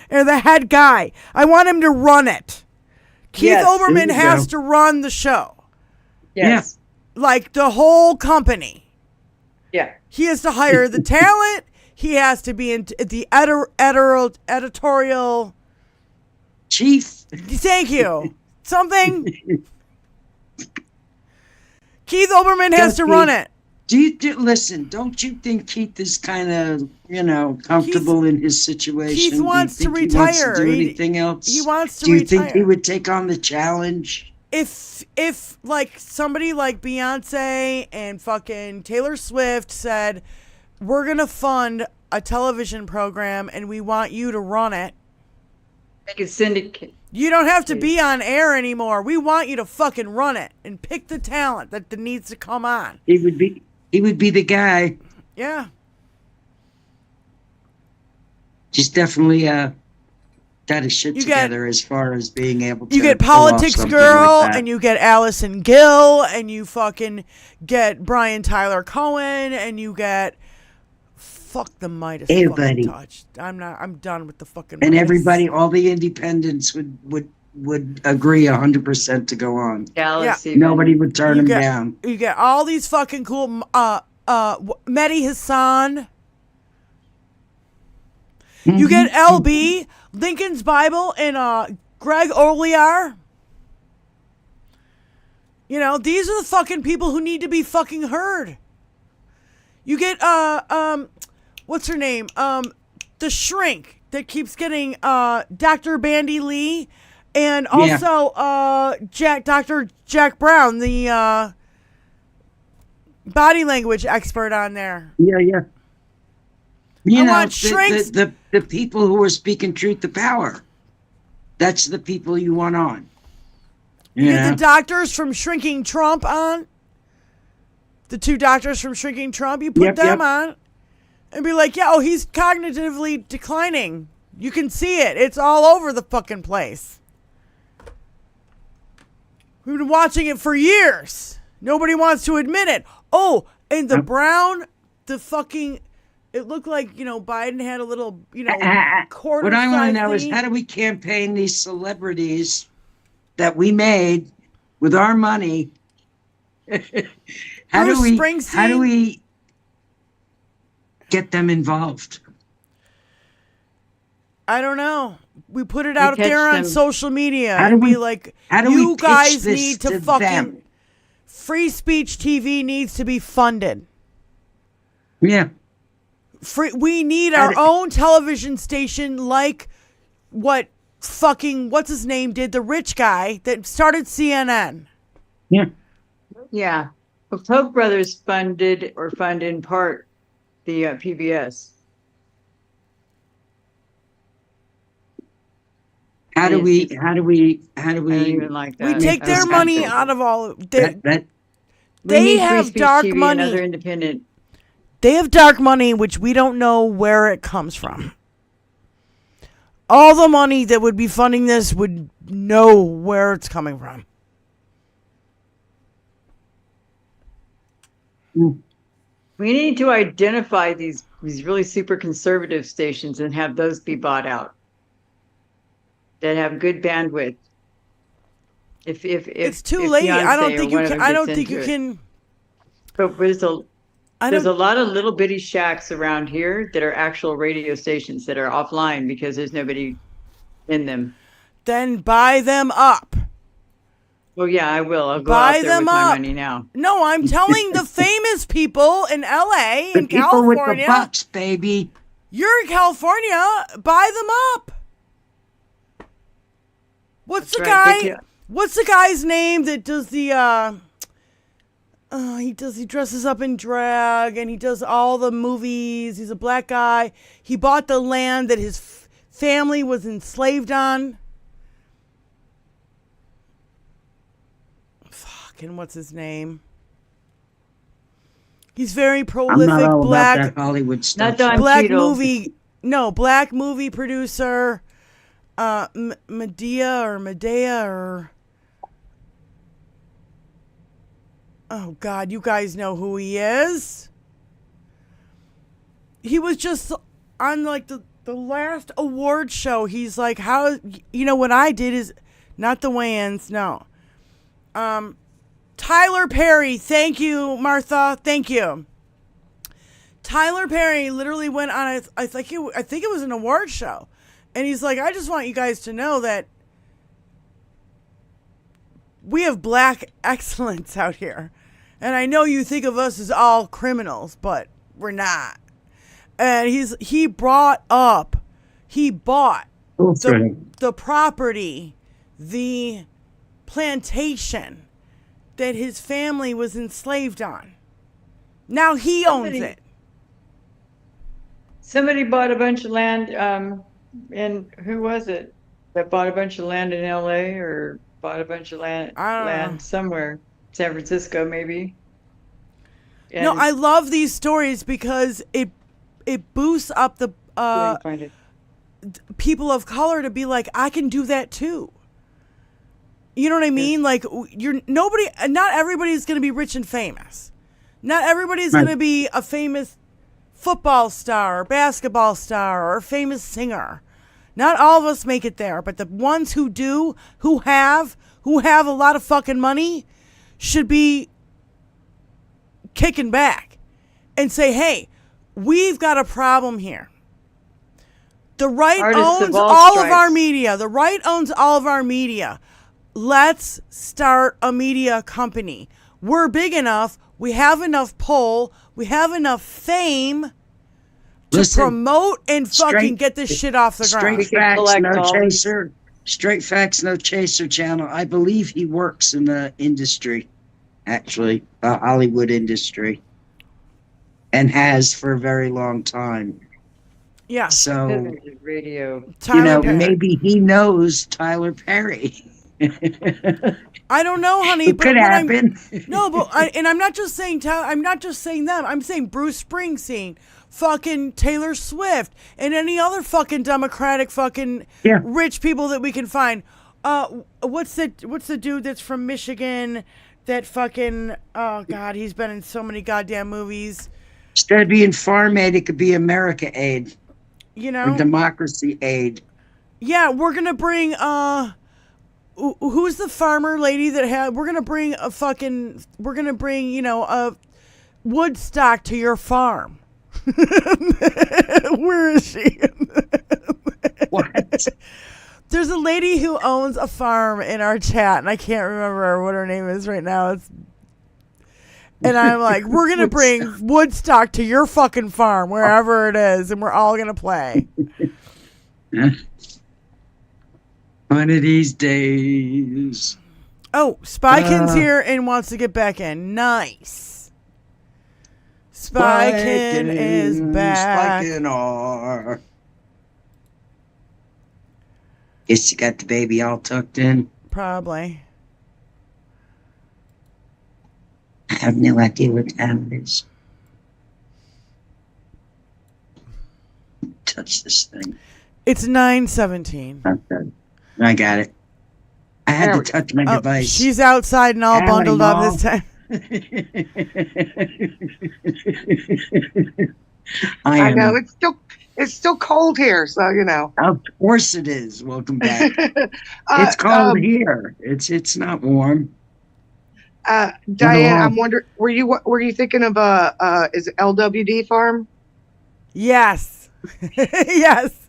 or the head guy. I want him to run it. Keith Olbermann has to run the show. Yes. Like the whole company. Yeah. He has to hire the talent. He has to be in the editorial chief. Thank you. Something. Keith Olbermann has to run it. Listen, don't you think Keith is kind of, comfortable in his situation? Keith wants to retire. He wants to do anything else? He wants to retire. retire. Do you think he would take on the challenge? If like somebody like Beyonce and fucking Taylor Swift said, we're going to fund a television program and we want you to run it. Make a syndicate. You don't have to be on air anymore. We want you to fucking run it and pick the talent that needs to come on. He would be the guy. Yeah. He's definitely got his shit together as far as being able to. You get Politics Girl, like and you get Allison Gill, and you fucking get Brian Tyler Cohen, and you get fuck the Midas fucking touch. I'm done with the fucking and Midas. Everybody, all the independents would agree 100% to go on. Galaxy. Nobody would turn him down. You get all these fucking cool Mehdi Hassan. You get LB, Lincoln's Bible, and Greg Olear. These are the fucking people who need to be fucking heard. You get what's her name? The Shrink that keeps getting Dr. Bandy Lee, and also Dr. Jack Brown, the body language expert on there. Yeah. I want Shrinks. The people who are speaking truth to power. That's the people you want on. You get the doctors from Shrinking Trump on. The two doctors from Shrinking Trump, you put them on and be like, he's cognitively declining. You can see it. It's all over the fucking place. We've been watching it for years. Nobody wants to admit it. Oh, and the Brown, the fucking... It looked like, Biden had a little, quarter. What I want to know is how do we campaign these celebrities that we made with our money? How do we get them involved? I don't know. We put it out there on social media and be like, you guys need to fucking... Free speech TV needs to be funded. Yeah. We need our own television station like what's his name did, the rich guy that started CNN. Yeah. Yeah. Well, Koch brothers funded or fund in part the PBS. How do we? I don't even like that. We take their money out of all. They have Free Speech dark TV, money. Another independent. They have dark money, which we don't know where it comes from. All the money that would be funding this would know where it's coming from. We need to identify these really super conservative stations and have those be bought out that have good bandwidth. If it's too late, I don't think you can. I don't think you can. But there's a lot of little bitty shacks around here that are actual radio stations that are offline because there's nobody in them. Then buy them up. Well, yeah, I will. I'll go buy out there them with up. my money now. No, I'm telling the famous people in LA and California. With the bucks, baby. You're in California. Buy them up. What's the guy? What's the guy's name that does the? He dresses up in drag and he does all the movies. He's a black guy. He bought the land that his family was enslaved on. Fucking what's his name? He's very prolific. I'm not all black about that Hollywood stuff. Black movie producer. Medea or oh God, you guys know who he is. He was just on like the last award show. He's like, how, what I did is not the Wayans, no. Tyler Perry, thank you, Martha, thank you. Tyler Perry literally went on I think it was an award show. And he's like, I just want you guys to know that we have black excellence out here. And I know you think of us as all criminals, but we're not. And he bought the property, the plantation that his family was enslaved on. Now he owns it. Somebody bought a bunch of land, and who was it that bought a bunch of land in LA or bought a bunch of land somewhere? San Francisco, maybe. And no, I love these stories because it boosts up the people of color to be like, I can do that too. You know what I mean? Like not everybody's going to be rich and famous. Not everybody's going to be a famous football star or basketball star or a famous singer. Not all of us make it there, but the ones who do, who have a lot of fucking money should be kicking back and say, hey, we've got a problem here. The right owns all of our media. The right owns all of our media. Let's start a media company. We're big enough. We have enough pull. We have enough fame to promote and fucking get this shit off the ground. Straight Facts, No Chaser channel. I believe he works in the industry, actually, the Hollywood industry, and has for a very long time. Yeah. So, radio. Maybe he knows Tyler Perry. I don't know, honey. It could happen. I'm not just saying I'm not just saying them. I'm saying Bruce Springsteen, fucking Taylor Swift, and any other fucking Democratic fucking rich people that we can find. What's the dude that's from Michigan that fucking, oh God, he's been in so many goddamn movies. Instead of being Farm Aid, it could be America Aid. Or Democracy Aid. Yeah, we're gonna bring who's the farmer lady that we're gonna bring a Woodstock to your farm. Where is she? What? There's a lady who owns a farm in our chat, and I can't remember what her name is right now. And I'm like, we're going to bring Woodstock to your fucking farm, wherever it is, and we're all going to play. One of these days. Oh, Spykin's here and wants to get back in. Nice. Spykin is back. Spykin are. Guess you got the baby all tucked in. Probably. I have no idea what time it is. Touch this thing. It's 9:17. Okay. I got it. I had to touch my device. She's outside and all bundled up this time. I know it's still cold here, so you know. Of course it is. Welcome back. It's cold here. It's not warm. Diane, I'm wondering, were you thinking of is it LWD Farm? Yes. Yes.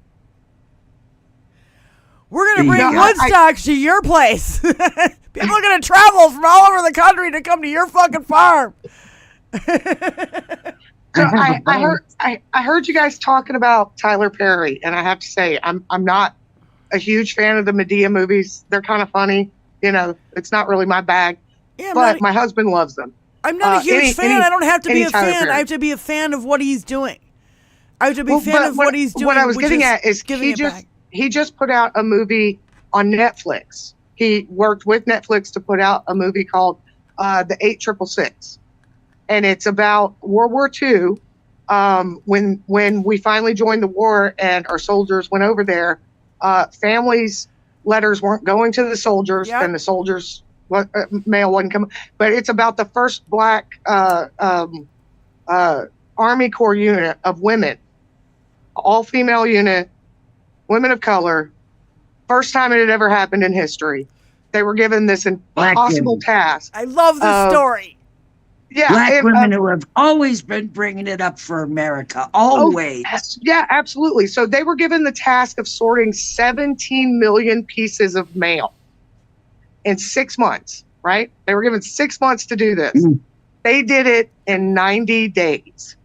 We're going to bring Woodstock to your place. People are going to travel from all over the country to come to your fucking farm. So I heard you guys talking about Tyler Perry, and I have to say I'm not a huge fan of the Medea movies. They're kind of funny, you know. It's not really my bag, but my husband loves them. I'm not a huge fan. I don't have to be a fan. I have to be a fan of what he's doing. I have to be a fan of what he's doing. What I was getting at is he just put out a movie on Netflix. He worked with Netflix to put out a movie called The 8666. And it's about World War II, when we finally joined the war and our soldiers went over there. Families' letters weren't going to the soldiers, and the soldiers' mail wasn't coming. But it's about the first Black Army Corps unit of women, all-female unit, women of color. First time it had ever happened in history. They were given this impossible task. I love this story. Yeah, Black women who have always been bringing it up for America, always. Yeah, absolutely. So they were given the task of sorting 17 million pieces of mail in 6 months, right? They were given 6 months to do this. They did it in 90 days.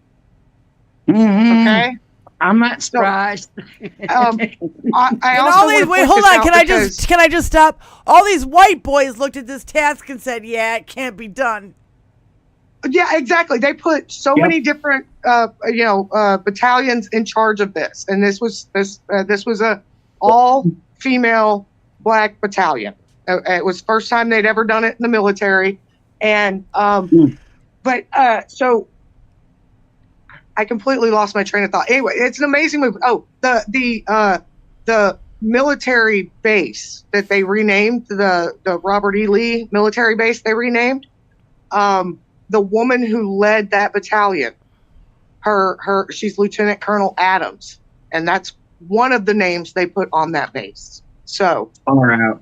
Okay? I'm not surprised. Wait, hold on. Can I just stop? All these white boys looked at this task and said, "Yeah, it can't be done." Yeah, exactly. They put so many different, battalions in charge of this, and this was a all-female Black battalion. It was the first time they'd ever done it in the military, and so I completely lost my train of thought. Anyway, it's an amazing movie. Oh, the military base that they renamed, the Robert E. Lee military base they renamed. The woman who led that battalion, she's Lieutenant Colonel Adams, and that's one of the names they put on that base. So, far out.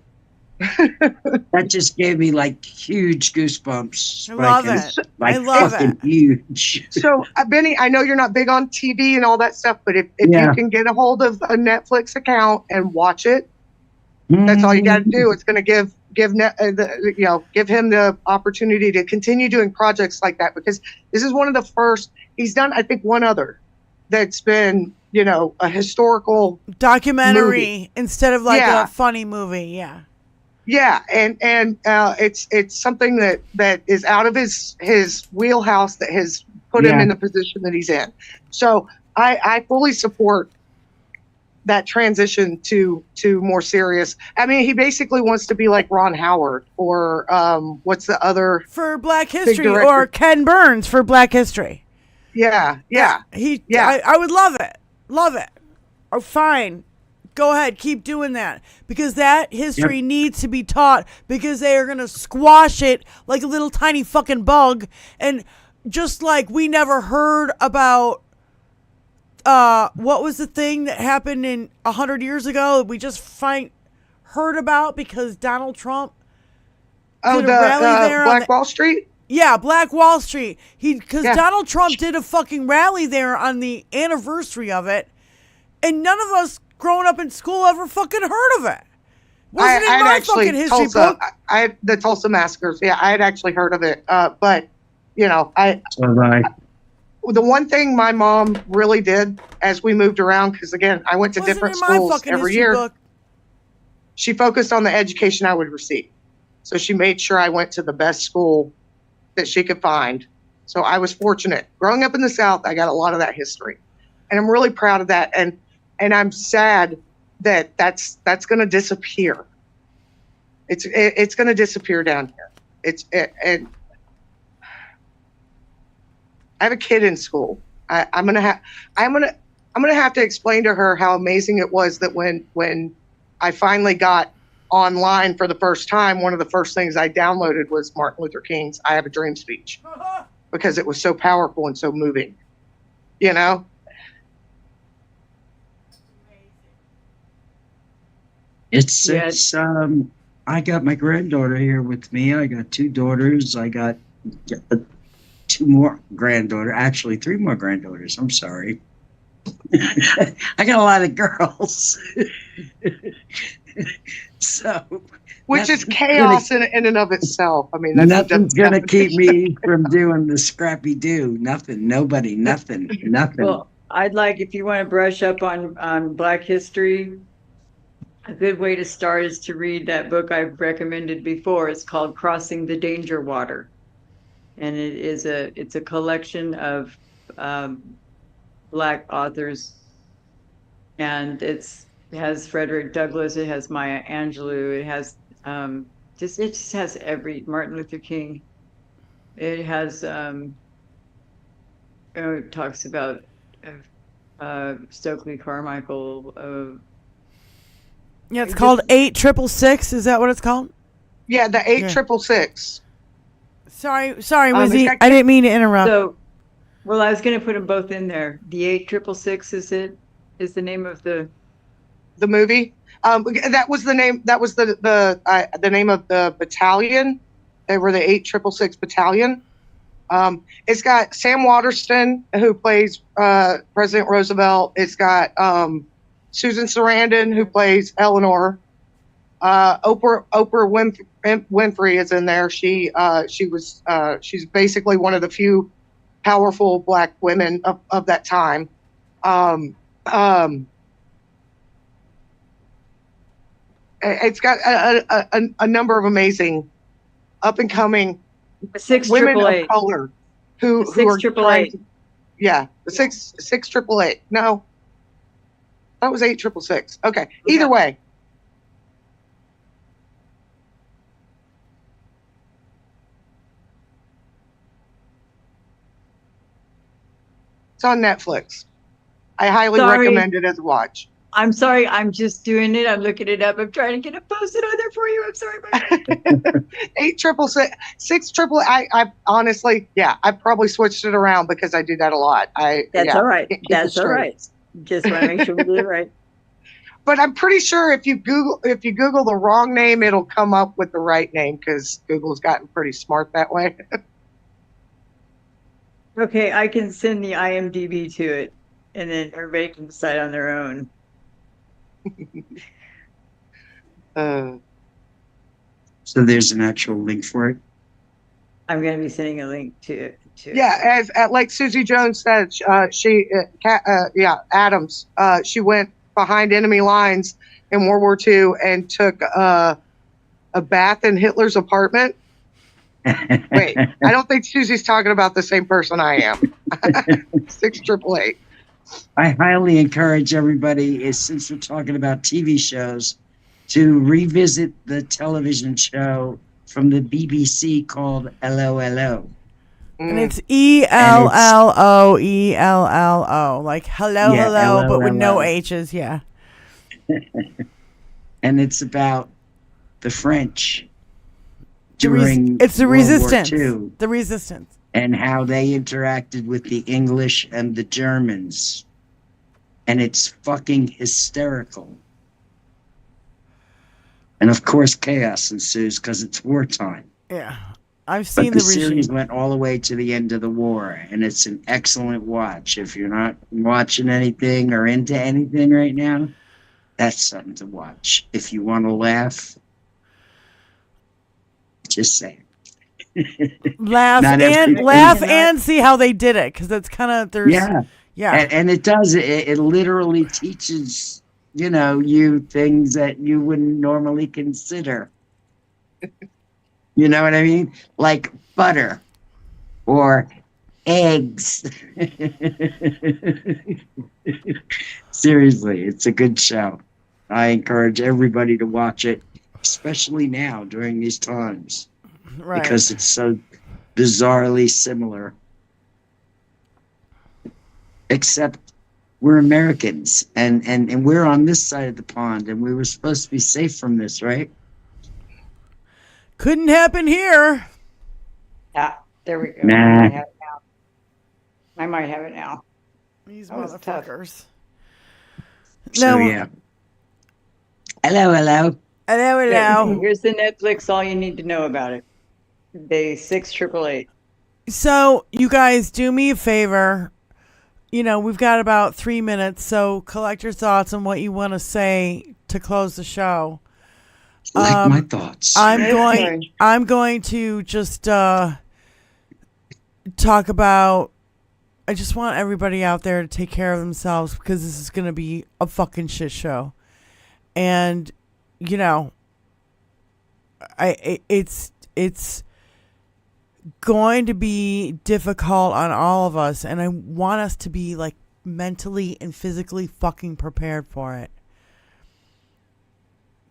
That just gave me like huge goosebumps. I love it. I love it. Huge. So, Benny, I know you're not big on TV and all that stuff, but if you can get a hold of a Netflix account and watch it, that's all you got to do. It's going to give him the opportunity to continue doing projects like that, because this is one of the first. He's done, I think, one other that's been, a historical documentary movie. Instead of like a funny movie. Yeah. Yeah, and it's something that is out of his wheelhouse that has put him in the position that he's in. So I fully support that transition to more serious. I mean, he basically wants to be like Ron Howard or what's the other for Black History, or Ken Burns for Black History. Yeah. I would love it. Oh, fine. Go ahead, keep doing that, because that history needs to be taught, because they are going to squash it like a little tiny fucking bug. And just like we never heard about what was the thing that happened in 100 years ago, we just heard about because Donald Trump did a rally there Black Wall Street? Yeah, Black Wall Street. Donald Trump did a fucking rally there on the anniversary of it, and none of us growing up in school ever fucking heard of it. Wasn't in my fucking history book. The Tulsa massacres. Yeah, I had actually heard of it. But the one thing my mom really did as we moved around, because again, I went to different schools every year. She focused on the education I would receive. So she made sure I went to the best school that she could find. So I was fortunate. Growing up in the South, I got a lot of that history. And I'm really proud of that. And I'm sad that that's going to disappear. It's going to disappear down here. And I have a kid in school. I'm gonna have to explain to her how amazing it was that when I finally got online for the first time, one of the first things I downloaded was Martin Luther King's "I Have a Dream" speech, because it was so powerful and so moving. You know. It's I got my granddaughter here with me. I got 2 daughters. I got 2 more granddaughter. Actually, 3 more granddaughters. I'm sorry. I got a lot of girls. So, which is chaos in and of itself. I mean, nothing's gonna keep me from doing the scrappy do. Nothing. Nobody. Nothing. Well, I'd like, if you want to brush up on Black history, a good way to start is to read that book I've recommended before. It's called Crossing the Danger Water. And it's a collection of Black authors, and it has Frederick Douglass, it has Maya Angelou, it has it just has every Martin Luther King. It has it talks about Stokely Carmichael. Yeah, it's called 8666. Is that what it's called? Yeah, the 8666. Sorry, Lizzie. I didn't mean to interrupt. So, well, I was going to put them both in there. The 8666 is the name of the movie. That was the name. That was the name of the battalion. They were the 8666 Battalion. It's got Sam Waterston, who plays President Roosevelt. It's got Susan Sarandon, who plays Eleanor. Oprah Winfrey is in there. She's basically one of the few powerful Black women of that time. It's got a number of amazing up and coming women of color who are trying to, the 6888. No, that was 8666. Okay, either way. It's on Netflix. I highly recommend it as a watch. I'm sorry. I'm just doing it. I'm looking it up. I'm trying to get it posted on there for you. I'm sorry. 8666, 6888. I honestly, I probably switched it around because I do that a lot. That's all right. That's all right. Just want to make sure we do it right. But I'm pretty sure if you Google the wrong name, it'll come up with the right name, because Google's gotten pretty smart that way. Okay, I can send the IMDb to it, and then everybody can decide on their own. So there's an actual link for it? I'm going to be sending a link to it. Yeah, like Susie Jones said, Adams, she went behind enemy lines in World War II and took a bath in Hitler's apartment. Wait, I don't think Susie's talking about the same person I am. 6888. I highly encourage everybody, since we're talking about TV shows, to revisit the television show from the BBC called LOLO. And it's ELLOELLO, like hello, hello, but with no H's, yeah. And it's about the French it's the World resistance. War II, the resistance. And how they interacted with the English and the Germans. And it's fucking hysterical. And of course, chaos ensues because it's wartime. Yeah. I've seen the series went all the way to the end of the war, and it's an excellent watch. If you're not watching anything or into anything right now, that's something to watch. If you want to laugh, just say it. Laugh and see how they did it, because that's kind of and it does. It literally teaches you things that you wouldn't normally consider. You know what I mean? Like butter or eggs. Seriously, it's a good show. I encourage everybody to watch it, especially now during these times, Right. because it's so bizarrely similar. Except we're Americans, and we're on this side of the pond, and we were supposed to be safe from this, right? Couldn't happen here. Yeah, there we go. Nah. I might have it now. These That was tough. motherfuckers. So No. yeah. Hello. Hello. Here's the Netflix. All you need to know about it. Day 688. So, you guys, do me a favor. You know, we've got about 3 minutes, so collect your thoughts on what you want to say to close the show. Like my thoughts. I'm going to just talk about. I just want everybody out there to take care of themselves because this is going to be a fucking shit show, and you know, it's going to be difficult on all of us, and I want us to be like mentally and physically fucking prepared for it.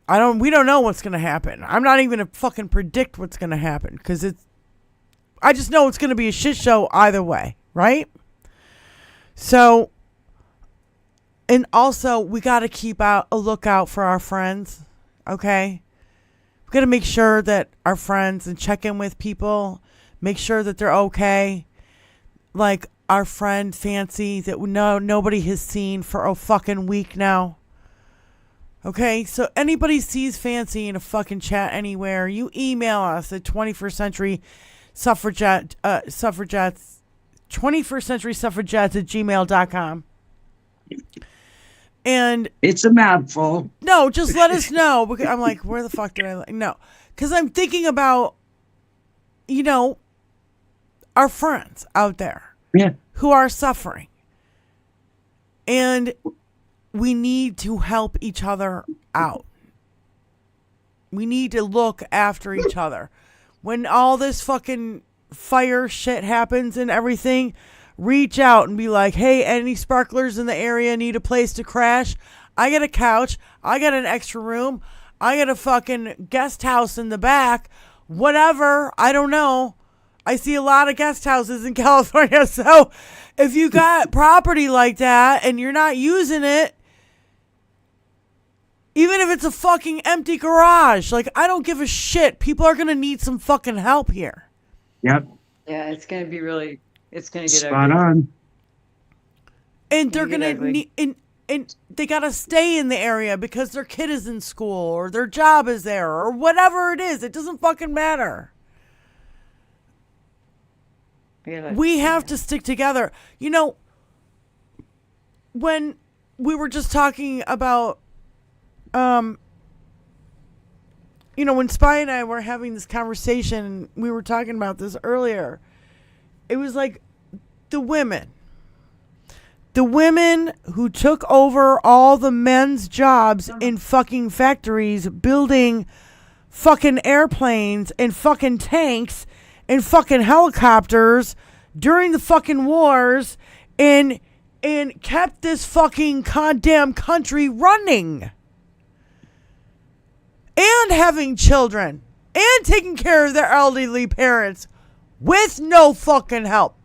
We don't know what's going to happen. I'm not even going to fucking predict what's going to happen because I just know it's going to be a shit show either way, right? So, and also we got to keep a lookout for our friends, okay? We got to make sure that our friends and check in with people, make sure that they're okay. Like our friend Fancy that nobody has seen for a fucking week now. Okay, so anybody sees Fancy in a fucking chat anywhere, you email us at 21st Century Suffragettes, 21st Century Suffragettes at gmail.com. And it's a mouthful. No, just let us know. Because I'm like, where the fuck did I... No, because I'm thinking about, you know, our friends out there who are suffering. And we need to help each other out. We need to look after each other. When all this fucking fire shit happens and everything, reach out and be like, hey, any sparklers in the area need a place to crash? I got a couch. I got an extra room. I got a fucking guest house in the back. Whatever. I don't know. I see a lot of guest houses in California. So if you got property like that and you're not using it, even if it's a fucking empty garage, like, I don't give a shit. People are going to need some fucking help here. Yep. Yeah, it's going to be really, it's going to get Spot ugly. on. And they're going to need, and they got to stay in the area because their kid is in school or their job is there or whatever it is. It doesn't fucking matter. We have to stick together. You know, when we were just talking about, you know, when Spy and I were having this conversation, we were talking about this earlier. It was like the women who took over all the men's jobs in fucking factories, building fucking airplanes and fucking tanks and fucking helicopters during the fucking wars and kept this fucking goddamn country running. And having children. And taking care of their elderly parents. With no fucking help.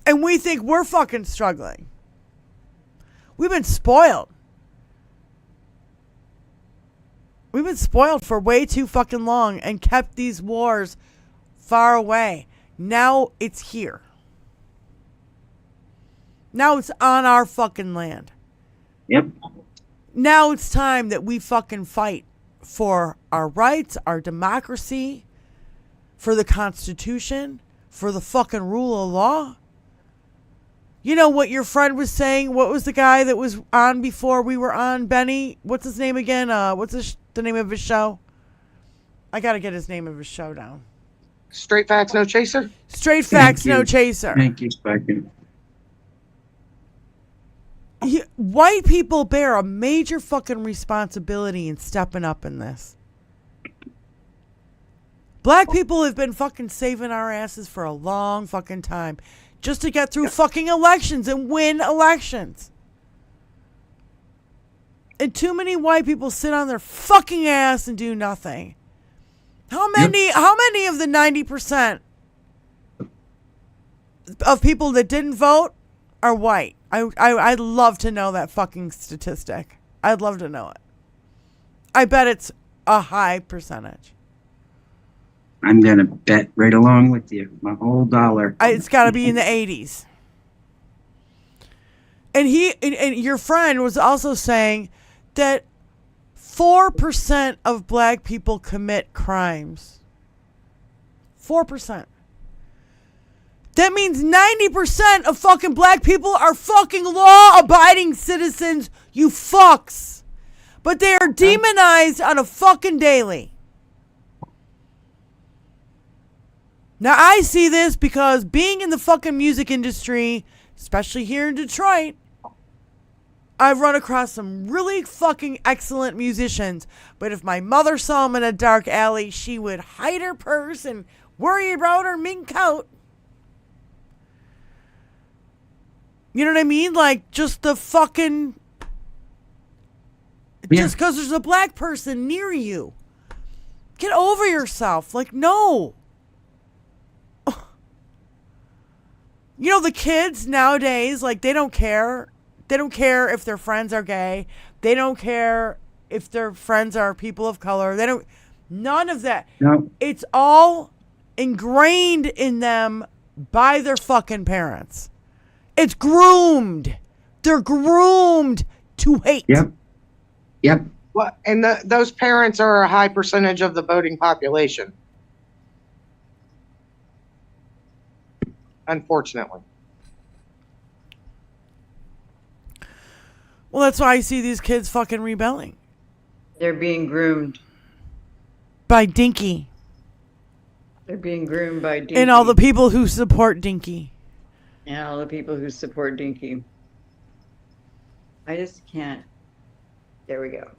And we think we're fucking struggling. We've been spoiled. We've been spoiled for way too fucking long and kept these wars far away. Now it's here. Now it's on our fucking land. Yep. Now it's time that we fucking fight for our rights, our democracy, for the Constitution, for the fucking rule of law. You know what your friend was saying? What was the guy that was on before we were on, Benny? What's his name again? What's the name of his show? I got to get his name of his show down. Straight Facts, No Chaser? Straight Facts, No Chaser. Thank you, Sparky. White people bear a major fucking responsibility in stepping up in this. Black people have been fucking saving our asses for a long fucking time just to get through fucking elections and win elections. And too many white people sit on their fucking ass and do nothing. How many of the 90% of people that didn't vote are white? I'd love to know that fucking statistic. I'd love to know it. I bet it's a high percentage. I'm going to bet right along with you. My whole dollar. It's got to be in the 80s. And and your friend was also saying that 4% of black people commit crimes. 4%. That means 90% of fucking black people are fucking law-abiding citizens, you fucks. But they are demonized on a fucking daily. Now, I see this because being in the fucking music industry, especially here in Detroit, I've run across some really fucking excellent musicians. But if my mother saw them in a dark alley, she would hide her purse and worry about her mink coat. You know what I mean? Like, just the fucking... Yeah. Just because there's a black person near you. Get over yourself. Like, no. You know, the kids nowadays, like, they don't care. They don't care if their friends are gay. They don't care if their friends are people of color. They don't... None of that. No. It's all ingrained in them by their fucking parents. It's groomed. They're groomed to hate. Yep. Well, and those parents are a high percentage of the voting population. Unfortunately. Well, that's why I see these kids fucking rebelling. They're being groomed. By Dinky. They're being groomed by Dinky. And all the people who support Dinky. And all the people who support Dinky. I just can't. There we go.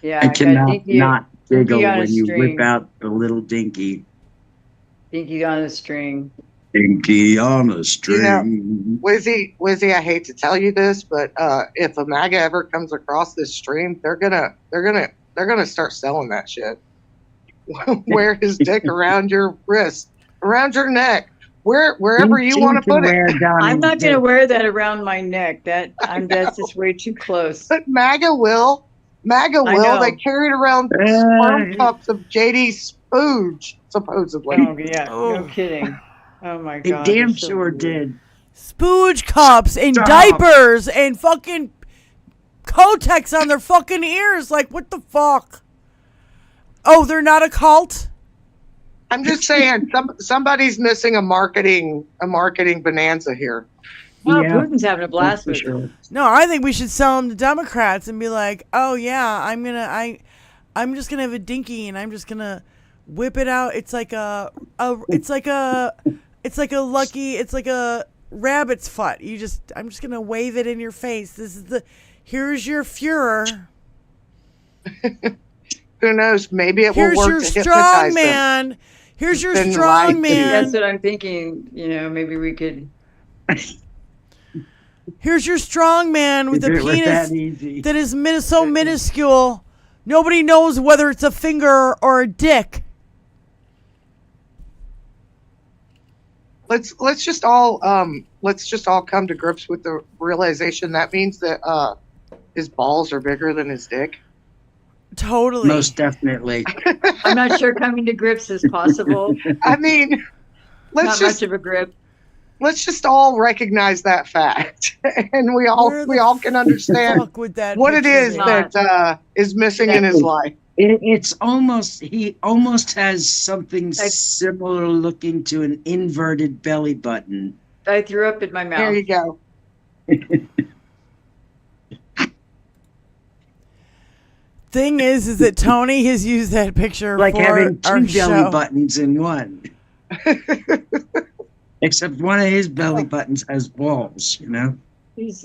Yeah, I cannot Dinky, not giggle Dinky when you whip out the little Dinky. Dinky on a string. Dinky on a string. You know, Wizzy, I hate to tell you this, but if a MAGA ever comes across this stream, they're gonna start selling that shit. Wear his dick around your wrist, around your neck, wherever you want to put it. I'm not going to wear that around my neck. That's just way too close. But MAGA will. They carried around sperm cups of JD Spooge, supposedly. Oh yeah, no kidding. Oh my god, they damn sure did. Spooge cups and diapers and fucking Kotex on their fucking ears. Like, what the fuck? Oh, they're not a cult? I'm just saying, somebody's missing a marketing bonanza here. Well, yeah, Putin's having a blast with it. No, I think we should sell them to Democrats and be like, oh yeah, I'm just gonna have a Dinky and I'm just gonna whip it out. It's like a rabbit's foot. I'm just gonna wave it in your face. Here's your Fuhrer. Who knows? Maybe it will work. Here's your strong man. Here's your strong man. That's what I'm thinking. You know, maybe we could. Here's your strong man with a penis that is so minuscule, nobody knows whether it's a finger or a dick. Let's just all come to grips with the realization that means that his balls are bigger than his dick. Totally. Most definitely. I'm not sure coming to grips is possible. I mean, not much of a grip. Let's just all recognize that fact, and we all can understand what it is that is missing in his life. It's almost, he almost has something similar looking to an inverted belly button. I threw up in my mouth. There you go. Thing is that Tony has used that picture like for having two our belly show. buttons in one. Except one of his belly buttons has balls, you know? He's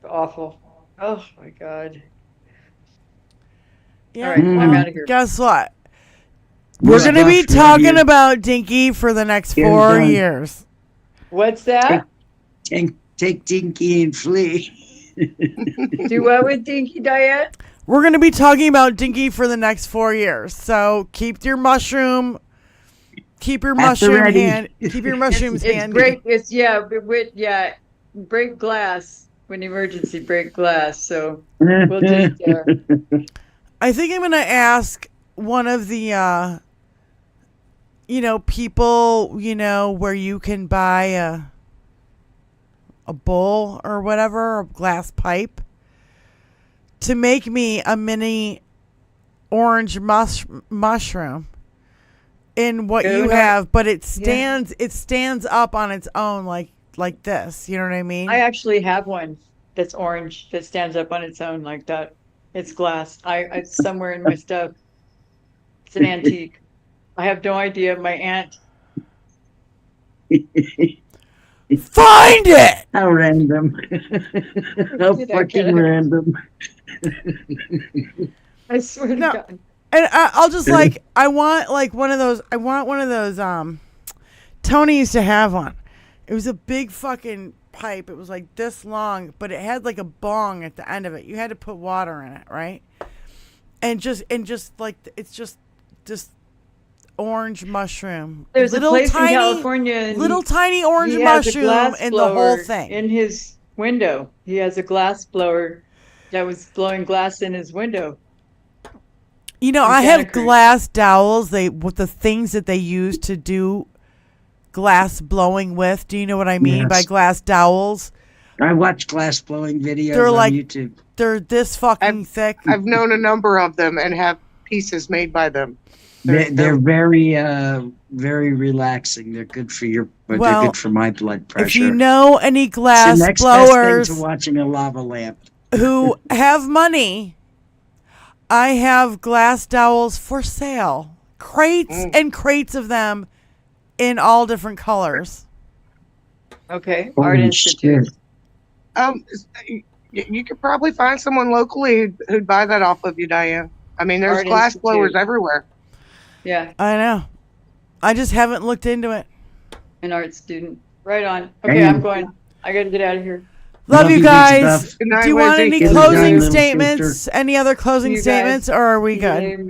awful. Oh my God. Yeah. All right, I'm out of here. Guess what? We're going to be talking about Dinky for the next 4 years. What's that? Take Dinky and flee. Do what with Dinky, Diane? We're going to be talking about Dinky for the next 4 years. So keep your mushrooms handy. Break glass when emergency, break glass. So we'll just. I think I'm going to ask one of the, people, where you can buy a bowl or whatever, a glass pipe, to make me a mini orange mushroom in what you have, but it stands up on its own like this. You know what I mean? I actually have one that's orange that stands up on its own like that. It's glass. It's somewhere in my stuff. It's an antique. I have no idea. My aunt. Find it! How random. How fucking random. I swear to God. And I'll just I want one of those, Tony used to have one. It was a big fucking pipe. It was like this long, but it had like a bong at the end of it. You had to put water in it, right? And just like, it's just orange mushroom. There's a place in California. Little tiny orange mushroom and the whole thing. In his window. He has a glass blower that was blowing glass in his window. I have glass dowels. With the things that they use to do glass blowing with. Do you know what I mean by glass dowels? I watch glass blowing videos on YouTube. They're this fucking thick. I've known a number of them and have pieces made by them. They're very, very relaxing. They're good for they're good for my blood pressure. If you know any glass it's the next blowers best thing to watching a lava lamp who have money, I have glass dowels for sale. Crates and crates of them in all different colors. Okay. Art Institute. You could probably find someone locally who'd buy that off of you, Diane. I mean, there's glass blowers everywhere. Yeah. I know. I just haven't looked into it. An art student. Right on. Okay, I'm going. I got to get out of here. Love you guys. Good night, Do you want Lizzie. any closing statements? Any other closing statements, or are we good?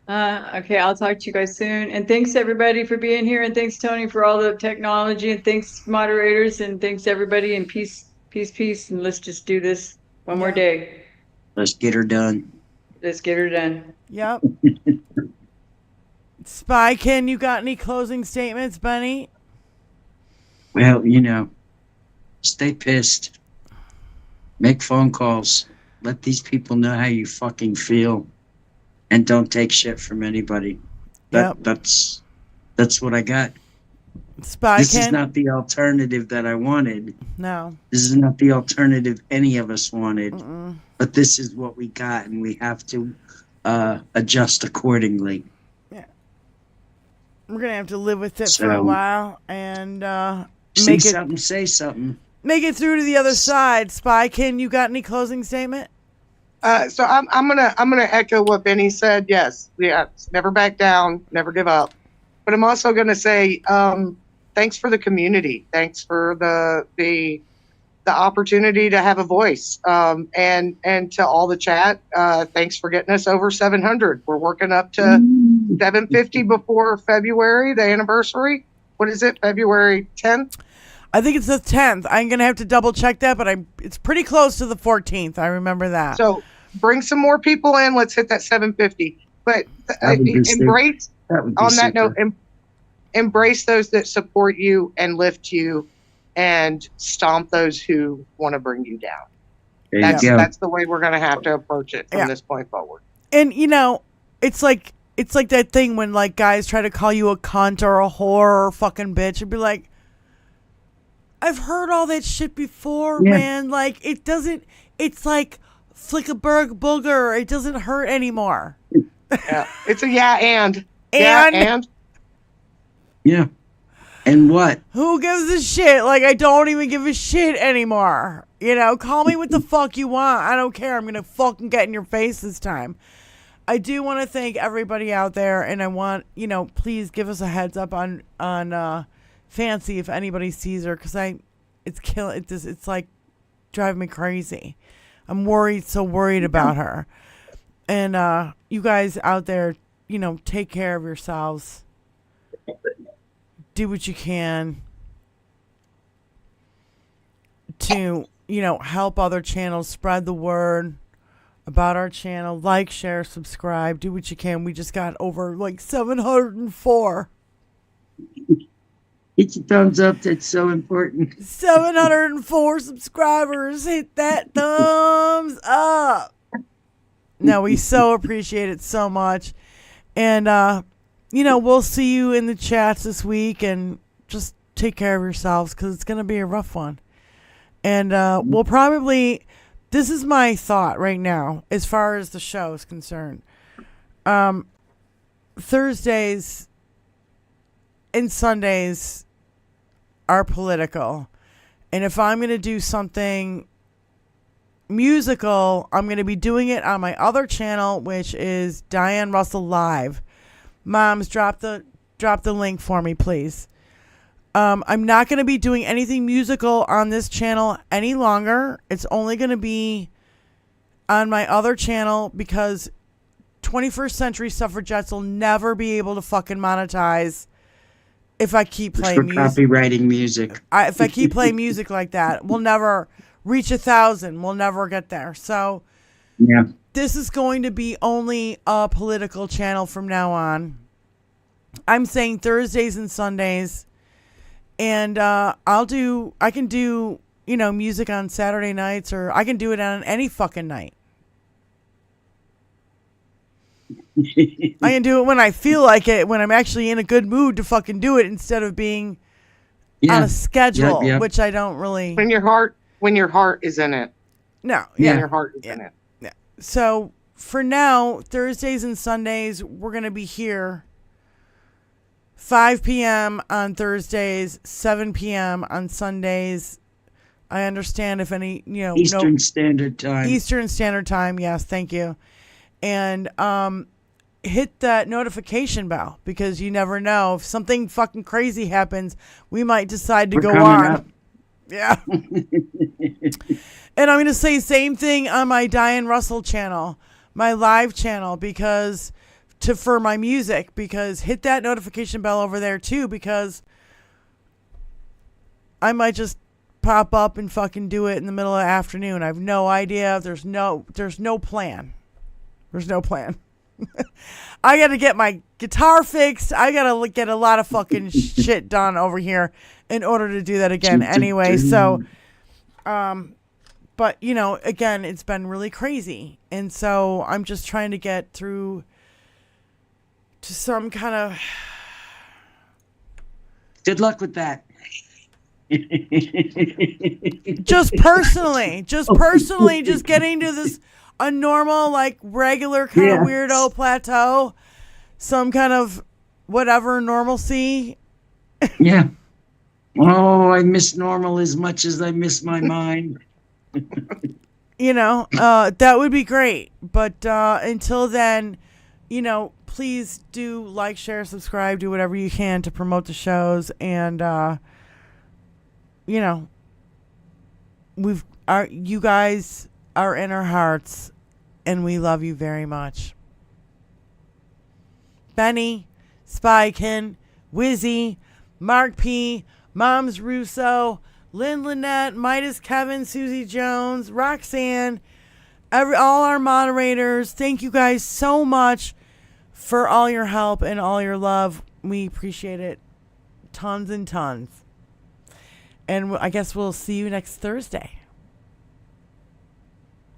Okay, I'll talk to you guys soon. And thanks everybody for being here. And thanks Tony for all the technology. And thanks moderators. And thanks everybody. And peace. And let's just do this one more day. Let's get her done. Yep. Spykin, you got any closing statements, Benny? Well, stay pissed. Make phone calls. Let these people know how you fucking feel. And don't take shit from anybody. That's what I got. Spykin. This is not the alternative that I wanted. No. This is not the alternative any of us wanted. But this is what we got, and we have to adjust accordingly. Yeah. We're going to have to live with it for a while and say something. Make it through to the other side. Spykin, you got any closing statement? So I'm gonna echo what Benny said. Yes, never back down, never give up. But I'm also gonna say thanks for the community. Thanks for the opportunity to have a voice. And to all the chat, thanks for getting us over 700. We're working up to 750 before February, the anniversary. What is it? February 10th? I think it's the 10th. I'm going to have to double check that, but it's pretty close to the 14th. I remember that. So bring some more people in. Let's hit that 750. But embrace, on that note, embrace those that support you and lift you and stomp those who want to bring you down. That's the way we're going to have to approach it from this point forward. And, it's like that thing when like guys try to call you a cunt or a whore or fucking bitch and be like, I've heard all that shit before, man. Like, it's like Flickaberg Booger. It doesn't hurt anymore. It's a and. Yeah. And what? Who gives a shit? Like, I don't even give a shit anymore. You know, call me what the fuck you want. I don't care. I'm going to fucking get in your face this time. I do want to thank everybody out there, and I want, please give us a heads up on Fancy if anybody sees her, because it's like driving me crazy. I'm so worried about her. And you guys out there, take care of yourselves. Do what you can to, help other channels, spread the word about our channel. Like, share, subscribe, do what you can. We just got over 704. Hit your thumbs up. That's so important. 704 subscribers. Hit that thumbs up. No, we so appreciate it so much. And, we'll see you in the chats this week, and just take care of yourselves, because it's going to be a rough one. And we'll probably, this is my thought right now as far as the show is concerned. Thursdays and Sundays are political. And if I'm going to do something musical, I'm going to be doing it on my other channel, which is Diane Russell Live. Moms, drop the link for me, please. I'm not going to be doing anything musical on this channel any longer. It's only going to be on my other channel, because 21st Century Suffragettes will never be able to fucking monetize if I keep playing music. Copywriting music. If I keep playing music like that, we'll never reach 1,000. We'll never get there. So yeah, this is going to be only a political channel from now on. I'm saying Thursdays and Sundays. And I can do, music on Saturday nights, or I can do it on any fucking night. I can do it when I feel like it, when I'm actually in a good mood to fucking do it, instead of being on a schedule, which I don't really. When your heart is in it. No. Yeah. When your heart is in it. Yeah. So for now, Thursdays and Sundays, we're going to be here. 5 p.m. on Thursdays, 7 p.m. on Sundays. I understand if any, Eastern Standard Time. Eastern Standard Time, yes, thank you. And hit that notification bell, because you never know. If something fucking crazy happens, we might decide to go on. Up. Yeah. And I'm going to say same thing on my Diane Russell channel, my live channel, because for my music, because hit that notification bell over there too, because I might just pop up and fucking do it in the middle of the afternoon. I have no idea. There's no plan. There's no plan. I got to get my guitar fixed. I got to get a lot of fucking shit done over here in order to do that again anyway. So, but again, it's been really crazy. And so I'm just trying to get through to some kind of. Good luck with that. just personally, just getting to this a normal, regular kind of weirdo plateau, some kind of whatever normalcy. Yeah. Oh, I miss normal as much as I miss my mind. That would be great. But until then, please do like, share, subscribe, do whatever you can to promote the shows. And, you guys are in our hearts, and we love you very much. Benny, Spykin, Wizzy, Mark P, Moms Russo, Lynn Lynette, Midas Kevin, Susie Jones, Roxanne, all our moderators. Thank you guys so much for all your help and all your love. We appreciate it. Tons and tons. And I guess we'll see you next Thursday.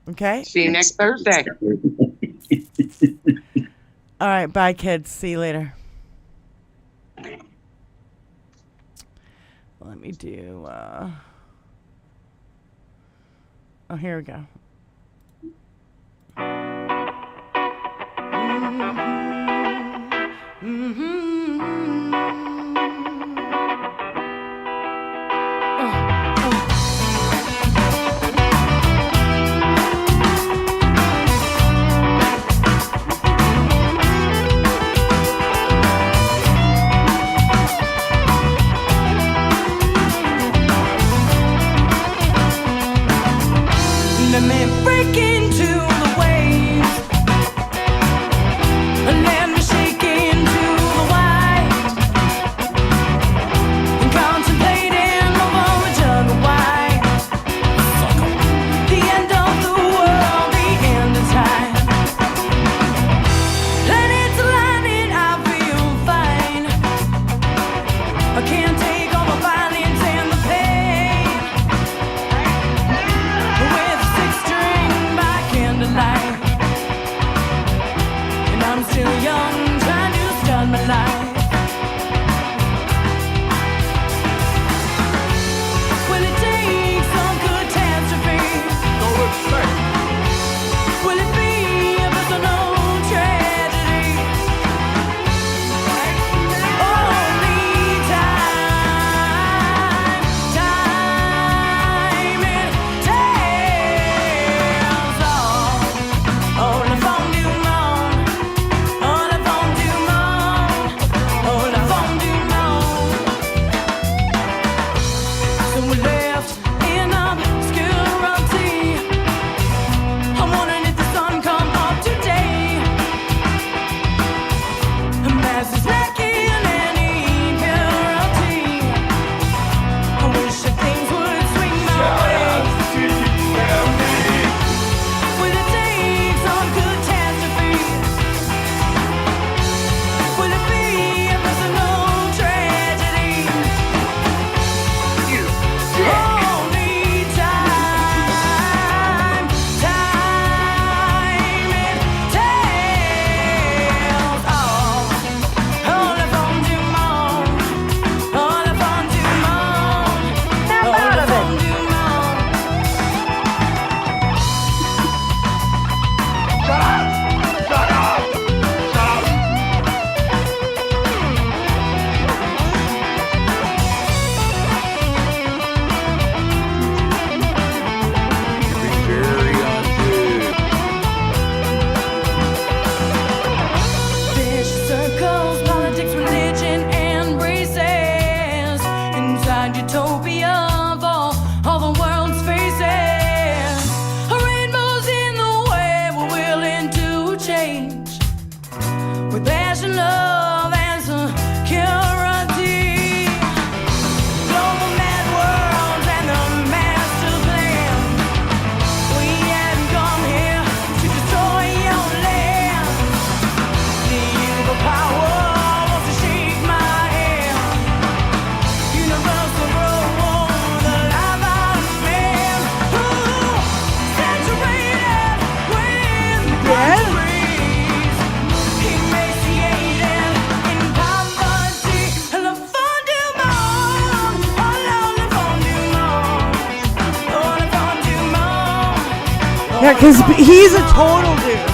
Okay? See you next Thursday. All right. Bye, kids. See you later. Let me do... Oh, here we go. Yeah, because he's a total dude.